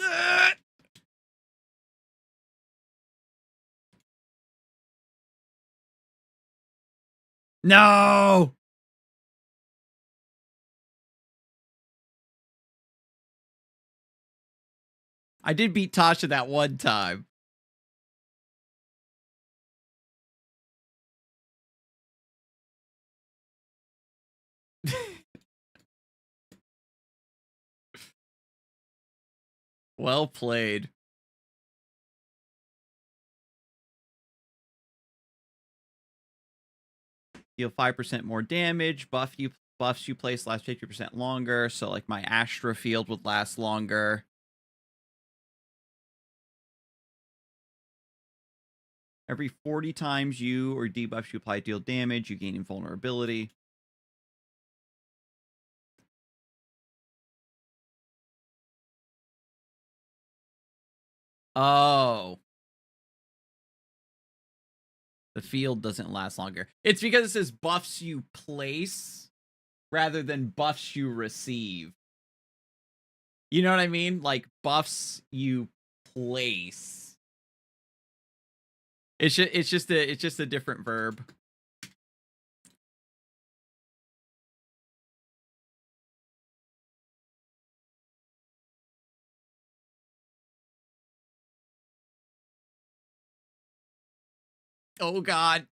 Ah! No! I did beat Tasha that one time. Well played. Deal 5% more damage. Buffs you place last 50% longer. So like my Astra field would last longer. Every 40 times you or debuffs you apply deal damage, you gain invulnerability. Oh. The field doesn't last longer. It's because it says buffs you place rather than buffs you receive. You know what I mean? Like buffs you place. It's just a different verb. Oh god.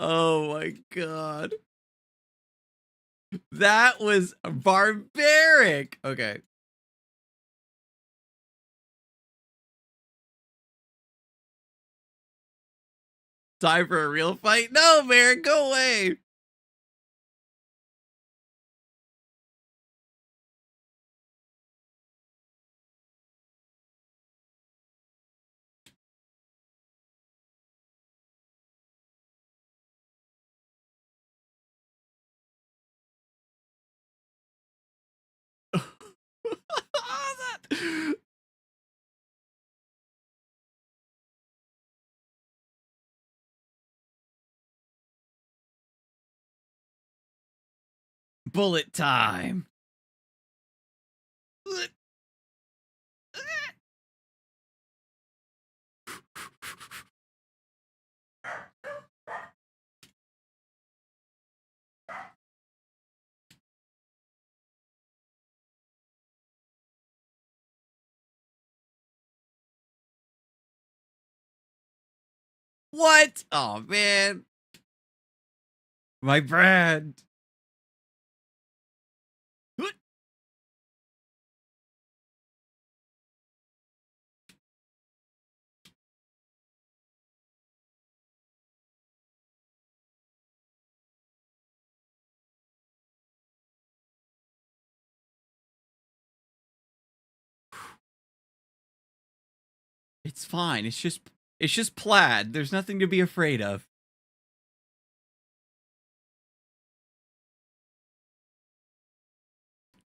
Oh my god. That was barbaric. Okay. Time for a real fight? No, Merrick, go away. That- Bullet time. What? Oh man. My brand. It's fine. It's just plaid. There's nothing to be afraid of.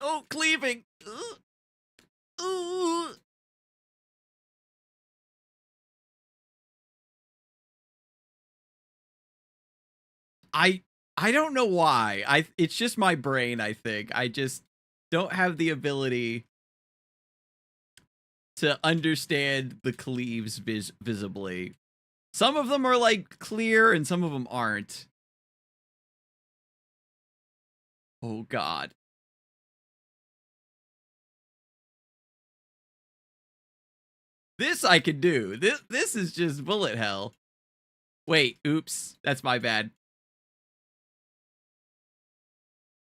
Oh, cleaving. Ooh. I I don't know why. It's just my brain, I think. I just don't have the ability to understand the cleaves visibly. Some of them are like clear and some of them aren't. Oh god. This I can do. This is just bullet hell. Wait, oops. That's my bad.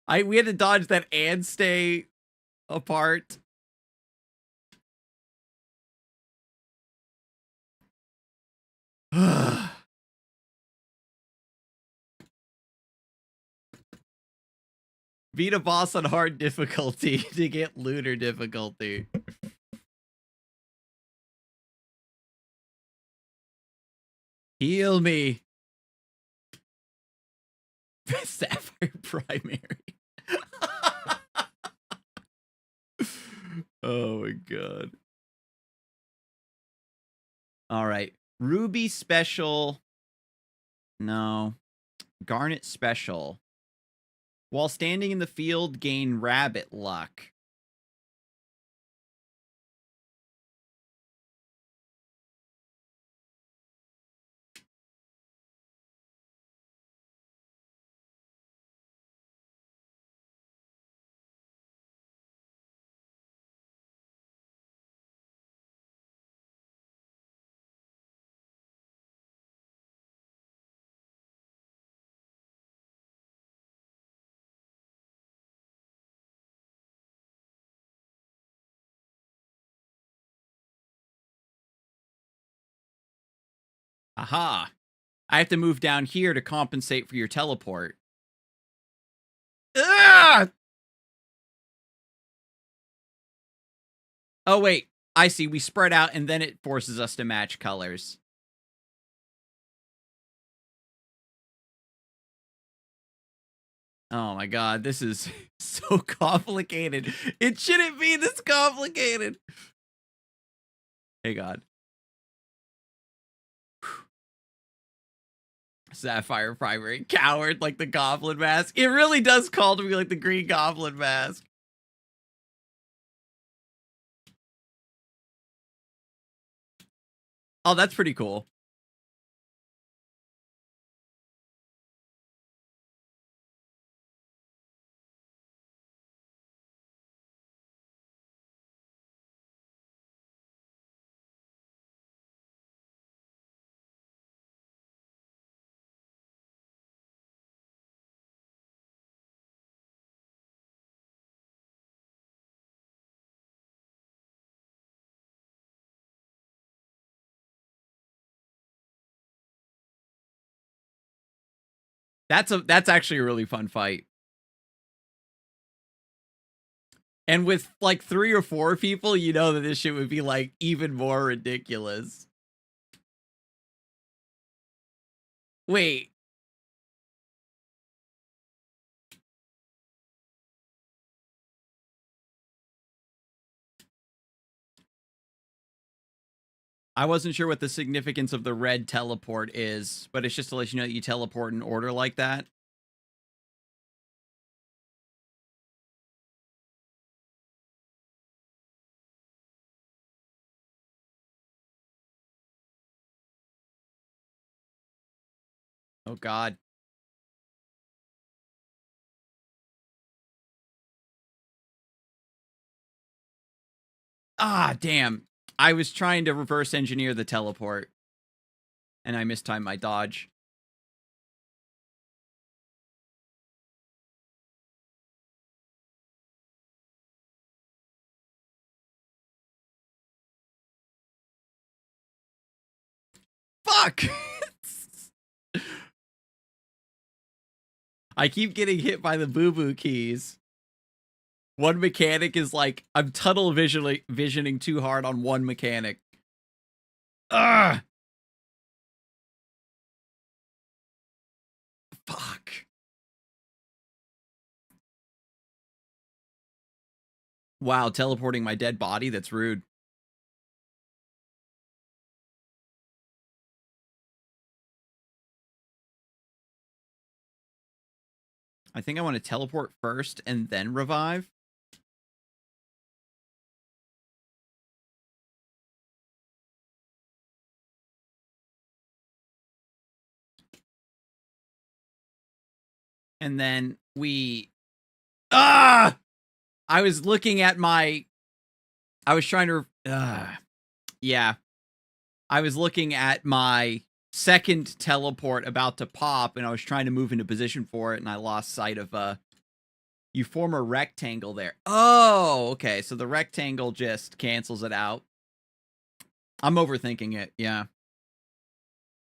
We had to dodge that and stay apart. Beat a boss on hard difficulty to get lunar difficulty. Heal me. Sapphire primary. Oh my god. All right. Ruby special. No. Garnet special. While standing in the field, gain rabbit luck. Aha. I have to move down here to compensate for your teleport. Ah! Oh, wait. I see. We spread out and then it forces us to match colors. Oh my god, this is so complicated. It shouldn't be this complicated. Hey god. Sapphire primary. Coward like the goblin mask. It really does call to me like the green goblin mask. Oh, that's pretty cool. That's actually a really fun fight. And with like 3 or 4 people, you know that this shit would be like even more ridiculous. Wait. I wasn't sure what the significance of the red teleport is, but it's just to let you know that you teleport in order like that. Oh god. Ah, damn. I was trying to reverse engineer the teleport, and I mistimed my dodge. Fuck! I keep getting hit by the boo-boo keys. One mechanic is like, I'm tunnel visioning too hard on one mechanic. Ugh! Fuck. Wow, teleporting my dead body? That's rude. I think I want to teleport first and then revive. And then we... Ah! I was looking at my... I was trying to... yeah. I was looking at my second teleport about to pop, and I was trying to move into position for it, and I lost sight of... You form a rectangle there. Oh, okay. So the rectangle just cancels it out. I'm overthinking it, yeah.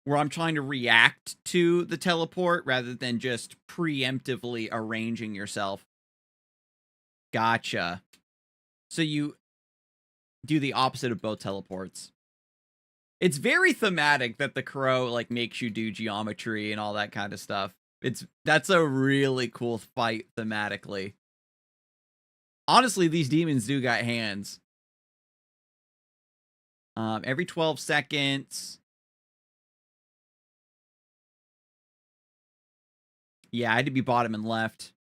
Where I'm trying to react to the teleport rather than just preemptively arranging yourself. Gotcha. So you do the opposite of both teleports. It's very thematic that the crow like makes you do geometry and all that kind of stuff. That's a really cool fight thematically. Honestly, these demons do got hands. Every 12 seconds. Yeah, I had to be bottom and left.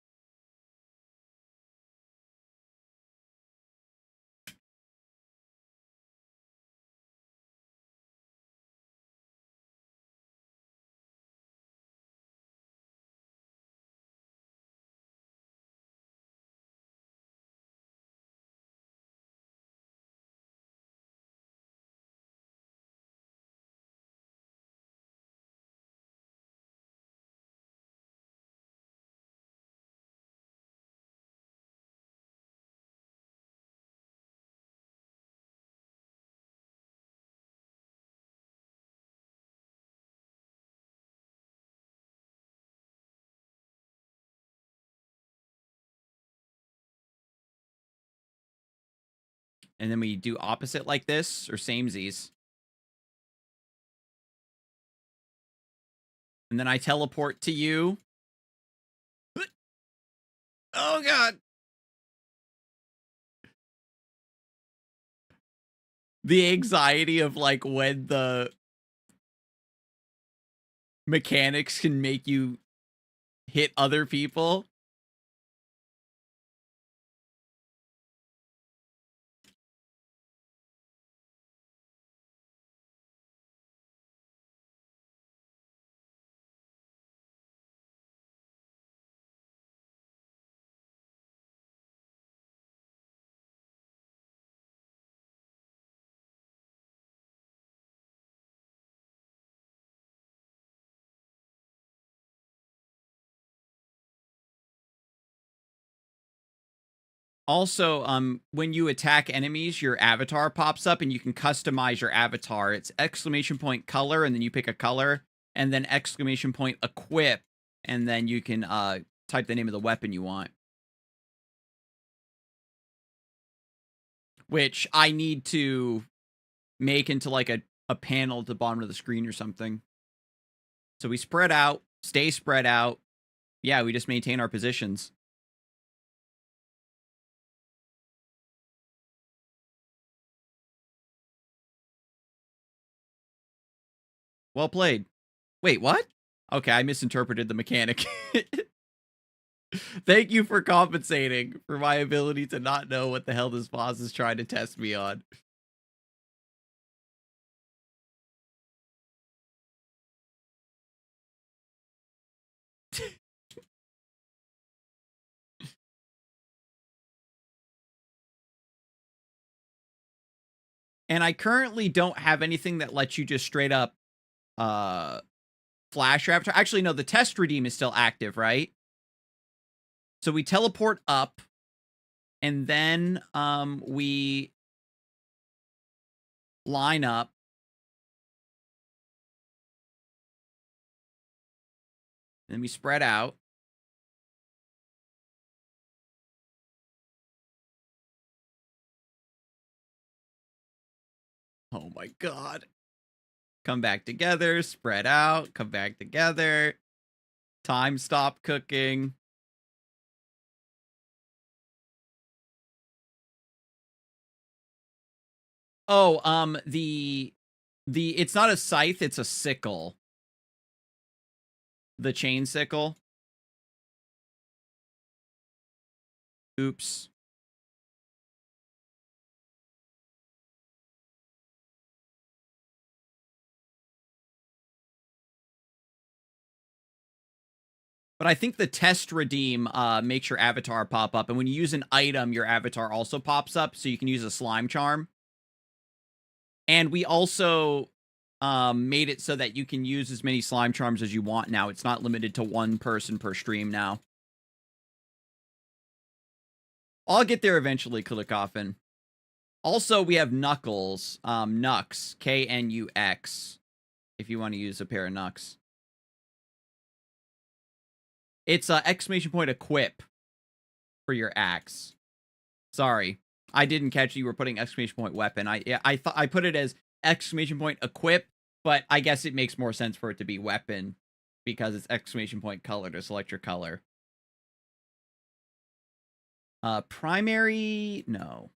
And then we do opposite like this, or samesies. And then I teleport to you. Oh, God. The anxiety of, like, when the mechanics can make you hit other people. Also, when you attack enemies, your avatar pops up and you can customize your avatar. It's exclamation point color, and then you pick a color, and then exclamation point equip, and then you can type the name of the weapon you want. Which I need to make into like a panel at the bottom of the screen or something. So we spread out, stay spread out. Yeah, we just maintain our positions. Well played. Wait, what? Okay, I misinterpreted the mechanic. Thank you for compensating for my ability to not know what the hell this boss is trying to test me on. And I currently don't have anything that lets you just straight up flash your avatar. Actually, no, the test redeem is still active, right? So we teleport up, and then we line up. Then we spread out. Oh my god. Come back together, spread out, come back together. Time stop cooking. Oh, it's not a scythe, it's a sickle. The chain sickle. Oops. But I think the test redeem makes your avatar pop up. And when you use an item, your avatar also pops up. So you can use a slime charm. And we also made it so that you can use as many slime charms as you want now. It's not limited to one person per stream now. I'll get there eventually, Coffin. Also, we have Knuckles. Nux. Knux. If you want to use a pair of Nux. It's exclamation point equip for your axe. Sorry. I didn't catch you were putting exclamation point weapon. I thought I put it as exclamation point equip, but I guess it makes more sense for it to be weapon because it's exclamation point color to select your color. Primary, no.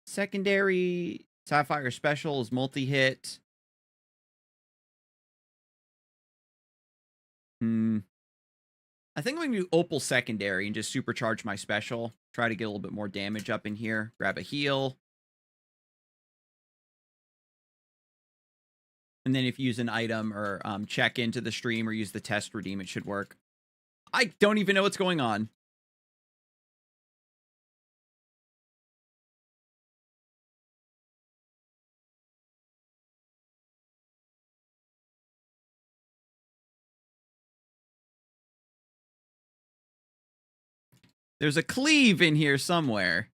Secondary, Sapphire Special is multi-hit. I think I'm going to do Opal Secondary and just supercharge my special. Try to get a little bit more damage up in here. Grab a heal. And then if you use an item or check into the stream or use the test redeem, it should work. I don't even know what's going on. There's a cleave in here somewhere.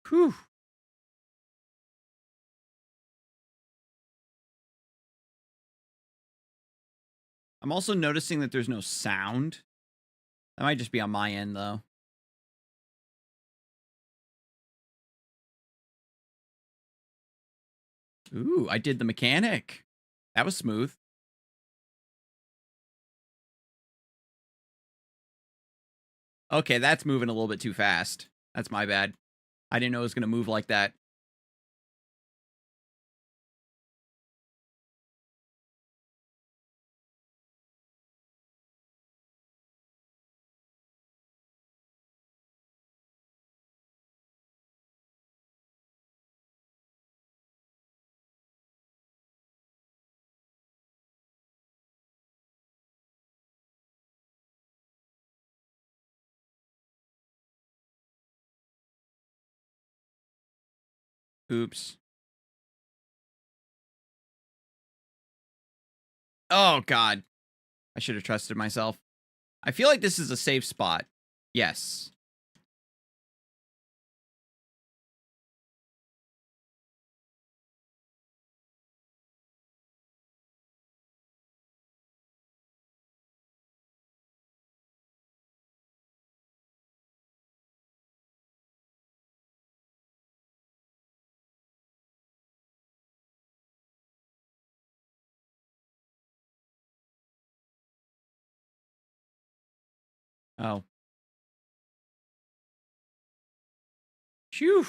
Whew. I'm also noticing that there's no sound. That might just be on my end, though. Ooh, I did the mechanic. That was smooth. Okay, that's moving a little bit too fast. That's my bad. I didn't know it was going to move like that. Oops. Oh, God. I should have trusted myself. I feel like this is a safe spot. Yes. Oh. Phew.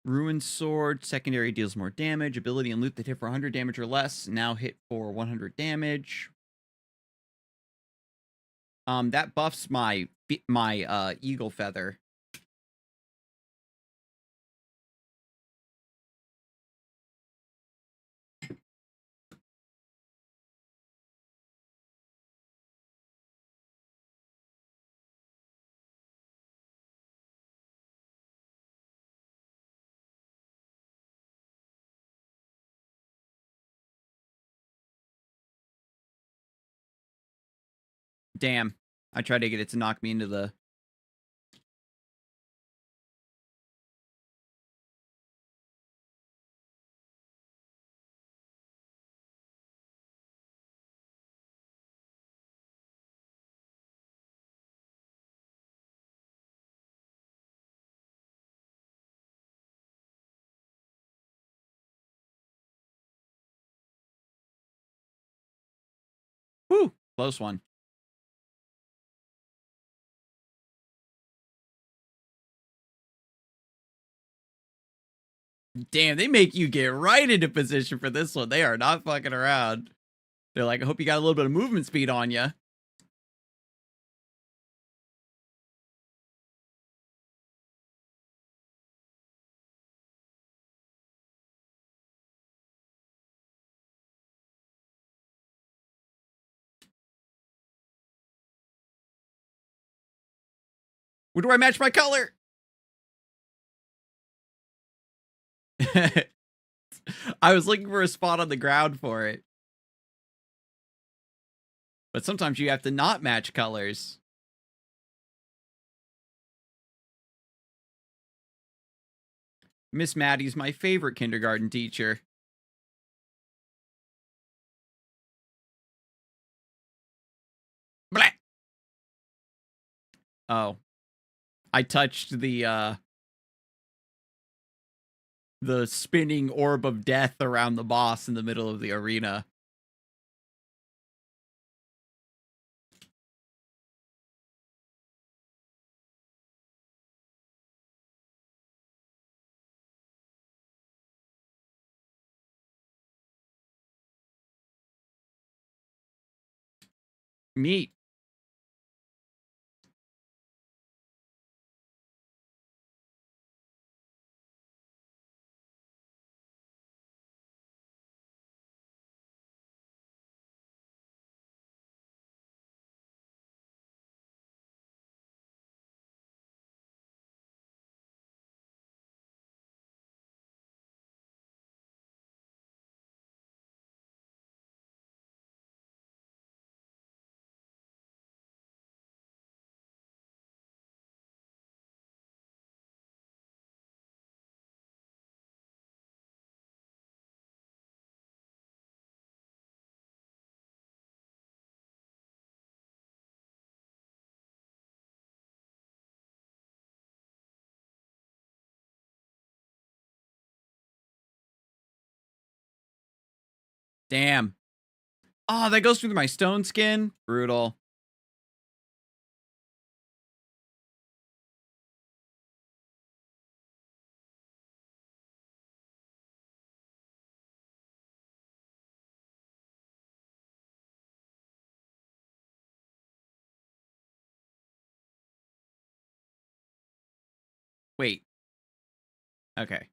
Ruined Sword. Secondary deals more damage. Ability and loot that hit for 100 damage or less. Now hit for 100 damage. That buffs my eagle feather. Damn. I tried to get it to knock me into the... Whew. Close one. Damn, they make you get right into position for this one. They are not fucking around. They're like, I hope you got a little bit of movement speed on you. Where do I match my color? I was looking for a spot on the ground for it. But sometimes you have to not match colors. Miss Maddie's my favorite kindergarten teacher. Blah! Oh. I touched the spinning orb of death around the boss in the middle of the arena. Neat. Damn. Oh, that goes through my stone skin. Brutal. Wait. Okay.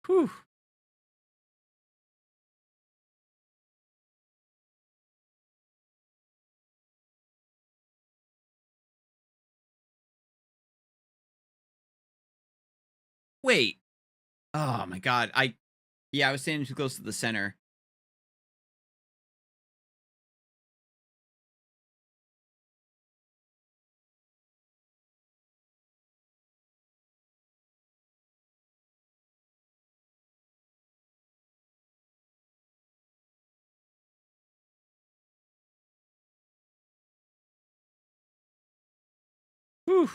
Whew. Wait. Oh my god. Yeah, I was standing too close to the center. Whew.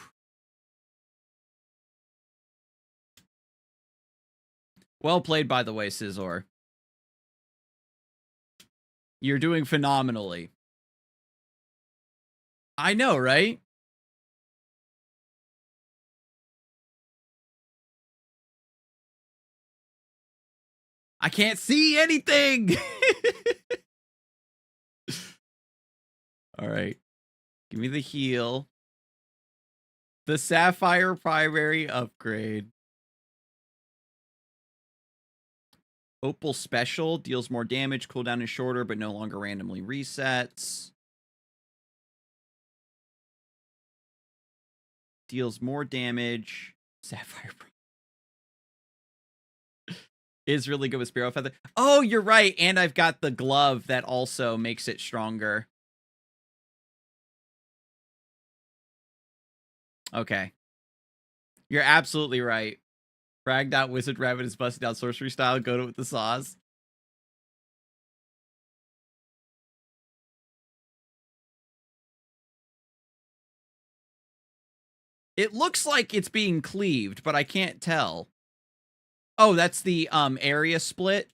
Well played, by the way, Scizor. You're doing phenomenally. I know, right? I can't see anything. All right. Give me the heal. The Sapphire primary upgrade. Opal special deals more damage. Cooldown is shorter, but no longer randomly resets. Deals more damage. Sapphire is really good with Sparrow Feather. Oh, you're right. And I've got the glove that also makes it stronger. Okay. You're absolutely right. Fragged out Wizard Rabbit is busted out sorcery style. Go to it with the saws. It looks like it's being cleaved, but I can't tell. Oh, that's the area split.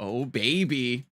Oh, baby.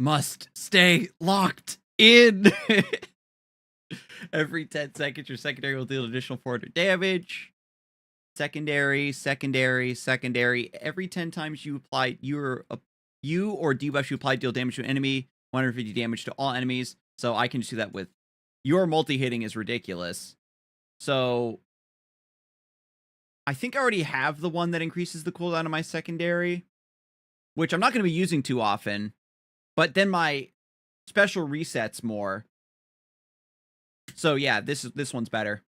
Must stay locked in. Every 10 seconds, your secondary will deal additional 400 damage. Secondary, secondary, secondary. Every 10 times you apply you or debuff you apply deal damage to an enemy, 150 damage to all enemies. So I can just do that with your multi-hitting is ridiculous. So I think I already have the one that increases the cooldown of my secondary, which I'm not going to be using too often. But then my special resets more. So yeah, this one's better.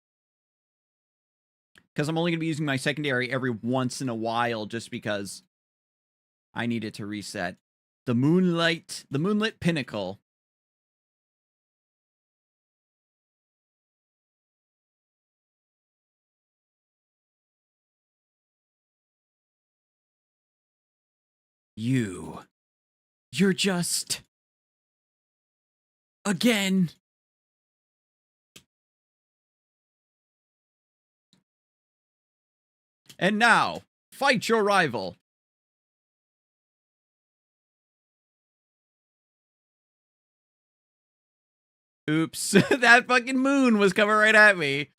Because I'm only going to be using my secondary every once in a while just because I need it to reset. The moonlit pinnacle. You're just... Again. And now, fight your rival. Oops, that fucking moon was coming right at me.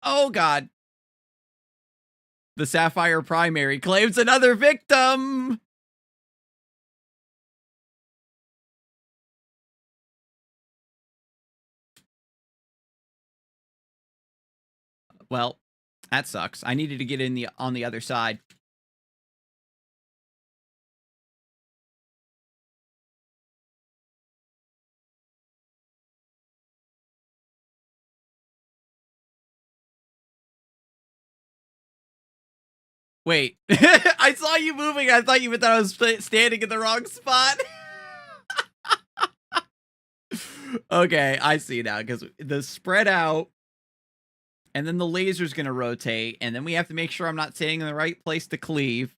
Oh, God. The Sapphire Primary claims another victim. Well, that sucks. I needed to get in on the other side. Wait, I saw you moving. I thought you meant that I was standing in the wrong spot. Okay, I see now, because the spread out, and then the laser's going to rotate, and then we have to make sure I'm not standing in the right place to cleave.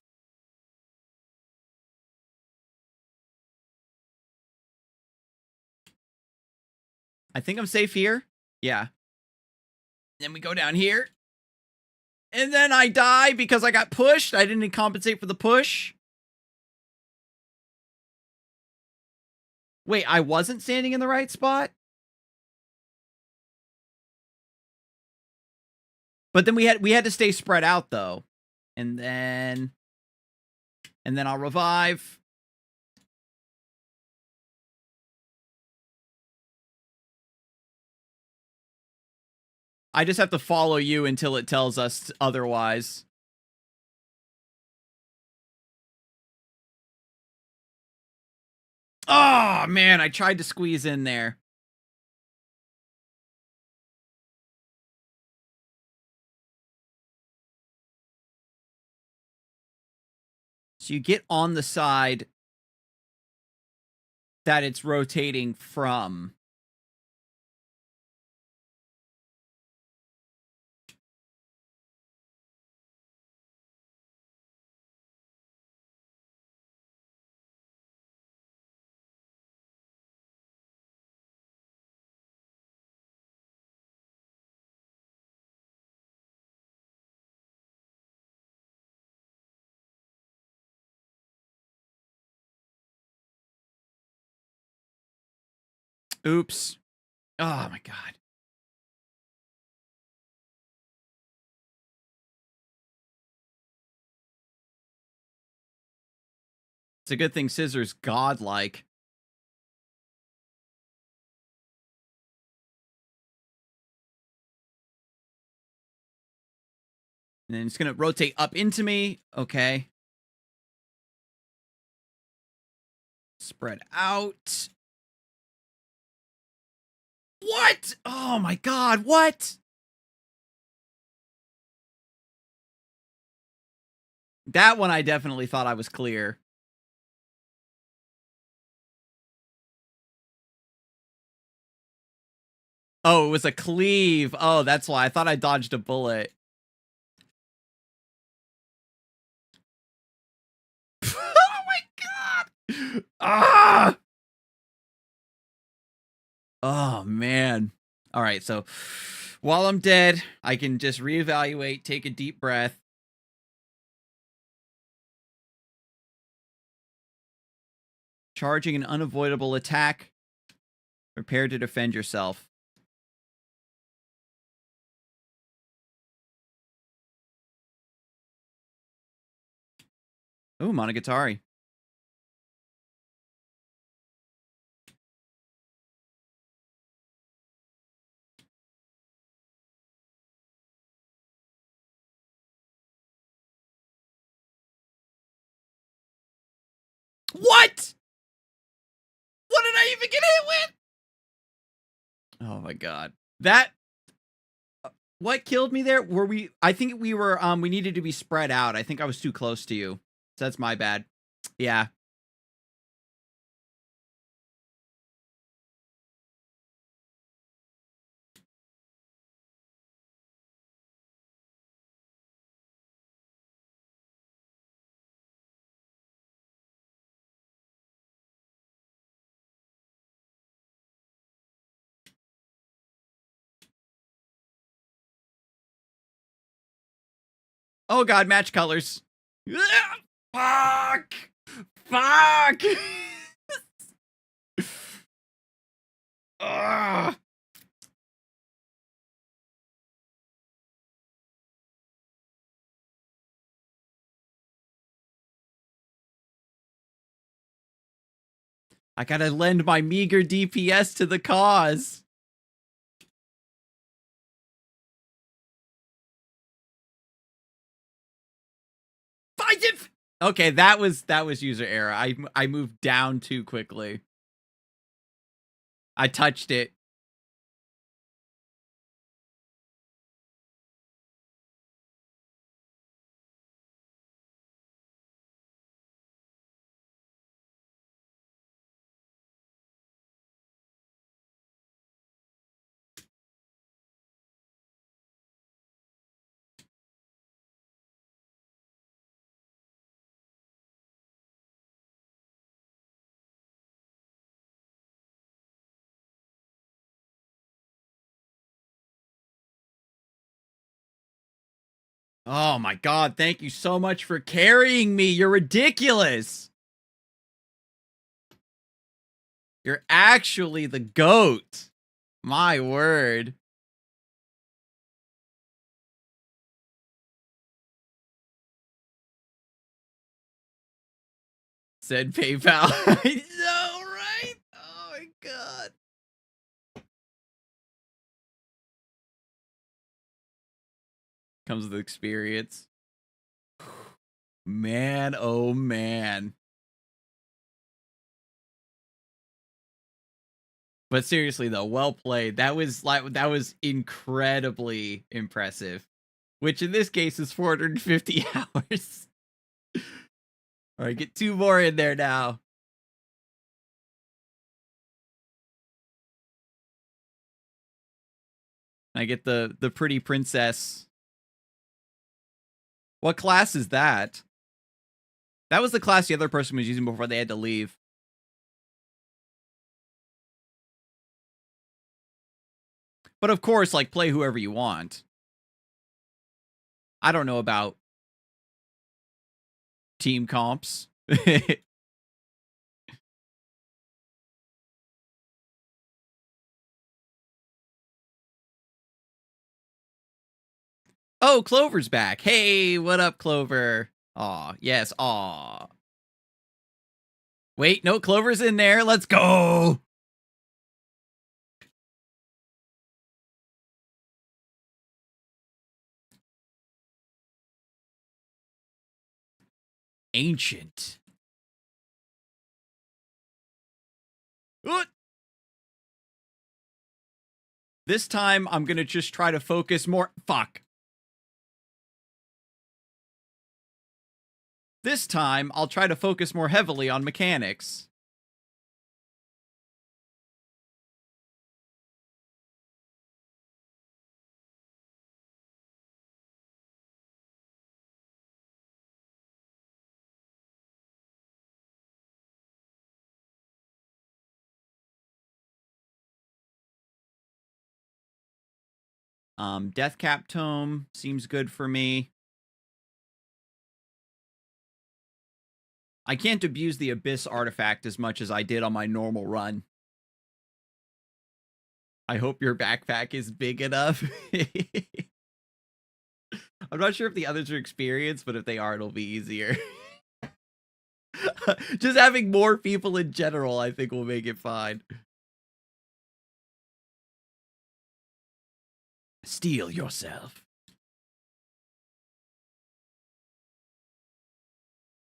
I think I'm safe here. Yeah. Then we go down here. And then I die because I got pushed. I didn't compensate for the push. Wait, I wasn't standing in the right spot? But then we had to stay spread out though. And then I'll revive. I just have to follow you until it tells us otherwise. Oh, man, I tried to squeeze in there. So you get on the side that it's rotating from. Oops. Oh, my God. It's a good thing Scissor's godlike. And then it's going to rotate up into me. Okay. Spread out. What? Oh, my God. What? That one I definitely thought I was clear. Oh, it was a cleave. Oh, that's why. I thought I dodged a bullet. Oh my God! Ah! Oh, man. All right, so while I'm dead, I can just reevaluate, take a deep breath. Charging an unavoidable attack. Prepare to defend yourself. Ooh, Monogatari. What? What did I even get hit with? Oh my God. That... What killed me there? Were we? I think we were. We needed to be spread out. I think I was too close to you. So that's my bad. Yeah. Oh God, match colors. Fuck. Fuck. Ugh. I gotta lend my meager DPS to the cause. Okay, that was user error. I moved down too quickly. I touched it. Oh my God, thank you so much for carrying me. You're ridiculous. You're actually the GOAT. My word. Said PayPal. I know, right? Oh my God. Comes with experience. Man, oh man. But seriously though, well played. That was incredibly impressive. Which in this case is 450 hours. All right, get 2 more in there now. I get the pretty princess. What class is that? That was the class the other person was using before they had to leave. But of course, like, play whoever you want. I don't know about team comps. Oh, Clover's back. Hey, what up, Clover? Aw, yes, aw. Wait, no, Clover's in there. Let's go. Ancient. What? This time, I'm gonna just try to focus more. Fuck. This time, I'll try to focus more heavily on mechanics. Death Cap Tome seems good for me. I can't abuse the Abyss artifact as much as I did on my normal run. I hope your backpack is big enough. I'm not sure if the others are experienced, but if they are, it'll be easier. Just having more people in general, I think, will make it fine. Steel yourself.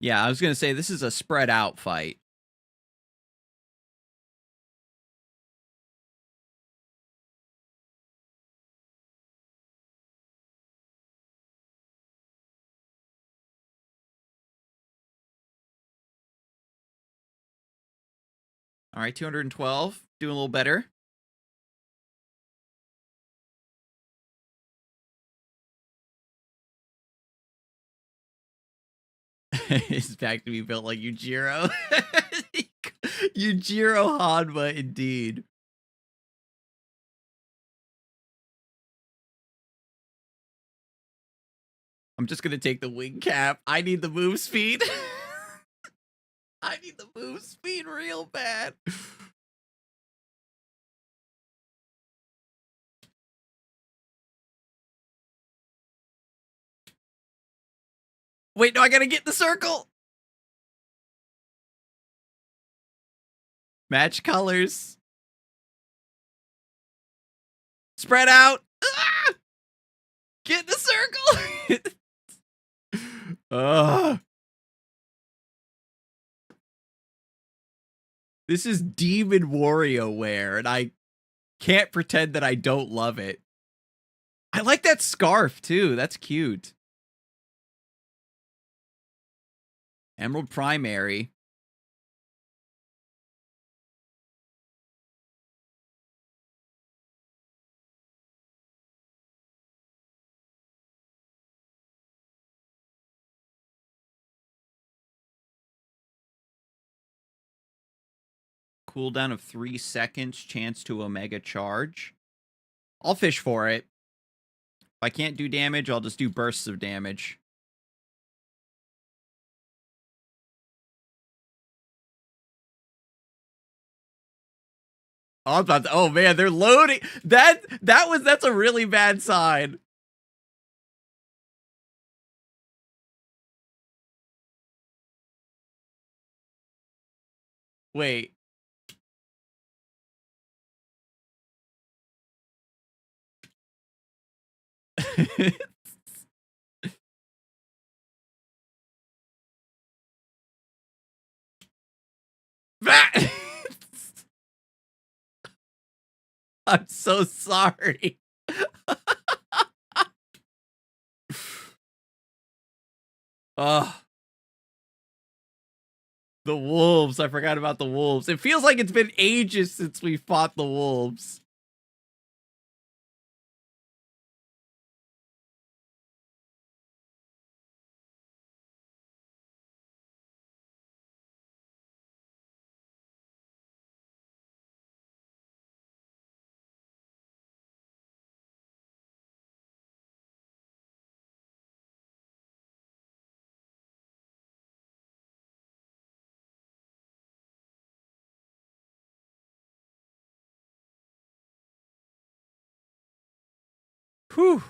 Yeah, I was going to say, this is a spread out fight. All right, 212. Doing a little better. It's back to be built like Yujiro. Yujiro Hanma, indeed. I'm just gonna take the wing cap. I need the move speed. I need the move speed real bad. Wait, no, I gotta get the circle. Match colors. Spread out. Ah! Get the circle. This is Demon WarioWare, and I can't pretend that I don't love it. I like that scarf, too. That's cute. Emerald Primary. Cooldown of 3 seconds, chance to Omega Charge. I'll fish for it. If I can't do damage, I'll just do bursts of damage. Oh, I'm about to, oh man, they're loading. That's a really bad sign. Wait. I'm so sorry. Ugh. The wolves. I forgot about the wolves. It feels like it's been ages since we fought the wolves. Whew.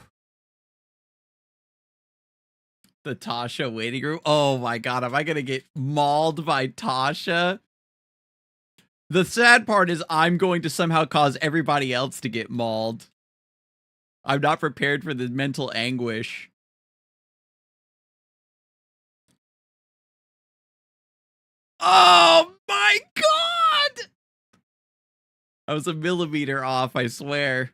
The Tasha waiting room. Oh my god, am I gonna get mauled by Tasha? The sad part is I'm going to somehow cause everybody else to get mauled. I'm not prepared for the mental anguish. Oh my god! I was a millimeter off, I swear.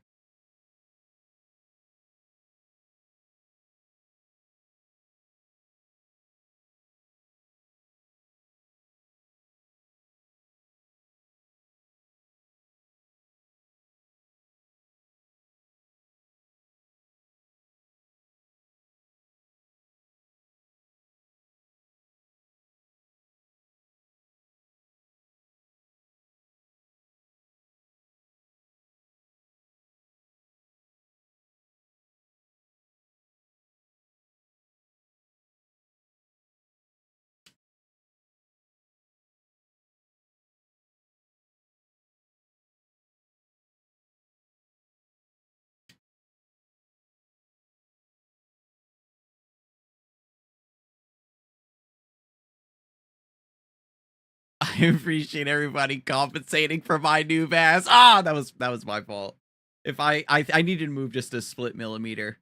I appreciate everybody compensating for my new mask. Ah, that was my fault. If I needed to move just a split millimeter.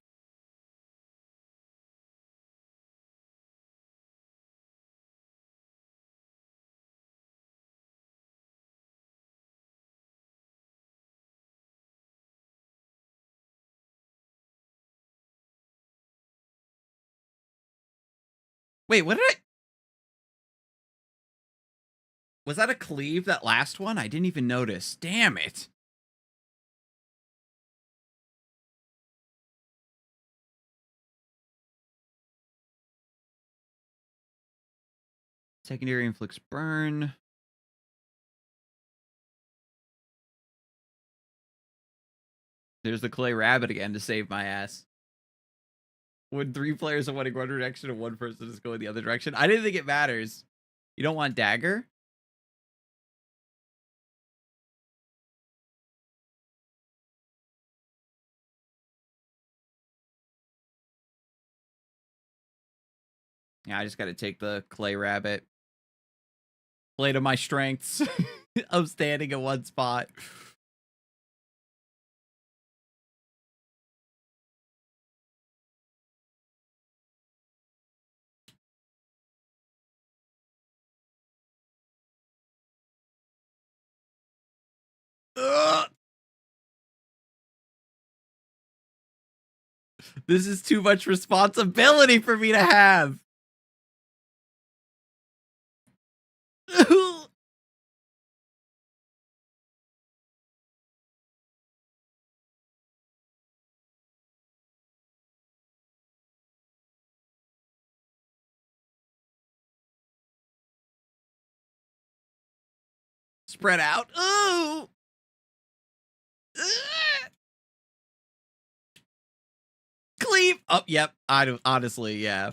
Wait, what did I? Was that a cleave, that last one? I didn't even notice. Damn it. Secondary inflicts burn. There's the clay rabbit again to save my ass. When 3 players are going one direction and 1 person is going the other direction. I didn't think it matters. You don't want dagger? Yeah, I just got to take the clay rabbit. Play to my strengths of standing in one spot. Ugh! This is too much responsibility for me to have. Spread out. Ooh. Cleave. Oh, yep. I don't, honestly, yeah.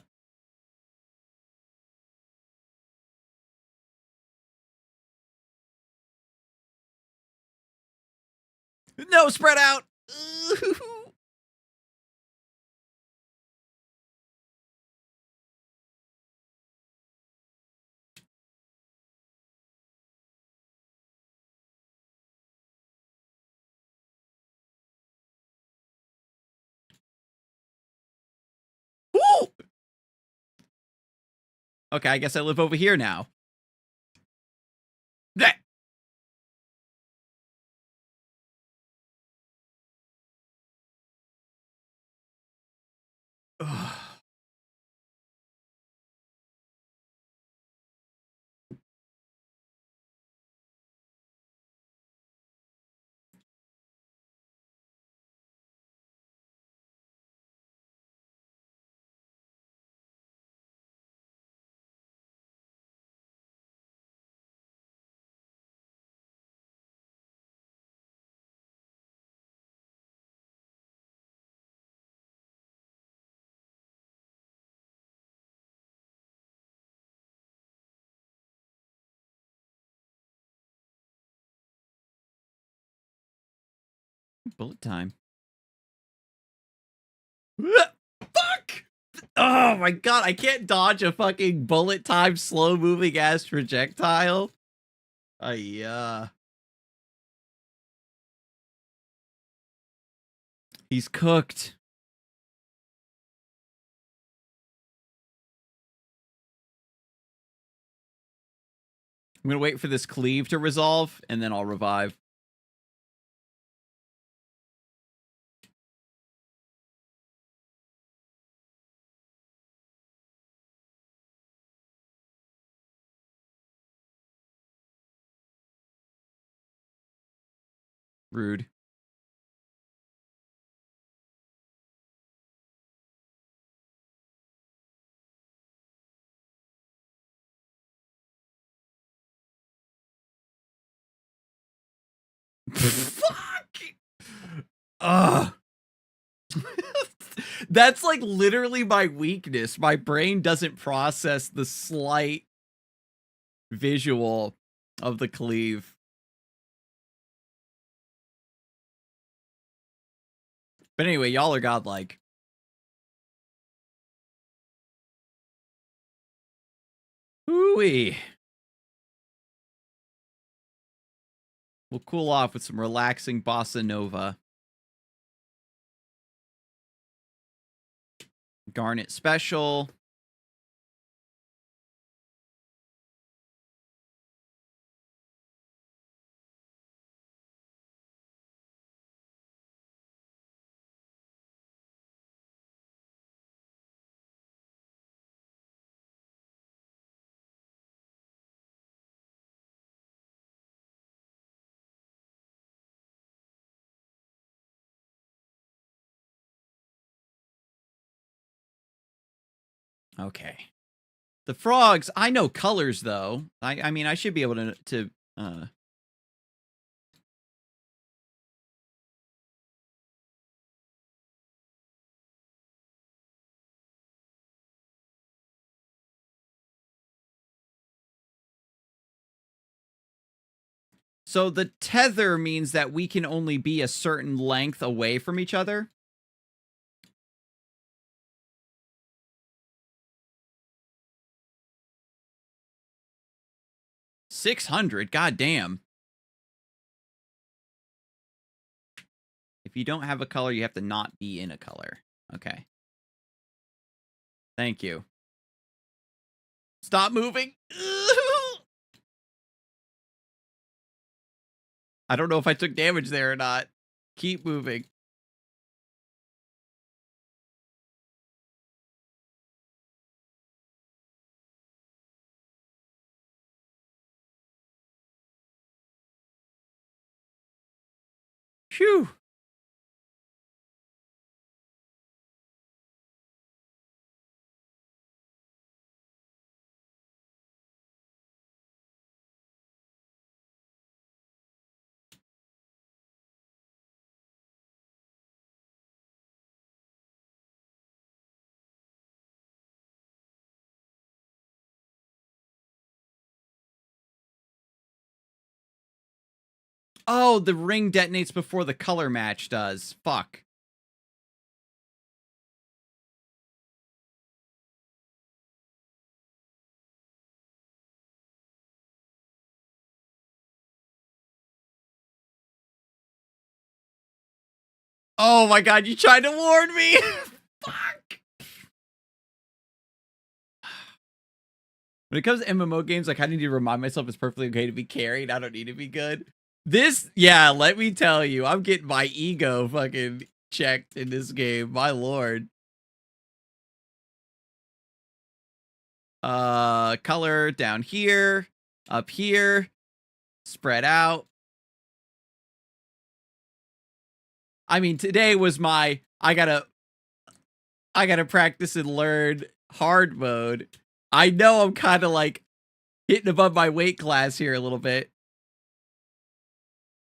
No, spread out. Ooh. Okay, I guess I live over here now. That. Bullet time. Fuck! Oh my god, I can't dodge a fucking bullet time slow moving ass projectile. Yeah. He's cooked. I'm gonna wait for this cleave to resolve, and then I'll revive. Rude. Fuck! Ugh. That's like literally my weakness. My brain doesn't process the slight visual of the cleave. But anyway, y'all are godlike. Ooh-wee. We'll cool off with some relaxing bossa nova. Garnet special. Okay. The frogs, I know colors, though. I mean, I should be able to So the tether means that we can only be a certain length away from each other? 600? God damn. If you don't have a color, you have to not be in a color. Okay. Thank you. Stop moving. I don't know if I took damage there or not. Keep moving. Phew. Oh, the ring detonates before the color match does. Fuck. Oh my god, you tried to warn me! Fuck! When it comes to MMO games, I kind of need to remind myself it's perfectly okay to be carried. I don't need to be good. This, yeah, let me tell you, I'm getting my ego fucking checked in this game. My lord. Color down here, up here, spread out. I mean, today was my, I gotta practice and learn hard mode. I know I'm kind of like hitting above my weight class here a little bit.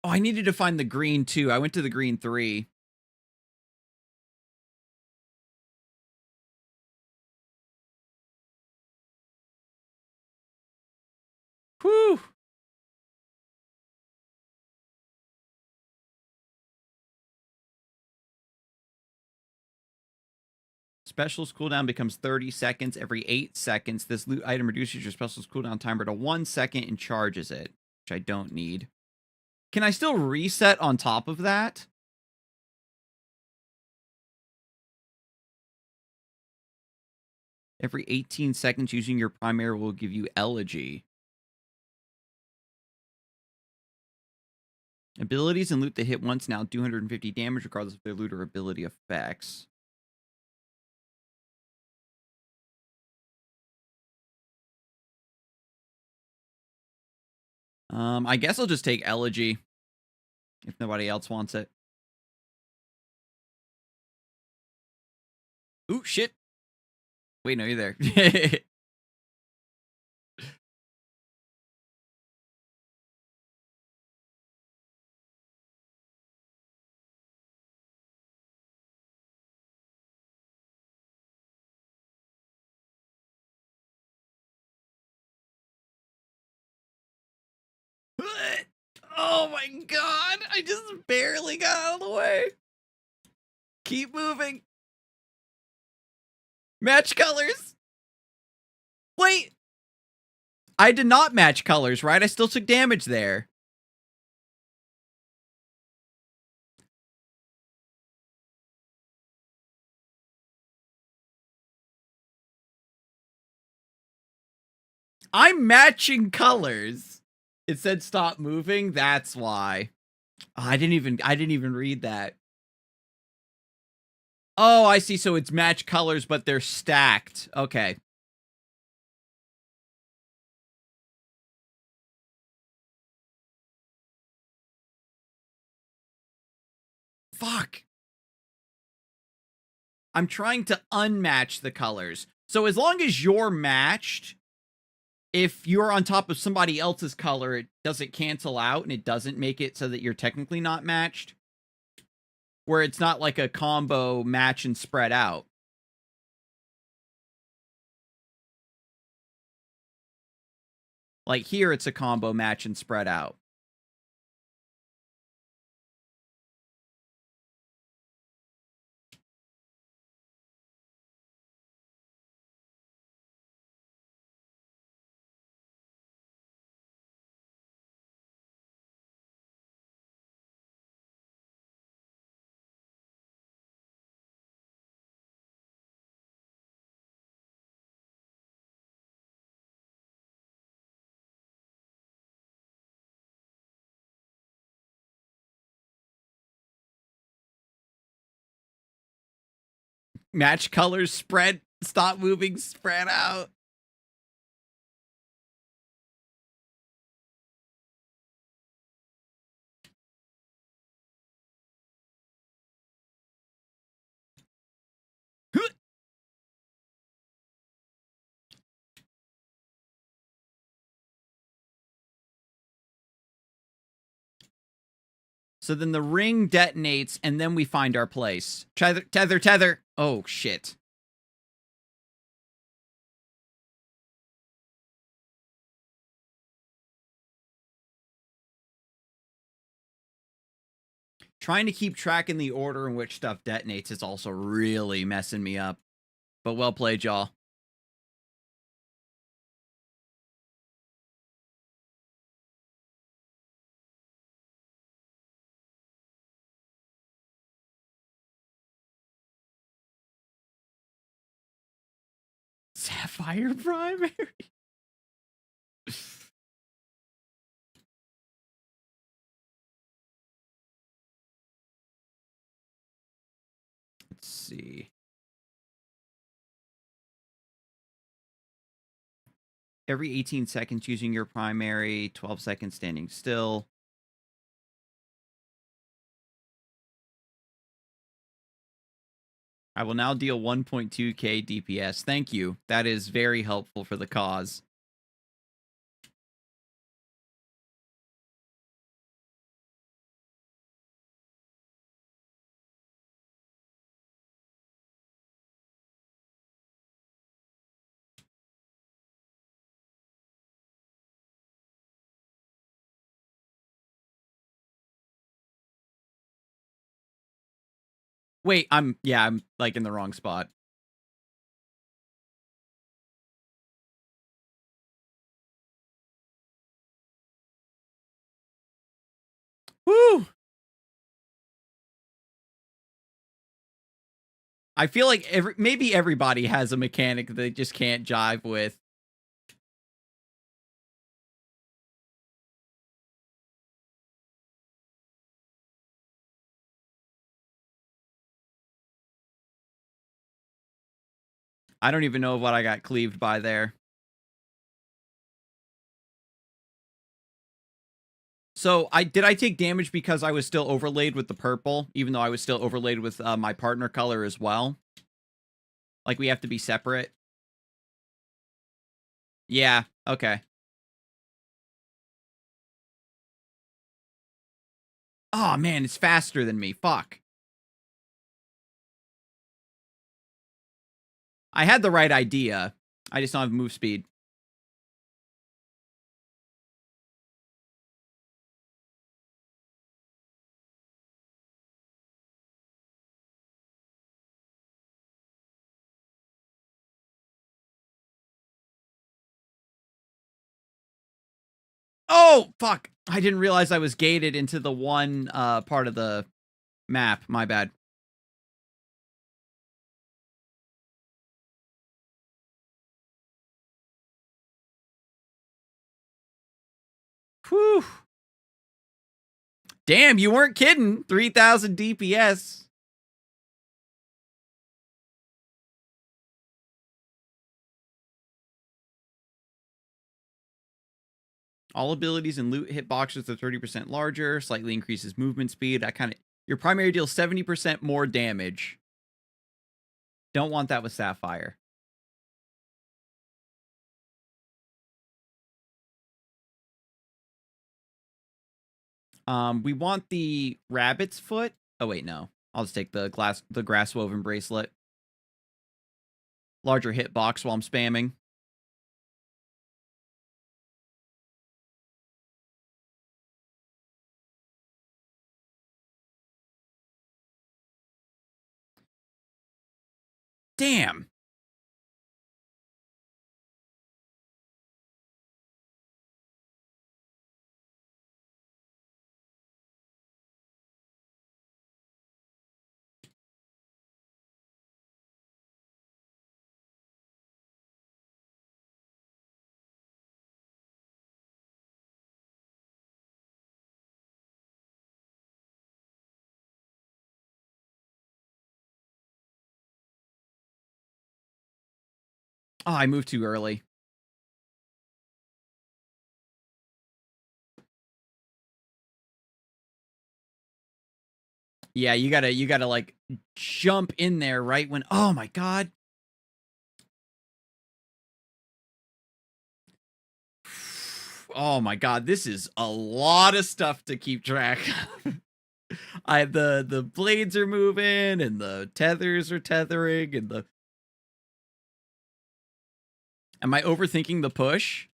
Oh, I needed to find the green too. I went to the green 3. Whew. Specials cooldown becomes 30 seconds every 8 seconds. This loot item reduces your specials cooldown timer to 1 second and charges it, which I don't need. Can I still reset on top of that? Every 18 seconds using your primary will give you elegy. Abilities and loot that hit once now 250 damage regardless of their loot or ability effects. I guess I'll just take elegy if nobody else wants it. Ooh, shit. Wait, no, you're there. Oh my god! I just barely got out of the way. Keep moving. Match colors. Wait. I did not match colors, right? I still took damage there. I'm matching colors. It said stop moving. That's why. Oh, I didn't even read that. Oh, I see. So it's match colors, but they're stacked. Okay. Fuck. I'm trying to unmatch the colors. So as long as you're matched, if you're on top of somebody else's color, it doesn't cancel out and it doesn't make it so that you're technically not matched. Where it's not like a combo match and spread out. Like here, it's a combo match and spread out. Match colors spread, stop moving, spread out. So then the ring detonates, and then we find our place. Tether, tether, tether. Oh, shit. Trying to keep track in the order in which stuff detonates is also really messing me up. But well played, y'all. Sapphire primary? Let's see. Every 18 seconds using your primary, 12 seconds standing still. I will now deal 1.2k DPS. Thank you. That is very helpful for the cause. Wait, I'm like in the wrong spot. Woo! I feel like maybe everybody has a mechanic that they just can't jive with. I don't even know what I got cleaved by there. So did I take damage because I was still overlaid with the purple, even though I was still overlaid with my partner color as well? Like we have to be separate? Yeah, okay. Oh man, it's faster than me. Fuck. I had the right idea. I just don't have move speed. Oh, fuck. I didn't realize I was gated into the one part of the map. My bad. Whew. Damn, you weren't kidding. 3,000 DPS. All abilities and loot hitboxes are 30% larger, slightly increases movement speed. Your primary deals 70% more damage. Don't want that with Sapphire. We want the rabbit's foot. Oh wait, no. I'll just take the grass woven bracelet. Larger hitbox while I'm spamming. Damn. Oh, I moved too early. Yeah, you gotta like jump in there right when. Oh my god. Oh my god, this is a lot of stuff to keep track of. The blades are moving and the tethers are tethering and the. Am I overthinking the push?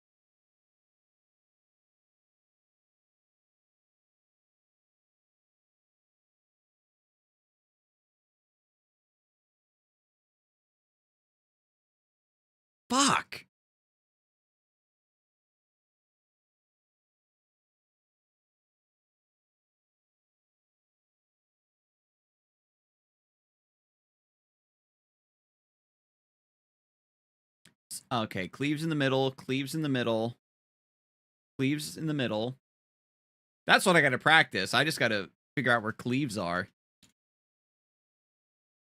Fuck. Okay, Cleaves in the middle, Cleaves in the middle, Cleaves in the middle. That's what I gotta practice. I just gotta figure out where Cleaves are.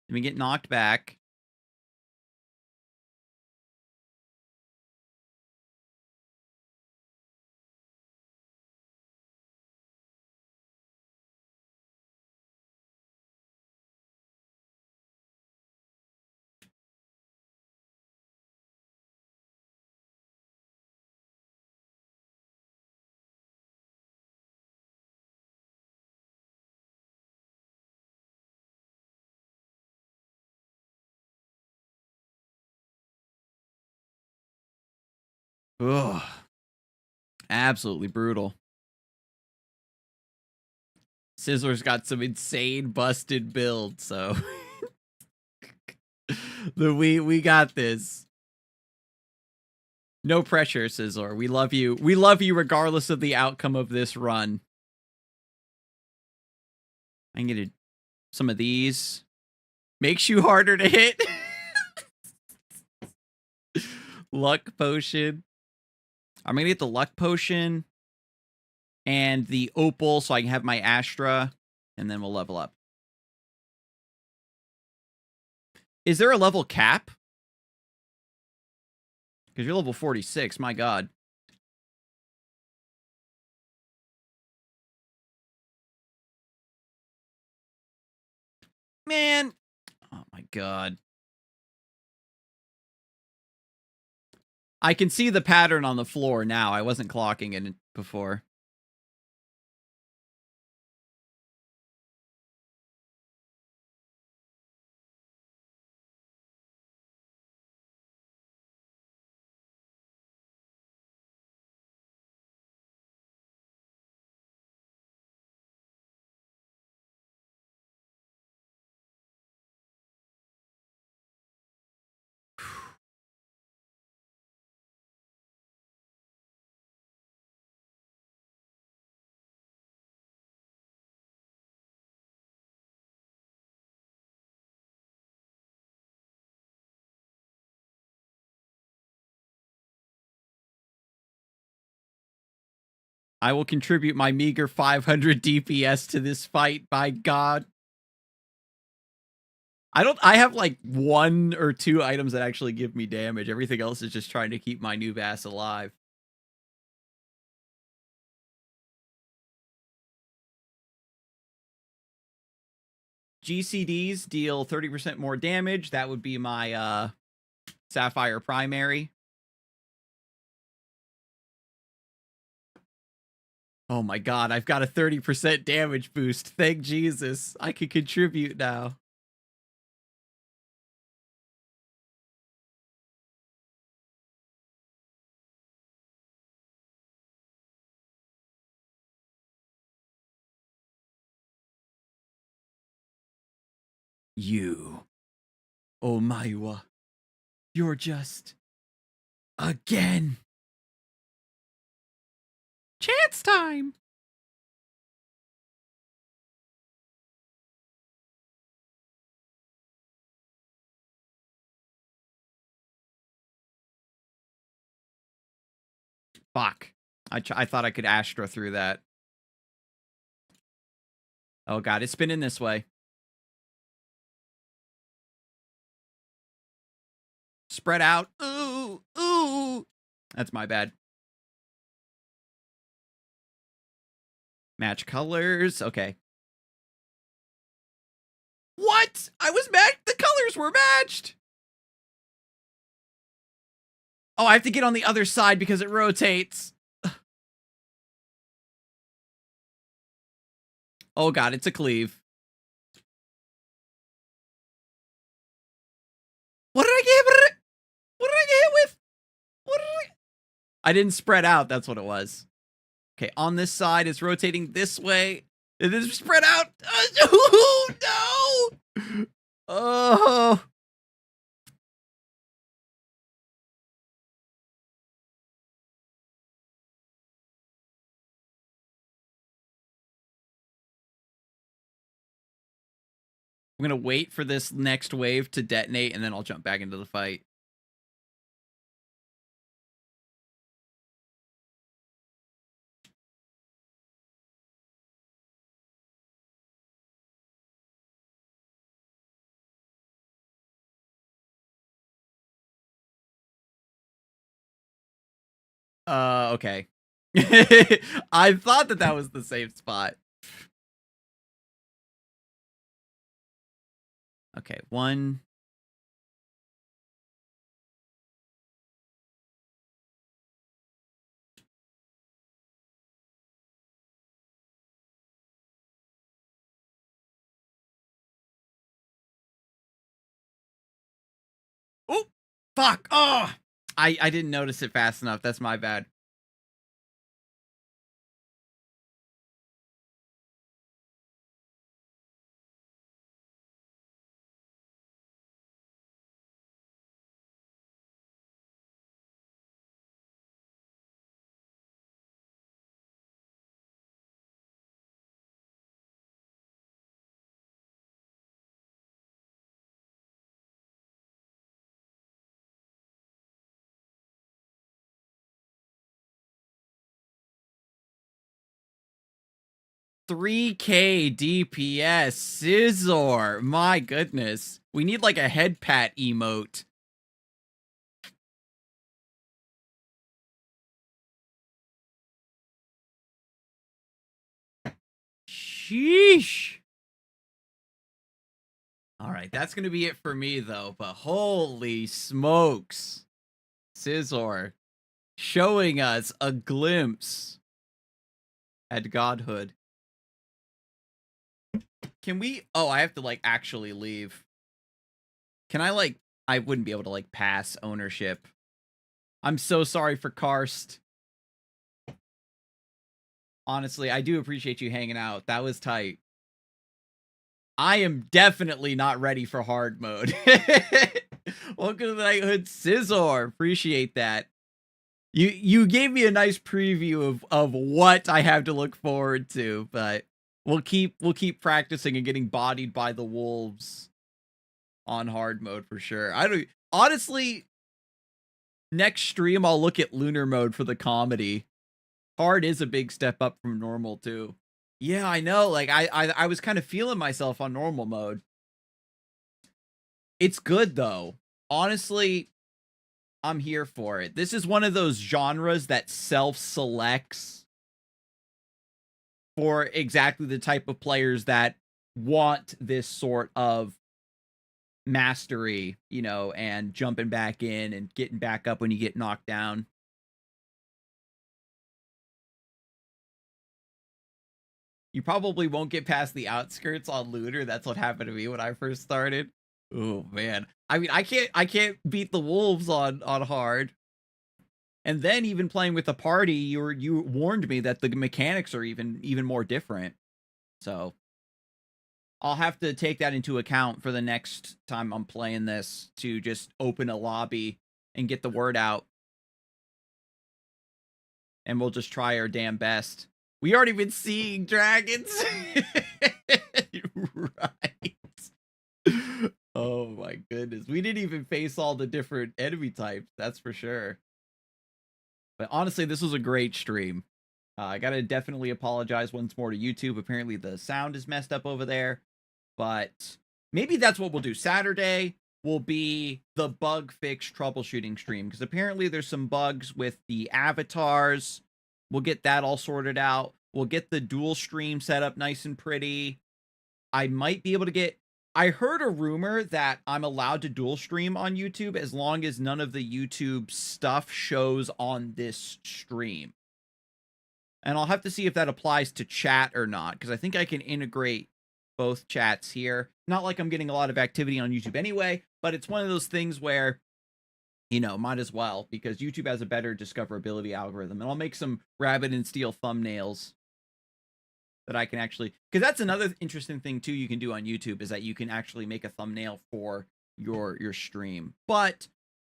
Let me get knocked back. Ugh. Absolutely brutal. Sizzler's got some insane busted build, so we got this. No pressure, Sizzler. We love you. We love you regardless of the outcome of this run. I can get some of these. Makes you harder to hit. Luck potion. I'm gonna get the luck potion and the opal so I can have my Astra, and then we'll level up. Is there a level cap? Because you're level 46, my god. Man. Oh my god. I can see the pattern on the floor now. I wasn't clocking it before. I will contribute my meager 500 DPS to this fight, by god. I have like 1 or 2 items that actually give me damage. Everything else is just trying to keep my new Bass alive. GCDs deal 30% more damage. That would be my Sapphire primary. Oh my god, I've got a 30% damage boost. Thank Jesus. I can contribute now. You, Omaiwa, you're just... again. Chance time. Fuck. I thought I could Astra through that. Oh god, it's spinning this way. Spread out. Ooh, ooh. That's my bad. Match colors. Okay. What? I was matched. The colors were matched. Oh, I have to get on the other side because it rotates. Oh god, it's a cleave. What did I get? What did I get hit with? What did I didn't spread out. That's what it was. Okay, on this side, it's rotating this way. It is spread out. Oh, no! Oh. I'm gonna wait for this next wave to detonate, and then I'll jump back into the fight. Okay. I thought that was the safe spot. Okay, one. Oh, fuck. Oh, I didn't notice it fast enough. That's my bad. $3K DPS, Scizor. My goodness. We need like a head pat emote. Sheesh. All right, that's going to be it for me, though. But holy smokes. Scizor showing us a glimpse at godhood. Can we... Oh, I have to, like, actually leave. Can I, like... I wouldn't be able to, like, pass ownership. I'm so sorry for Karst. Honestly, I do appreciate you hanging out. That was tight. I am definitely not ready for hard mode. Welcome to the Knighthood, Scizor. Appreciate that. You gave me a nice preview of what I have to look forward to, but we'll keep practicing and getting bodied by the wolves on hard mode for sure. I don't honestly. Next stream, I'll look at lunar mode for the comedy. Hard is a big step up from normal too. Yeah, I know. Like I was kind of feeling myself on normal mode. It's good though. Honestly, I'm here for it. This is one of those genres that self-selects for exactly the type of players that want this sort of mastery, you know, and jumping back in and getting back up when you get knocked down. You probably won't get past the outskirts on Looter. That's what happened to me when I first started. Oh man. I mean, I can't beat the wolves on hard. And then even playing with a party, you warned me that the mechanics are even more different. So I'll have to take that into account for the next time I'm playing this, to just open a lobby and get the word out. And we'll just try our damn best. We already been seeing dragons. Right. Oh my goodness. We didn't even face all the different enemy types, that's for sure. But honestly, this was a great stream. I gotta definitely apologize once more to YouTube. Apparently the sound is messed up over there. But maybe that's what we'll do. Saturday will be the bug fix troubleshooting stream, because apparently there's some bugs with the avatars. We'll get that all sorted out. We'll get the dual stream set up nice and pretty. I might be able to get... I heard a rumor that I'm allowed to dual stream on YouTube as long as none of the YouTube stuff shows on this stream. And I'll have to see if that applies to chat or not, because I think I can integrate both chats here. Not like I'm getting a lot of activity on YouTube anyway, but it's one of those things where, you know, might as well, because YouTube has a better discoverability algorithm. And I'll make some rabbit and steel thumbnails that I can actually... Because that's another interesting thing, too, you can do on YouTube, is that you can actually make a thumbnail for your stream. But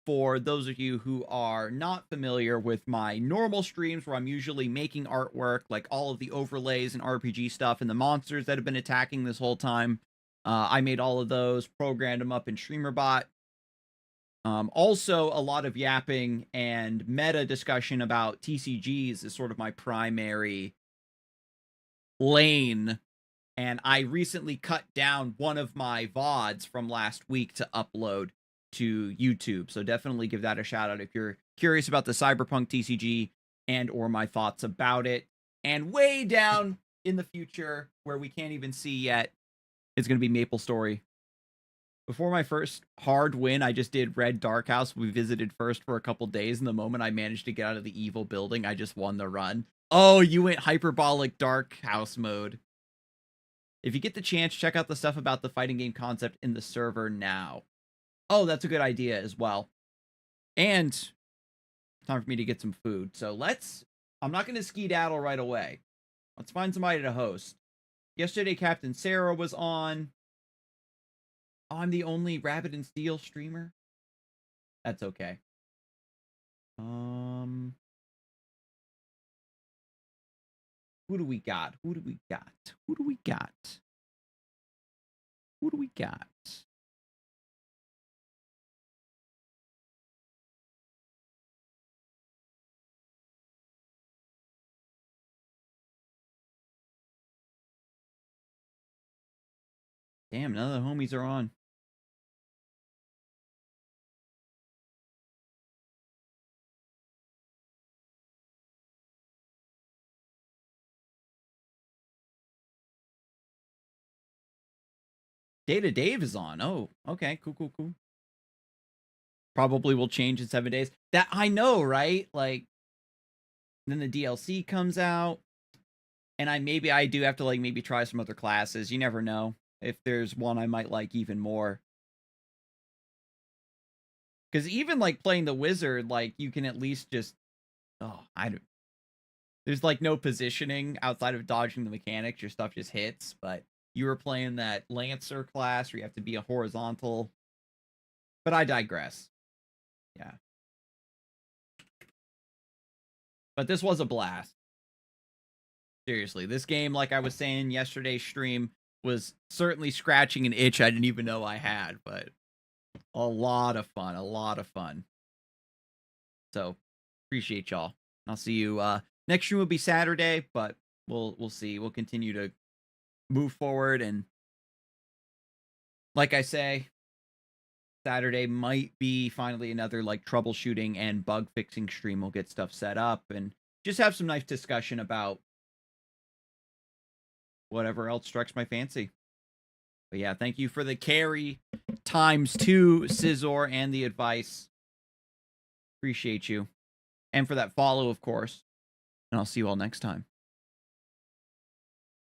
for those of you who are not familiar with my normal streams, where I'm usually making artwork, like all of the overlays and RPG stuff and the monsters that have been attacking this whole time, I made all of those, programmed them up in StreamerBot. Also, a lot of yapping and meta discussion about TCGs is sort of my primary lane. And I recently cut down one of my VODs from last week to upload to YouTube. So definitely give that a shout out if you're curious about the Cyberpunk TCG and or my thoughts about it. And way down in the future, where we can't even see yet, is going to be Maple Story. Before my first hard win, I just did Red Dark House. We visited first for a couple days, and the moment I managed to get out of the evil building, I just won the run. Oh, you went hyperbolic Dark House mode. If you get the chance, check out the stuff about the fighting game concept in the server now. Oh, that's a good idea as well. And time for me to get some food. So I'm not going to skedaddle right away. Let's find somebody to host. Yesterday, Captain Sarah was on. Oh, I'm the only Rabbit and Steel streamer. That's okay. Who do we got? Who do we got? Who do we got? Who do we got? Damn, none of the homies are on. Data Dave is on. Oh, okay. Cool. Probably will change in 7 days. That I know, right? Like, then the DLC comes out. And I do have to, like, maybe try some other classes. You never know if there's one I might like even more. Because even, like, playing the wizard, like, you can at least just... Oh, there's, like, no positioning outside of dodging the mechanics. Your stuff just hits. But you were playing that Lancer class where you have to be a horizontal. But I digress. Yeah. But this was a blast. Seriously, this game, like I was saying yesterday's stream, was certainly scratching an itch I didn't even know I had, but a lot of fun. So, appreciate y'all. I'll see you, next stream will be Saturday, but we'll see. We'll continue to move forward, and like I say, Saturday might be finally another, like, troubleshooting and bug fixing stream. We'll get stuff set up and just have some nice discussion about whatever else strikes my fancy. But yeah, thank you for the carry ×2, Scizor, and the advice. Appreciate you. And for that follow, of course. And I'll see you all next time.